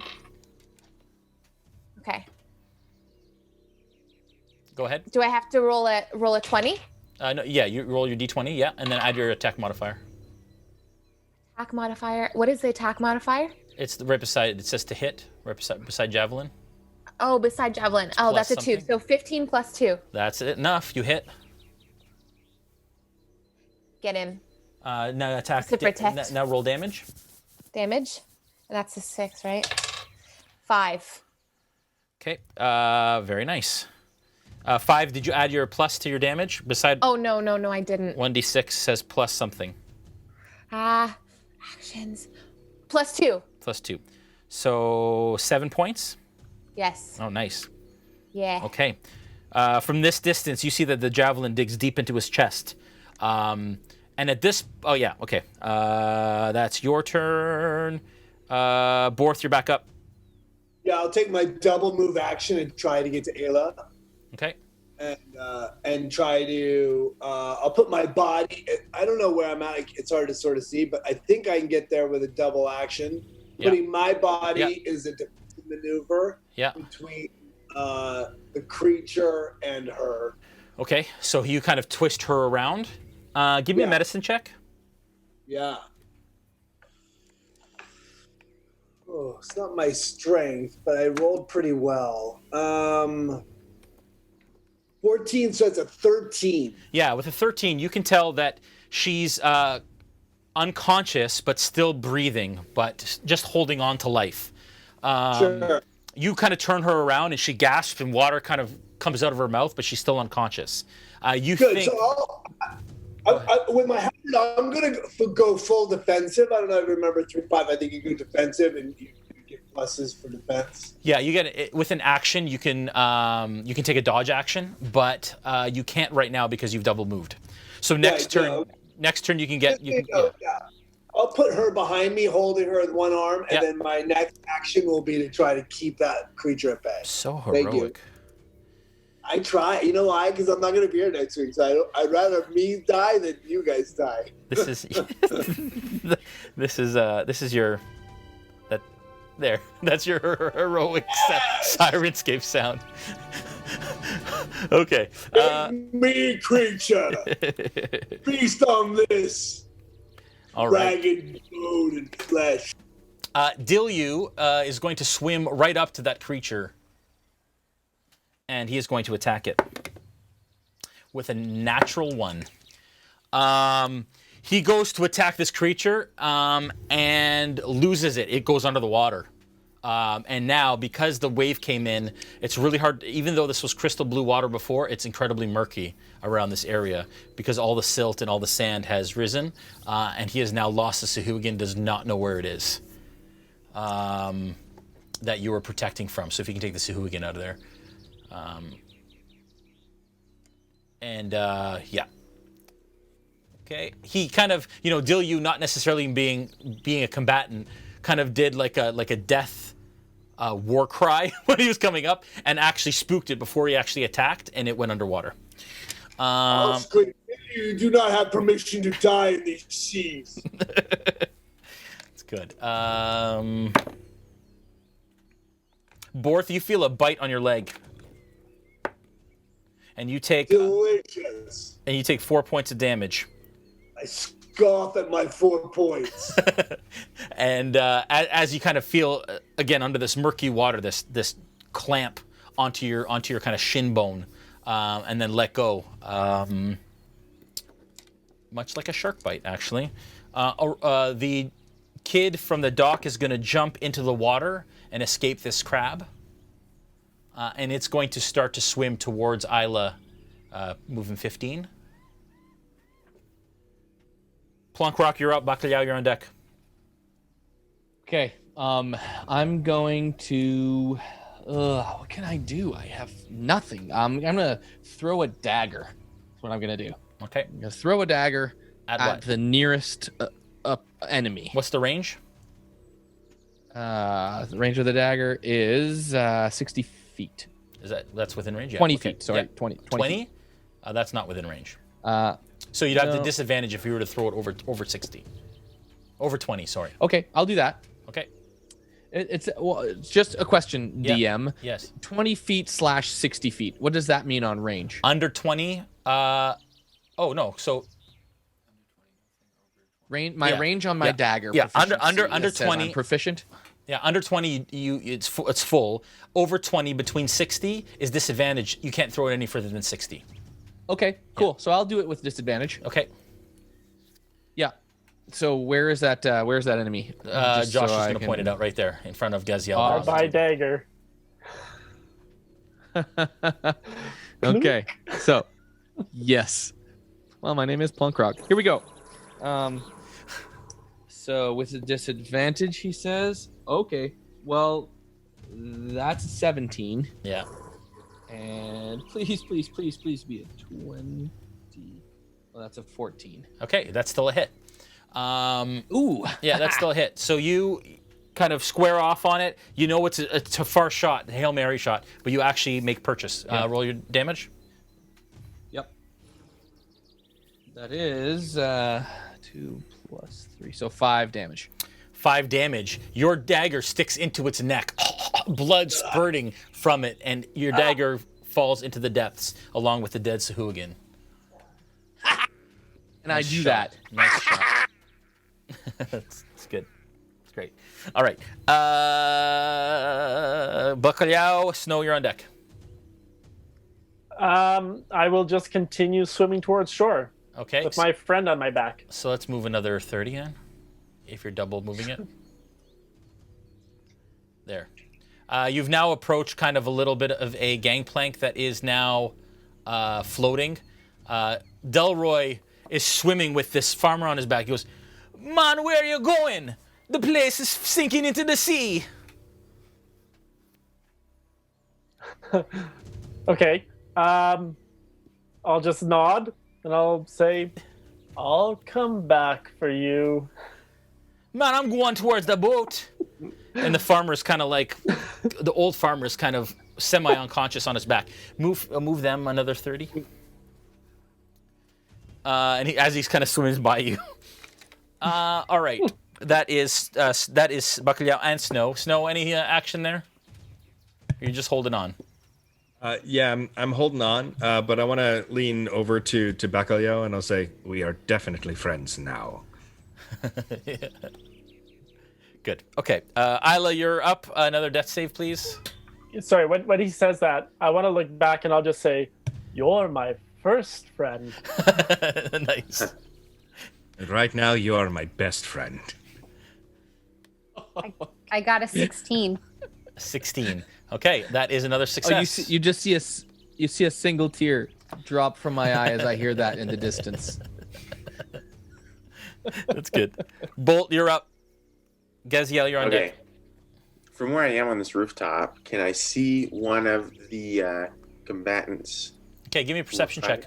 Okay. Go ahead. Do I have to roll a 20? No, yeah, you roll your d20, yeah, and then add your attack modifier. Attack modifier. What is the attack modifier? It's right beside. It says to hit. Right beside javelin. Oh, beside javelin. Oh, Plus that's a 2. something. So 15 plus 2. That's it. Enough. You hit. Get him. Now attack. To protect. Now roll damage. Damage. And that's a 6, right? 5. Okay. Very nice. 5. Did you add your plus to your damage beside? Oh no, I didn't. 1d6 says plus something. Actions. Plus 2. Plus 2. So 7 points. Yes. Oh, nice. Yeah. Okay. From this distance, you see that the javelin digs deep into his chest. And at this... Oh, yeah. Okay. That's your turn. Boerth, you're back up. Yeah, I'll take my double move action and try to get to Aella. Okay. And try to... I'll put my body... I don't know where I'm at. It's hard to sort of see, but I think I can get there with a double action. Yeah. Putting my body Yeah. is a defensive maneuver Yeah. between the creature and her. Okay. So you kind of twist her around. Give me a medicine check. Yeah. Oh, it's not my strength, but I rolled pretty well. 14, so it's a 13. Yeah, with a 13, you can tell that she's unconscious, but still breathing, but just holding on to life. Sure. You kind of turn her around, and she gasps, and water kind of comes out of her mouth, but she's still unconscious. You Good. think... So with my hand, I'm going to go full defensive. I don't know if you remember 3-5. I think you go defensive, and you get pluses for defense. Yeah, you get it with an action. You can take a dodge action, but you can't right now because you've double moved. So next turn you can get. I'll put her behind me, holding her with one arm, and then my next action will be to try to keep that creature at bay. So heroic. I try. You know why? Because I'm not going to be here next week. So I'd rather me die than you guys die. This is this is your that's your heroic Sirenscape sound. Okay. Me, creature, feast on this. All right. Dragon bone and flesh. Dilyu is going to swim right up to that creature, and he is going to attack it with a natural 1. He goes to attack this creature and loses it. It goes under the water. And now, because the wave came in, it's really hard. Even though this was crystal blue water before, it's incredibly murky around this area because all the silt and all the sand has risen, and he has now lost the Sahuagin, does not know where it is that you were protecting from. So if you can take the Sahuagin out of there. Yeah. Okay. He kind of, Dilyu, not necessarily being a combatant, kind of did like a death war cry when he was coming up, and actually spooked it before he actually attacked, and it went underwater. You do not have permission to die in these seas. That's good. Boerth, you feel a bite on your leg, and you take delicious. And you take 4 points of damage. I scoff at my 4 points. And as you kind of feel again under this murky water, this clamp onto your kind of shin bone, and then let go, much like a shark bite, actually. The kid from the dock is going to jump into the water and escape this crab, and it's going to start to swim towards Aella, moving 15. Plunkrawk, you're up. Bacalhau, you're on deck. Okay. I'm going to... what can I do? I have nothing. I'm going to throw a dagger. That's what I'm going to do. Okay. I'm going to throw a dagger at the nearest enemy. What's the range? The range of the dagger is 60 feet. That's within range? Yeah. 20 okay. feet, sorry. Yeah. 20 feet? That's not within range. So you'd have the disadvantage if you were to throw it over 60. Over 20, sorry. Okay, I'll do that. Okay. It's just a question, yeah. DM. Yes. 20 feet / 60 feet. What does that mean on range? Under 20? Oh, no. So... range on my dagger. Yeah, under 20. I'm proficient? Yeah, under 20, it's full. Over 20, between 60 is disadvantage. You can't throw it any further than 60. Okay, cool. Yeah. So I'll do it with disadvantage. Okay. Yeah. So where is that enemy? Josh is going to point it out right there in front of Gaziel. By dagger. Okay. So, yes. Well, my name is Plunkrawk. Here we go. So with a disadvantage, he says. Okay. Well, that's 17. Yeah. And please be a 20. Well, that's a 14. Okay, that's still a hit. Ooh. Yeah, that's still a hit. So you kind of square off on it. You know it's a far shot, a Hail Mary shot, but you actually make purchase. Yeah. Roll your damage. Yep. That is 2 + 3, so 5 damage. 5 damage. Your dagger sticks into its neck, blood spurting from it, and your dagger falls into the depths along with the dead Sahuagin. And nice I do shot. That. Nice shot. That's good. It's great. All right. Bacalhau, Snow, you're on deck. I will just continue swimming towards shore. Okay. With my friend on my back. So let's move another 30 then, if you're double moving it. There. You've now approached kind of a little bit of a gangplank that is now floating. Delroy is swimming with this farmer on his back. He goes, "Man, where are you going? The place is sinking into the sea." Okay. I'll just nod and I'll say, "I'll come back for you." "Man, I'm going towards the boat." And the farmer's kind of like, the old farmer's kind of semi-unconscious on his back. Move them another 30. And as he's kind of swimming by you. All right. That is Bacalhau and Snow. Snow, any action there? You're just holding on. Yeah, I'm holding on, but I want to lean over to Bacalhau and I'll say, we are definitely friends now. Yeah. Good. Okay. Aella, you're up. Another death save, please. Sorry, when he says that, I want to look back and I'll just say, "You're my first friend." Nice. Right now, you are my best friend. I got a 16. 16. Okay, that is another success. Oh, you just see a single tear drop from my eye as I hear that in the distance. That's good. Bolt, you're up. Gaziel, you're on deck. From where I am on this rooftop, can I see one of the combatants? Okay, give me a perception check.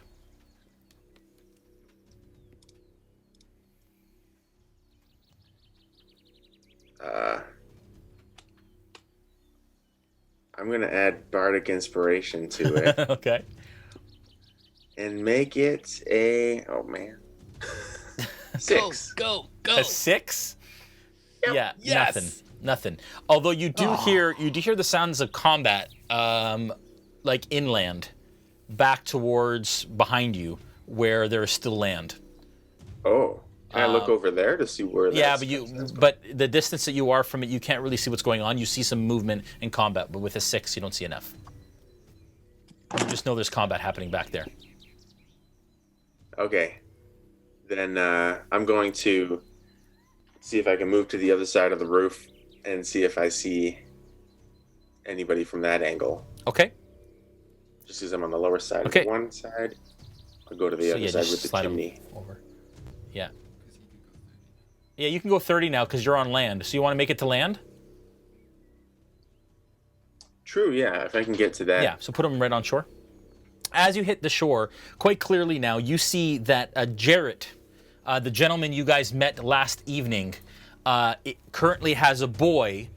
I'm going to add Bardic Inspiration to it. Okay. And make it a... Oh, man. 6. Go. A 6? Yep. Yeah, Yes. Nothing. Although you do hear the sounds of combat, like inland, back towards behind you, where there is still land. Oh, can I look over there to see where? Yeah, but the distance that you are from it, you can't really see what's going on. You see some movement in combat, but with a 6, you don't see enough. You just know there's combat happening back there. Okay, then I'm going to see if I can move to the other side of the roof and see if I see anybody from that angle. Okay. Just as I'm on the lower side of one side, I'll go to the other side with the chimney. Over. Yeah. Yeah, you can go 30 now because you're on land. So you want to make it to land? True, yeah, if I can get to that. Yeah, so put them right on shore. As you hit the shore, quite clearly now, you see that Jarrett, the gentleman you guys met last evening, it currently has a boy,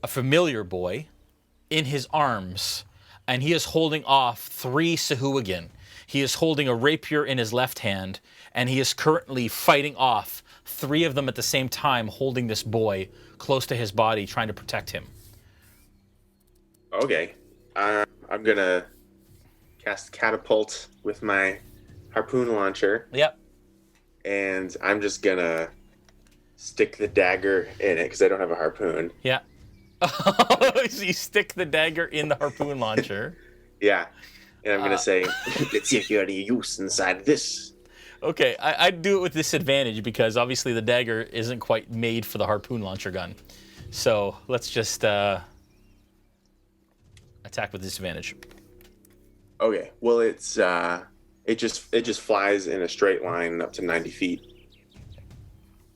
a familiar boy, in his arms, and he is holding off 3 Sahuagin. He is holding a rapier in his left hand, and he is currently fighting off 3 of them at the same time, holding this boy close to his body, trying to protect him. Okay. I'm going to cast Catapult with my harpoon launcher. Yep. And I'm just going to stick the dagger in it because I don't have a harpoon. Yeah. So you stick the dagger in the harpoon launcher. Yeah. And I'm going to say, let's see if you're any use inside this. Okay, I'd do it with disadvantage because obviously the dagger isn't quite made for the harpoon launcher gun. So let's just attack with disadvantage. Okay. Well, it's it just flies in a straight line up to 90 feet.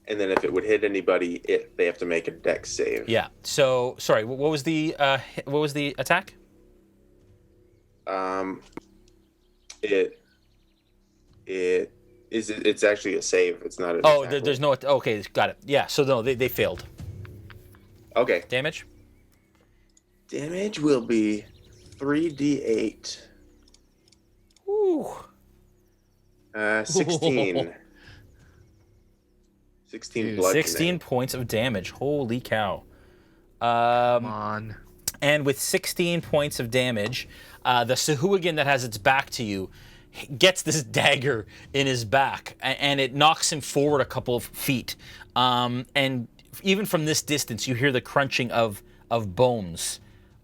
And then if it would hit anybody, they have to make a dex save. Yeah. So sorry, what was the attack? It's actually a save. It's not an attack. There's no... Okay, got it. Yeah, so no, they failed. Okay. Damage? Damage will be 3d8. Ooh. 16. 16 blood. 16 points of damage. Holy cow. Come on. And with 16 points of damage, the Sahuagin that has its back to you gets this dagger in his back, and it knocks him forward a couple of feet. And even from this distance, you hear the crunching of bones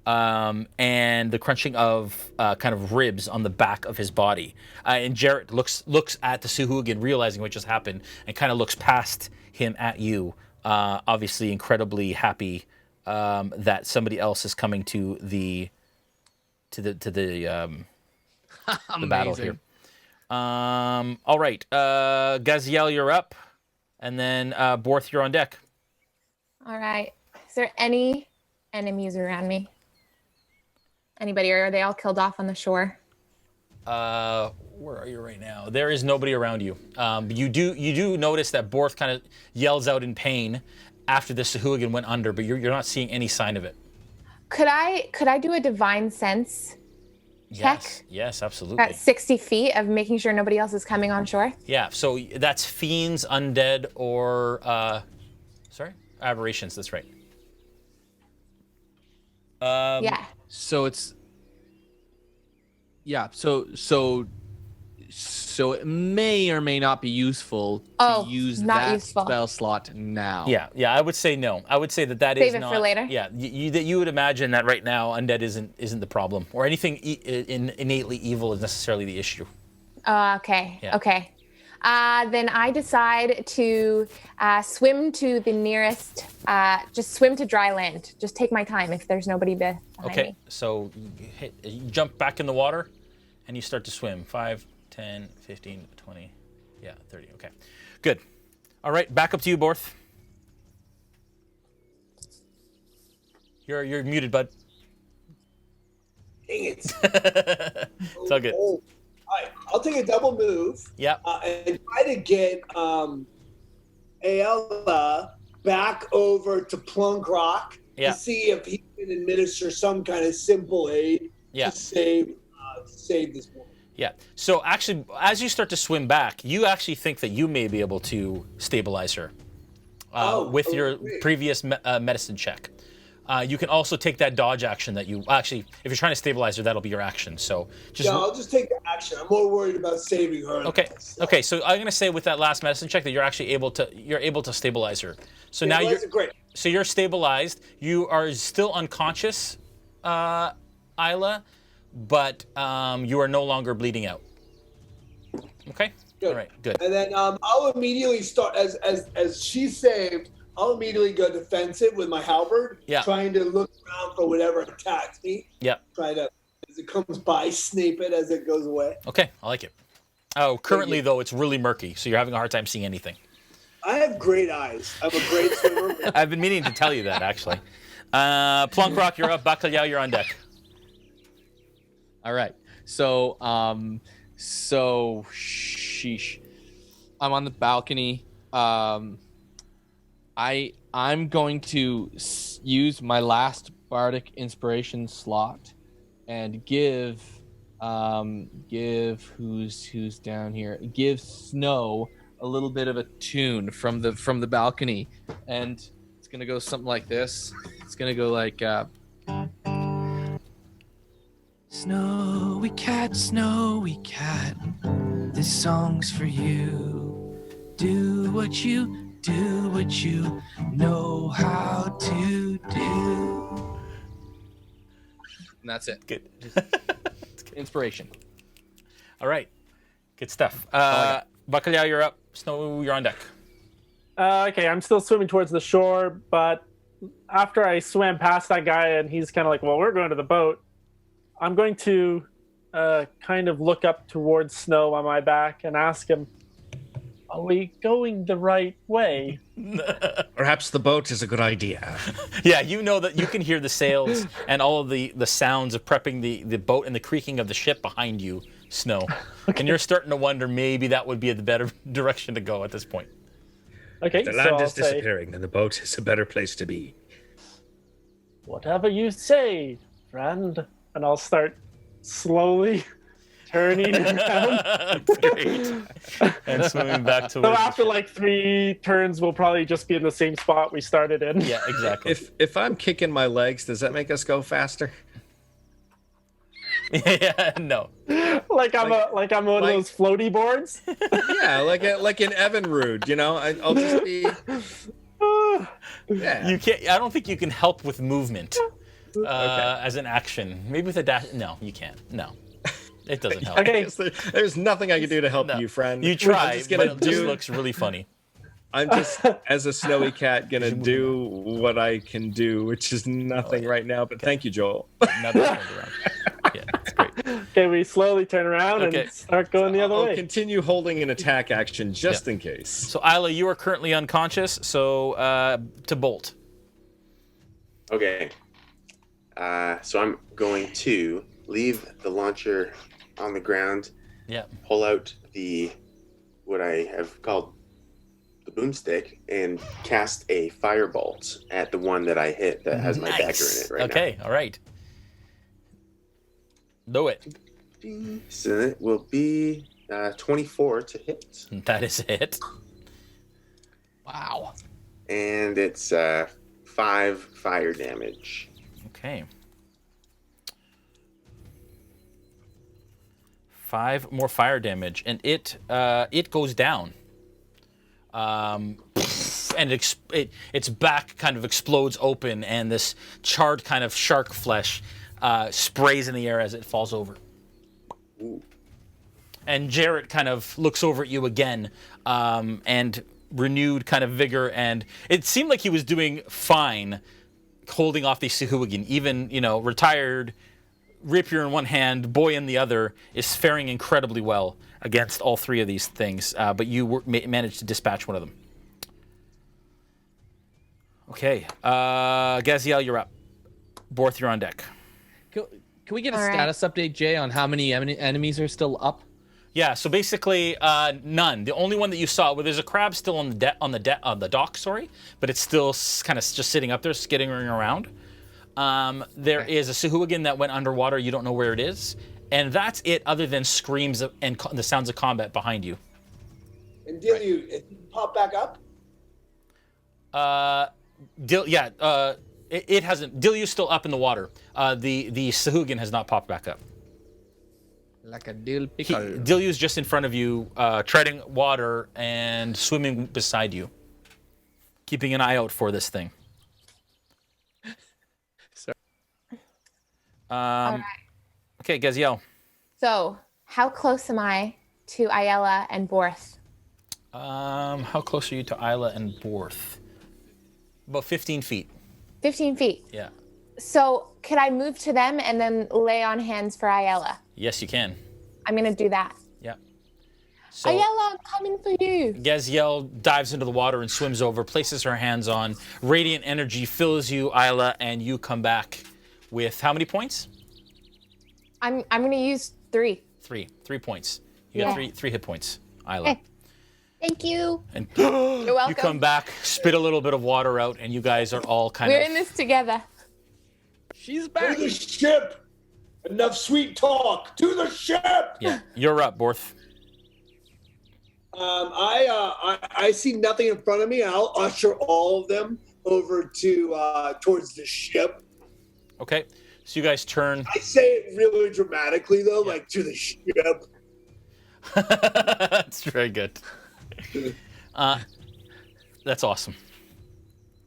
and the crunching of kind of ribs on the back of his body. And Jarrett looks at the Sahuagin, realizing what just happened, and kind of looks past him at you, obviously incredibly happy that somebody else is coming to the battle here. All right, Gaziel, you're up, and then Boerth, you're on deck. All right. Is there any enemies around me? Anybody, or are they all killed off on the shore? Where are you right now? There is nobody around you. You do notice that Boerth kind of yells out in pain after the Sahuagin went under, but you're not seeing any sign of it. Could I do a divine sense check? Yes, absolutely. At 60 feet of making sure nobody else is coming on shore? Yeah, so that's fiends, undead, or aberrations. That's right. Yeah. So it's so it may or may not be useful to use that spell slot now. Yeah, I would say no. I would say that Save is it not. for later. Yeah, you would imagine that right now undead isn't the problem, or anything innately evil is necessarily the issue. Okay. Yeah. Okay. Then I decide to swim to the nearest. Just swim to dry land. Just take my time if there's nobody behind me. So you jump back in the water, and you start to swim. 5, 10, 15, 20, 30. Okay, good. All right, back up to you, Boerth. You're muted, bud. Dang it. It's all good. All right, I'll take a double move. Yeah. And try to get Aella back over to Plunkrawk to see if he can administer some kind of simple aid to save this woman. Yeah. So actually, as you start to swim back, you actually think that you may be able to stabilize her with your previous medicine check. You can also take that dodge action that you actually, if you're trying to stabilize her, that'll be your action. So I'll just take the action. I'm more worried about saving her. Okay. Okay. So I'm gonna say with that last medicine check that you're actually able to stabilize her. So now great. So you're stabilized. You are still unconscious, Aella, but you are no longer bleeding out. Okay. Good. All right. Good. And then I'll immediately start as she's saved. I'll immediately go defensive with my halberd, trying to look around for whatever attacks me. Yeah. Try to, as it comes by, snipe it as it goes away. Okay, I like it. Oh, currently though it's really murky, so you're having a hard time seeing anything. I have great eyes. I'm a great swimmer. I've been meaning to tell you that actually. Plunkrawk, you're up. Bacalhau, you're on deck. All right. So sheesh. I'm on the balcony. I'm going to use my last bardic inspiration slot and give who's down here. Give Snow a little bit of a tune from the balcony, and it's gonna go something like this. It's gonna go like. Snowy cat, this song's for you. Do what you know how to do. And that's it. Good. Inspiration. All right. Good stuff. Bacalhau, you're up. Snow, you're on deck. Okay, I'm still swimming towards the shore, but after I swam past that guy and he's kind of like, well, we're going to the boat, I'm going to kind of look up towards Snow on my back and ask him, are we going the right way? Perhaps the boat is a good idea. Yeah, you know that you can hear the sails and all of the sounds of prepping the boat and the creaking of the ship behind you, Snow. Okay. And you're starting to wonder maybe that would be the better direction to go at this point. Okay, the land is disappearing and the boat is a better place to be. Whatever you say, friend. And I'll start slowly turning around. That's great. And swimming back to. So after like 3 turns, we'll probably just be in the same spot we started in. Yeah, exactly. If I'm kicking my legs, does that make us go faster? Yeah, no. Like I'm one of those floaty boards. Yeah, like an Evinrude, you know. I'll just be. Yeah. You can't. I don't think you can help with movement as an action. Maybe with a dash. No, you can't. No. It doesn't help. Okay. There's nothing I can do to help you, friend. You try, but it just looks really funny. I'm just, as a snowy cat, gonna do what I can do, which is nothing right now. But thank you, Joel. Nothing turned around. Yeah, that's great. Okay, we slowly turn around and start going the other way. I'll continue holding an attack action just in case. So, Aella, you are currently unconscious, so to bolt. Okay. So I'm going to leave the launcher on the ground. Yeah. Pull out what I have called the boomstick and cast a firebolt at the one that I hit that has my dagger in it right now. Okay, all right. Do it. So it will be 24 to hit. That is a hit. Wow. And it's 5 fire damage. Okay. 5 more fire damage, and it goes down. And its back kind of explodes open, and this charred kind of shark flesh sprays in the air as it falls over. Ooh. And Jarrett kind of looks over at you again, and renewed kind of vigor, and it seemed like he was doing fine, holding off the Sahuagin. Even, retired, rapier in one hand, boy in the other, is faring incredibly well against all 3 of these things, but you managed to dispatch one of them. Okay, Gaziel, you're up. Boerth, you're on deck. Can we get a status update, Jay, on how many enemies are still up? Yeah, so basically none. The only one that you saw, there's a crab still on the dock, but it's still kind of just sitting up there, skittering around. There is a Sahuagin that went underwater. You don't know where it is, and that's it. Other than screams and the sounds of combat behind you. And Dilu, it pop back up? It hasn't. Dilu's still up in the water. The Sahuagin has not popped back up. Like a dill pickle. Dilu's just in front of you, treading water and swimming beside you, keeping an eye out for this thing. Sorry. All right. Okay, Gaziel. So, how close am I to Aella and Boerth? How close are you to Aella and Boerth? About 15 feet. 15 feet. Yeah. So, could I move to them and then lay on hands for Aella? Yes, you can. I'm going to do that. Yeah. So, Aella, I'm coming for you. Gaziel dives into the water and swims over, places her hands on. Radiant energy fills you, Aella, and you come back with how many points? I'm going to use 3. 3 points. You got 3 hit points, Aella. Hey. Thank you. And You're welcome. you come back, spit a little bit of water out, and you guys are all We're in this together. She's back. To the ship. Enough sweet talk. To the ship. Yeah, you're up, Boerth. I see nothing in front of me. I'll usher all of them over to towards the ship. Okay, so you guys turn. I say it really dramatically though, like to the ship. That's very good. That's awesome.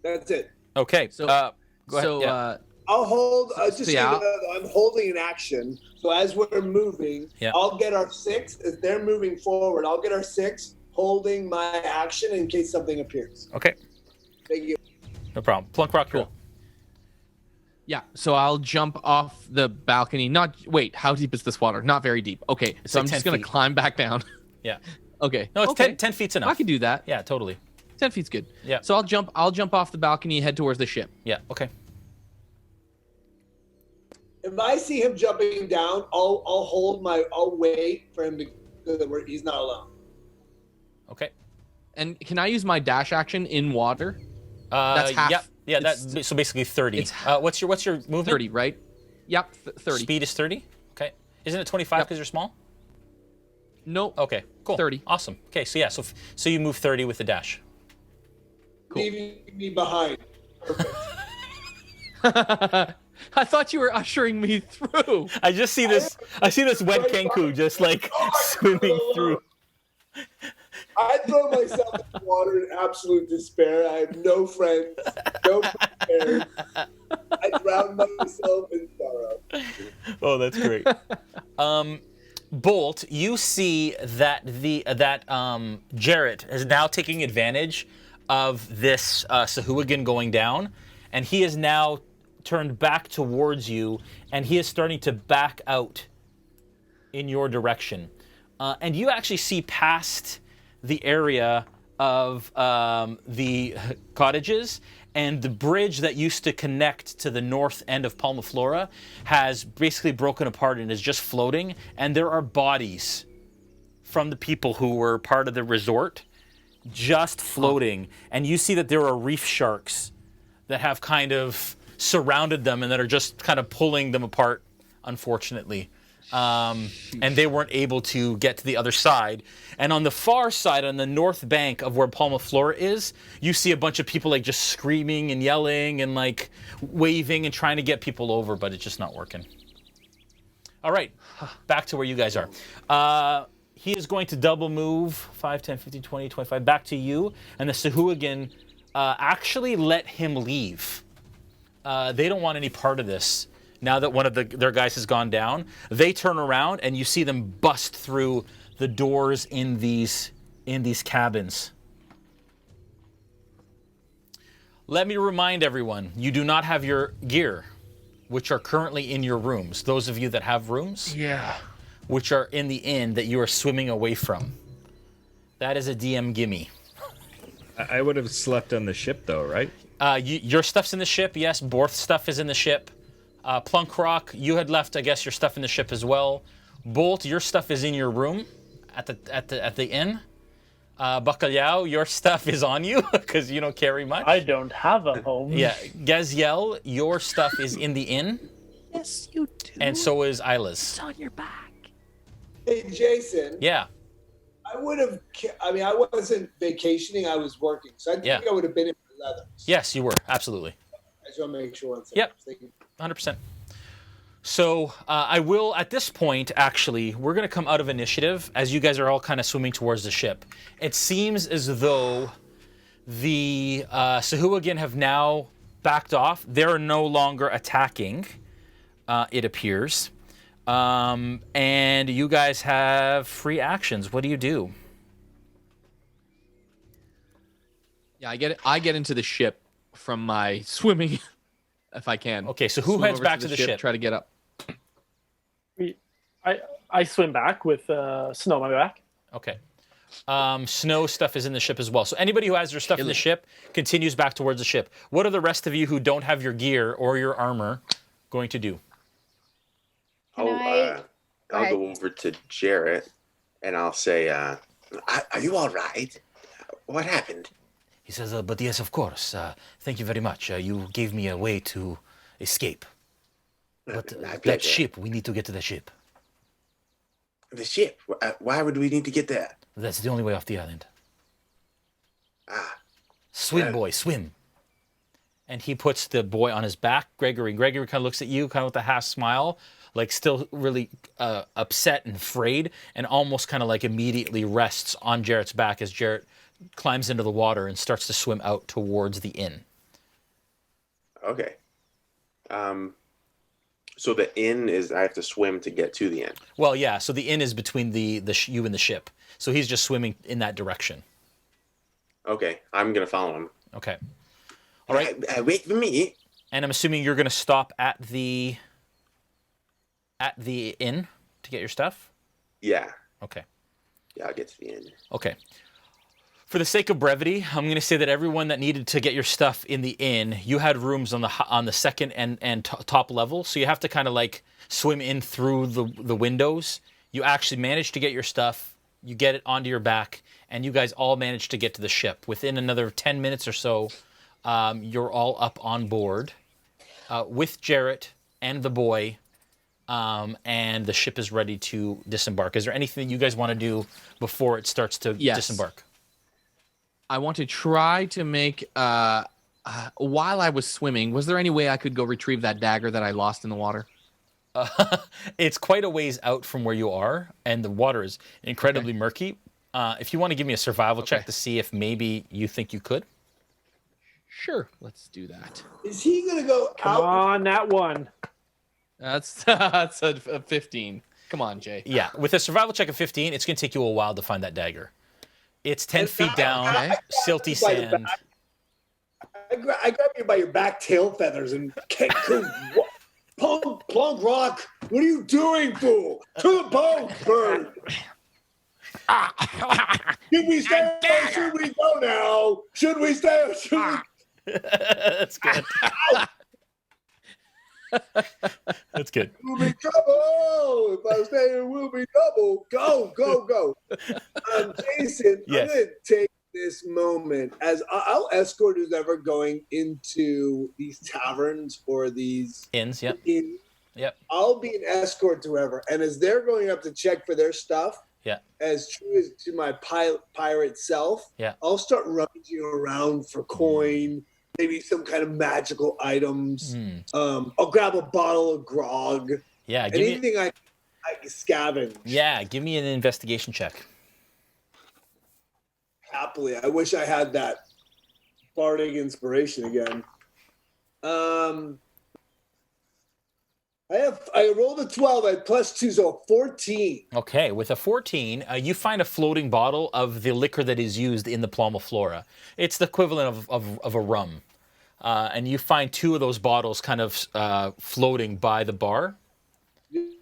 That's it. Okay, So, go ahead. Yeah. I'll hold. yeah. I'm holding an action. So as we're moving, I'll get our 6. If they're moving forward, I'll get our 6, holding my action in case something appears. Okay. Thank you. No problem. Plunkrawk, cool. Yeah, so I'll jump off the balcony. Wait, how deep is this water? Not very deep. Okay, so like I'm just 10 going to feet. climb back down. Yeah. Okay. No, it's okay. 10 feet's enough. I can do that. Yeah, totally. 10 feet's good. Yeah. So I'll jump off the balcony and head towards the ship. Yeah, okay. If I see him jumping down, I'll wait for him to so that he's not alone. Okay. And can I use my dash action in water? That's half. Yeah, that's so basically 30. What's your movement? 30, right? Yep, 30. Speed is 30? Okay. Isn't it 25 because you're small? Nope. Okay, cool. 30. Awesome. Okay, so yeah, so you move 30 with the dash. Cool. Leaving me behind. Perfect. I thought you were ushering me through. I just see this. I see this wet Kancko just like swimming through. I throw myself in the water in absolute despair. I have no friends, no prepared. I drown myself in sorrow. Oh, that's great. Bolt, you see that Jarrett is now taking advantage of this Sahuagin going down, and he is now turned back towards you, and he is starting to back out in your direction. And you actually see past the area of the cottages, and the bridge that used to connect to the north end of Palma Flora has basically broken apart and is just floating, and there are bodies from the people who were part of the resort just floating, and you see that there are reef sharks that have kind of surrounded them and that are just kind of pulling them apart, unfortunately. And they weren't able to get to the other side. And on the far side, on the north bank of where Palma, Flora is, you see a bunch of people like just screaming and yelling and like waving and trying to get people over, but it's just not working. All right, back to where you guys are. He is going to double move 5, 10, 15, 20, 25 back to you, and the Sahuagin actually let him leave. They don't want any part of this. Now that one of their guys has gone down, they turn around and you see them bust through the doors in these cabins. Let me remind everyone, you do not have your gear, which are currently in your rooms. Those of you that have rooms, which are in the inn that you are swimming away from. That is a DM gimme. I would have slept on the ship, though, right? Your stuff's in the ship, yes. Boerth's stuff is in the ship. Plunkrawk, you had left, I guess, your stuff in the ship as well. Bolt, your stuff is in your room at the inn. Bacalhau, your stuff is on you because you don't carry much. I don't have a home. Yeah. Gaziel, your stuff is in the inn. Yes, you do. And so is Aella's. It's on your back. Hey, Jason. Yeah. I wasn't vacationing. I was working. So I think I would have been in my leathers. Yes, you were. Absolutely. I just want to make sure. Yep. 100%. So I will, at this point, actually, we're going to come out of initiative as you guys are all kind of swimming towards the ship. It seems as though the Sahuagin have now backed off. They're no longer attacking, it appears. And you guys have free actions. What do you do? Yeah, I get into the ship from my swimming, if I can. Okay, so who heads back to the ship? Try to get up. I swim back with Snow on my back. Okay. Snow stuff is in the ship as well. So anybody who has their stuff in the ship continues back towards the ship. What are the rest of you who don't have your gear or your armor going to do? I'll go over to Jarrett and I'll say, are you all right? What happened? He says, but yes, of course. Thank you very much. You gave me a way to escape. But that ship, we need to get to the ship. The ship? Why would we need to get there? That's the only way off the island. Swim, boy, swim. And he puts the boy on his back, Gregory. Gregory kind of looks at you, kind of with a half smile, like still really upset and afraid, and almost kind of like immediately rests on Jarrett's back as Jarrett climbs into the water and starts to swim out towards the inn. Okay. So the inn is, I have to swim to get to the inn. Well, yeah. So the inn is between you and the ship. So he's just swimming in that direction. Okay, I'm gonna follow him. Okay. All right. Wait for me. And I'm assuming you're gonna stop at the inn to get your stuff. Yeah. Okay. Yeah, I'll get to the inn. Okay. For the sake of brevity, I'm going to say that everyone that needed to get your stuff in the inn, you had rooms on the second and top level, so you have to kind of like swim in through the windows. You actually managed to get your stuff, you get it onto your back, and you guys all managed to get to the ship. Within another 10 minutes or so, you're all up on board with Jarrett and the boy, and the ship is ready to disembark. Is there anything you guys want to do before it starts to disembark? I want to try to make, while I was swimming, was there any way I could go retrieve that dagger that I lost in the water? It's quite a ways out from where you are, and the water is incredibly murky. If you want to give me a survival check to see if maybe you think you could. Sure, let's do that. Is he going to go Come out? on, that one. That's a 15. Come on, Jay. Yeah, with a survival check of 15, it's going to take you a while to find that dagger. It's 10 feet down, silty sand. I grab you by your back tail feathers and Plunkrawk, what are you doing, fool? To the boat, bird. Should we stay or should we go now? Should we stay or should we? That's good. That's good. We'll be trouble. If I stay here, we'll be trouble. Go. Jason, Yes. I'm going to take this moment, as I'll escort who's ever going into these taverns or these inns. Yep. Yep. I'll be an escort to whoever, and as they're going up to check for their stuff, as true as to my pirate self, I'll start rummaging around for coin, maybe some kind of magical items. I'll grab a bottle of grog. Yeah, anything I can scavenge. Yeah, give me an investigation check. Happily, I wish I had that bardic inspiration again. I rolled a 12. I had +2, so 14. Okay, with a 14, you find a floating bottle of the liquor that is used in the Palma Flora. It's the equivalent of a rum. And you find 2 of those bottles kind of floating by the bar.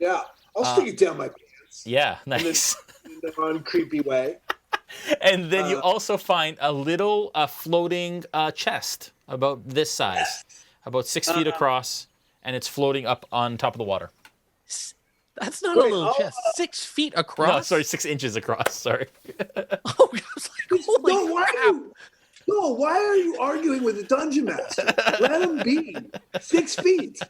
Yeah, I'll stick it down my pants. Yeah, nice. In a non-creepy way. And then you also find a little floating chest about this size, about 6 feet across. And it's floating up on top of the water. That's not a little chest. 6 feet across? No, sorry, 6 inches across. Sorry. Oh, I was like, holy crap. Why are you arguing with the Dungeon Master? Let him be. 6 feet.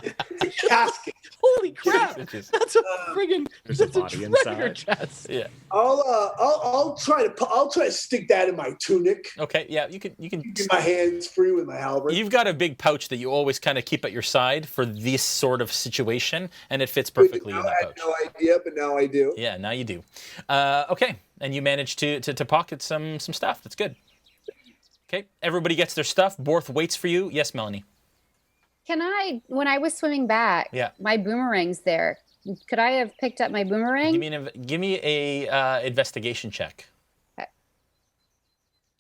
It's a casket. Holy crap! That's a friggin' treasure chest. Yeah. I'll try to stick that in my tunic. Okay. Yeah. You can. Keep my hands free with my halberd. You've got a big pouch that you always kind of keep at your side for this sort of situation, and it fits perfectly in that pouch. I had no idea, but now I do. Yeah. Now you do. Okay. And you managed to pocket some stuff. That's good. Okay. Everybody gets their stuff. Boerth waits for you. Yes, Melanie. Can I, when I was swimming back, my boomerang's there. Could I have picked up my boomerang? Give me a investigation check. Okay.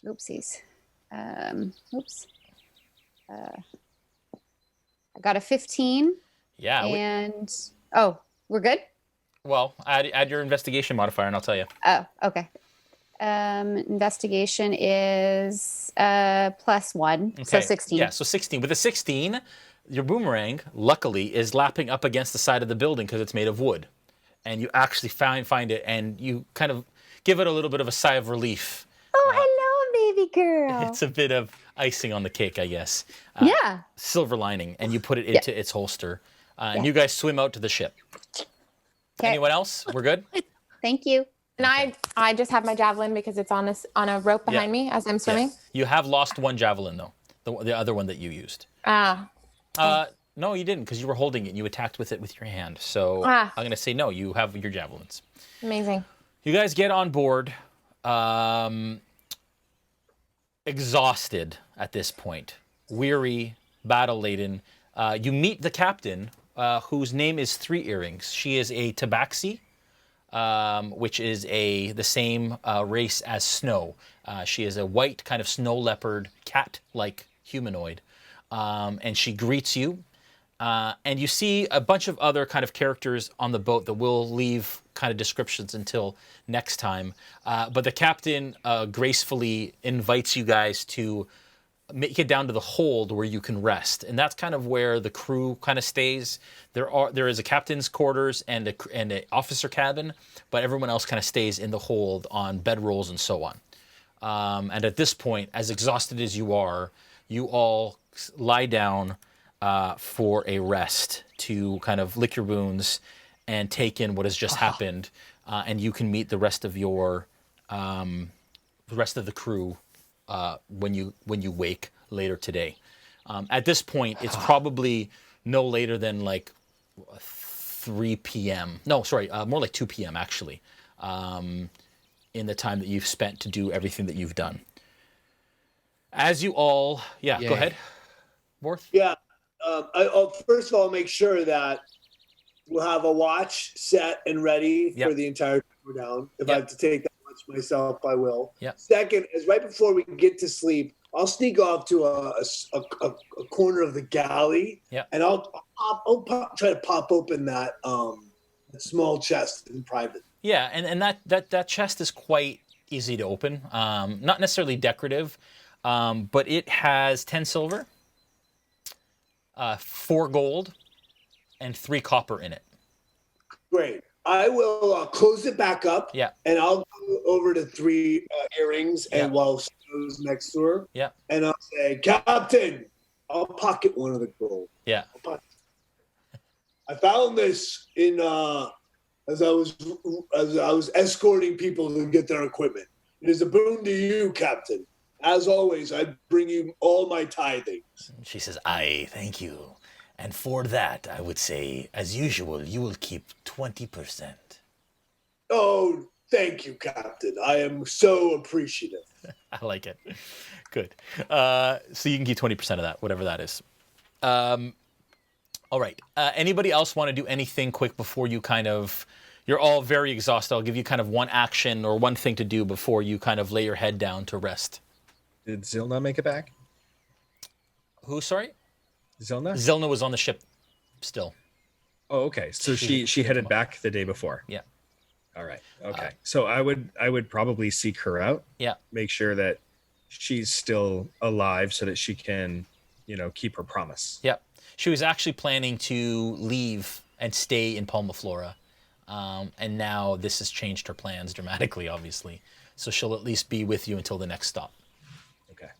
Oopsies. Oops. I got a 15. Yeah. And we're good? Well, add your investigation modifier, and I'll tell you. Oh, okay. Investigation is +1, okay. So 16. Yeah, so 16. With a 16, your boomerang, luckily, is lapping up against the side of the building because it's made of wood. And you actually find it, and you kind of give it a little bit of a sigh of relief. Oh, hello, baby girl. It's a bit of icing on the cake, I guess. Yeah. Silver lining, and you put it into its holster. And you guys swim out to the ship. Okay. Anyone else? We're good? Thank you. And I just have my javelin because it's on a rope behind me as I'm swimming. Yes. You have lost one javelin, though. The other one that you used. No, you didn't, because you were holding it and you attacked with it with your hand. So I'm going to say no, you have your javelins. Amazing. You guys get on board, exhausted at this point, weary, battle-laden. You meet the captain, whose name is Three Earrings. She is a tabaxi, which is the same race as Snow. She is a white kind of snow leopard, cat-like humanoid. And she greets you. And you see a bunch of other kind of characters on the boat that will leave kind of descriptions until next time. But the captain gracefully invites you guys to make it down to the hold where you can rest. And that's kind of where the crew kind of stays. There is a captain's quarters and an officer cabin, but everyone else kind of stays in the hold on bedrolls and so on. And at this point, as exhausted as you are, you all lie down for a rest to kind of lick your wounds and take in what has just happened, and you can meet the rest of the crew when you wake later today. At this point, it's probably no later than like 3 p.m. No, sorry, more like 2 p.m. actually, in the time that you've spent to do everything that you've done. As you all, go ahead, Boerth. Yeah. I'll first of all make sure that we'll have a watch set and ready for the entire time we're down. If I have to take that watch myself, I will. Yep. Second is right before we get to sleep, I'll sneak off to a corner of the galley, and I'll try to pop open that small chest in private. Yeah, and that chest is quite easy to open. Not necessarily decorative, but it has 10 silver. 4 gold, and 3 copper in it. Great. I will close it back up. Yeah. And I'll go over to 3 earrings, and while she goes next to her. Yeah. And I'll say, Captain, I'll pocket one of the gold. Yeah. I found this in as I was escorting people to get their equipment. It is a boon to you, Captain. As always, I bring you all my tithings. She says, "Aye, thank you. And for that, I would say, as usual, you will keep 20%. Oh, thank you, Captain. I am so appreciative. I like it. Good. So you can keep 20% of that, whatever that is. All right. Anybody else want to do anything quick before you kind of... You're all very exhausted. I'll give you kind of one action or one thing to do before you kind of lay your head down to rest. Did Zilna make it back? Who, sorry? Zilna? Zilna was on the ship still. Oh, okay. So she headed back the day before. Yeah. All right. Okay. So I would probably seek her out. Yeah. Make sure that she's still alive so that she can, keep her promise. Yeah. She was actually planning to leave and stay in Palma, Flora. And now this has changed her plans dramatically, obviously. So she'll at least be with you until the next stop. Okay.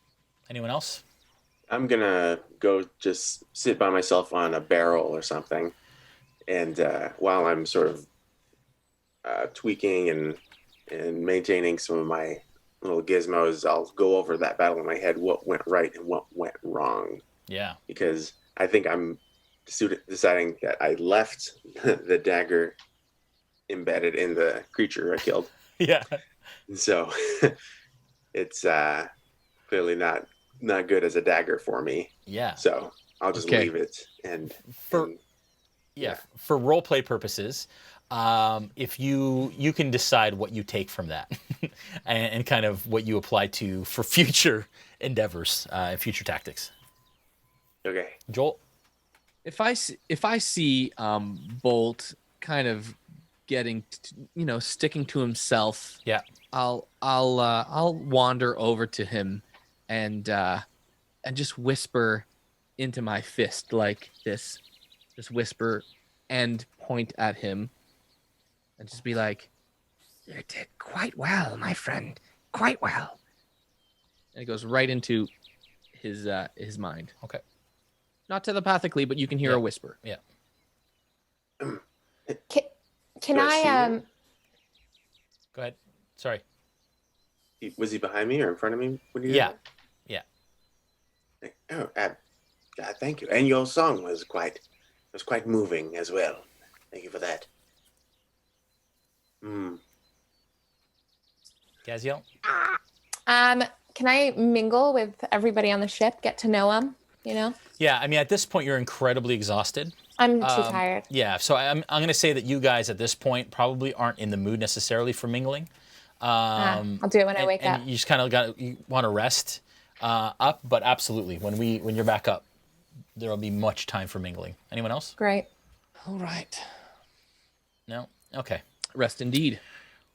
Anyone else? I'm going to go just sit by myself on a barrel or something. And while I'm sort of tweaking and maintaining some of my little gizmos, I'll go over that battle in my head, what went right and what went wrong. Yeah. Because I think I'm deciding that I left the dagger embedded in the creature I killed. Yeah. So it's clearly not good as a dagger for me. Yeah. So I'll just leave it for roleplay purposes, if you can decide what you take from that and kind of what you apply to for future endeavors, future tactics. Okay. Joel? If I see Bolt kind of getting sticking to himself, yeah, I'll wander over to him and just whisper into my fist like this, just whisper and point at him and just be like, "You did quite well, my friend, quite well." And it goes right into his mind. Okay. Not telepathically, but you can hear a whisper. Yeah. Can I Go ahead. Sorry. Was he behind me or in front of me? What do you? Yeah. Oh, God, thank you. And your song was quite moving as well. Thank you for that. Gaziel? Can I mingle with everybody on the ship, get to know them, Yeah, I mean, at this point, you're incredibly exhausted. I'm too tired. Yeah, so I'm going to say that you guys at this point probably aren't in the mood necessarily for mingling. I'll do it when I wake up. You just kind of want to rest up, but absolutely, when you're back up, there will be much time for mingling. Anyone else? Great. All right. No? Okay. Rest indeed.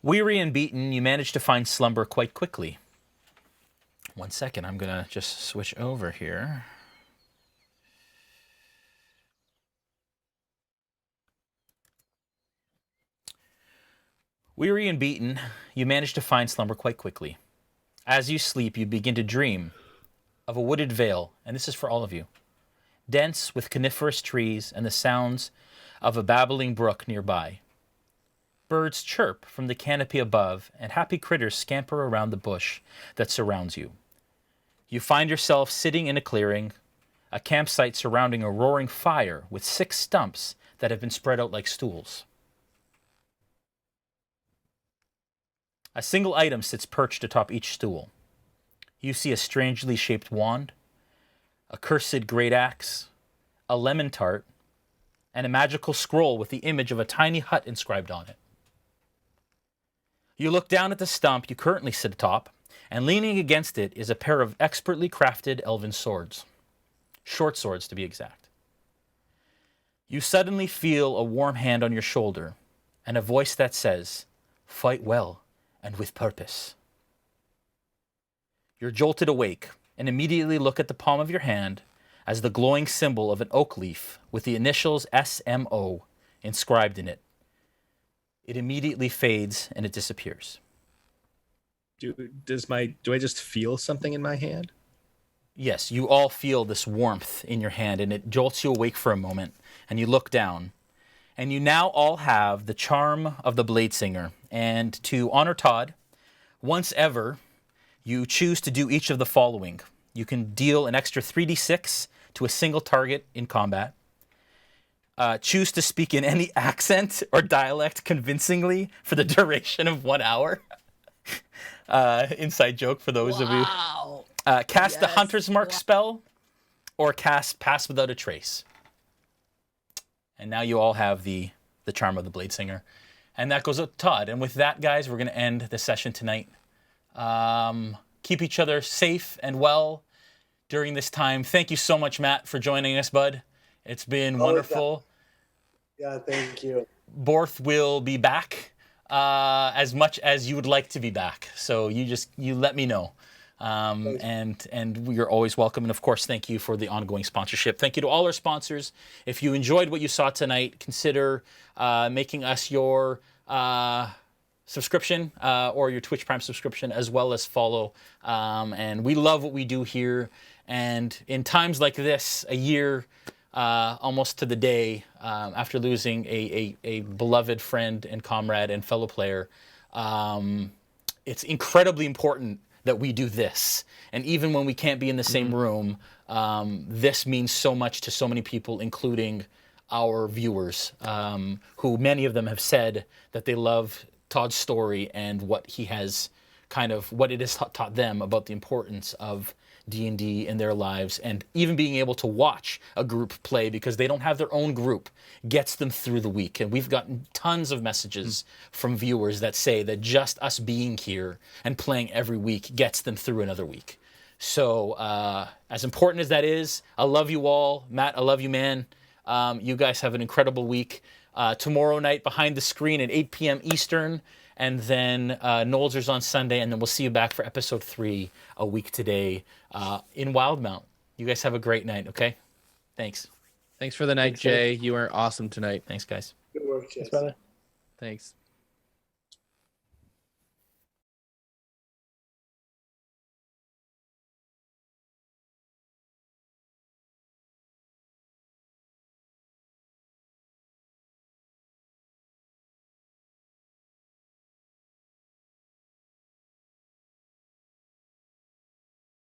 Weary and beaten, you manage to find slumber quite quickly. 1 second, I'm going to just switch over here. Weary and beaten, you manage to find slumber quite quickly. As you sleep, you begin to dream of a wooded vale, and this is for all of you, dense with coniferous trees and the sounds of a babbling brook nearby. Birds chirp from the canopy above, and happy critters scamper around the bush that surrounds you. You find yourself sitting in a clearing, a campsite surrounding a roaring fire with 6 stumps that have been spread out like stools. A single item sits perched atop each stool. You see a strangely shaped wand, a cursed great axe, a lemon tart, and a magical scroll with the image of a tiny hut inscribed on it. You look down at the stump you currently sit atop, and leaning against it is a pair of expertly crafted elven swords. Short swords, to be exact. You suddenly feel a warm hand on your shoulder, and a voice that says, "Fight well and with purpose." You're jolted awake and immediately look at the palm of your hand as the glowing symbol of an oak leaf with the initials SMO inscribed in it. It immediately fades and it disappears. Do I just feel something in my hand? Yes, you all feel this warmth in your hand, and it jolts you awake for a moment, and you look down. And you now all have the charm of the Bladesinger. And to honor Todd, once ever, you choose to do each of the following. You can deal an extra 3d6 to a single target in combat. Choose to speak in any accent or dialect convincingly for the duration of 1 hour. Inside joke for those of you. Cast the Hunter's Mark spell, or cast Pass Without a Trace. And now you all have the charm of the Bladesinger. And that goes up to Todd. And with that, guys, we're going to end the session tonight. Keep each other safe and well during this time. Thank you so much, Matt, for joining us, bud. It's been wonderful. Yeah, thank you. Boerth will be back as much as you would like to be back. So you let me know. And you're always welcome. And of course, thank you for the ongoing sponsorship. Thank you to all our sponsors. If you enjoyed what you saw tonight, consider making us your subscription or your Twitch Prime subscription, as well as follow. And we love what we do here. And in times like this, a year almost to the day after losing a beloved friend and comrade and fellow player, it's incredibly important that we do this. And even when we can't be in the same room, this means so much to so many people, including our viewers, who many of them have said that they love Todd's story and what he has what it has taught them about the importance of D&D in their lives, and even being able to watch a group play because they don't have their own group gets them through the week. And we've gotten tons of messages from viewers that say that just us being here and playing every week gets them through another week. So as important as that is, I love you all. Matt, I love you, man. You guys have an incredible week. Tomorrow night, Behind the Screen at 8 p.m. Eastern. And then Nolzer's on Sunday, and then we'll see you back for episode 3 a week today in Wildemount. You guys have a great night, okay? Thanks. Thanks for the night, Jay. You are awesome tonight. Thanks, guys. Good work, Jay. Thanks, brother. Thanks.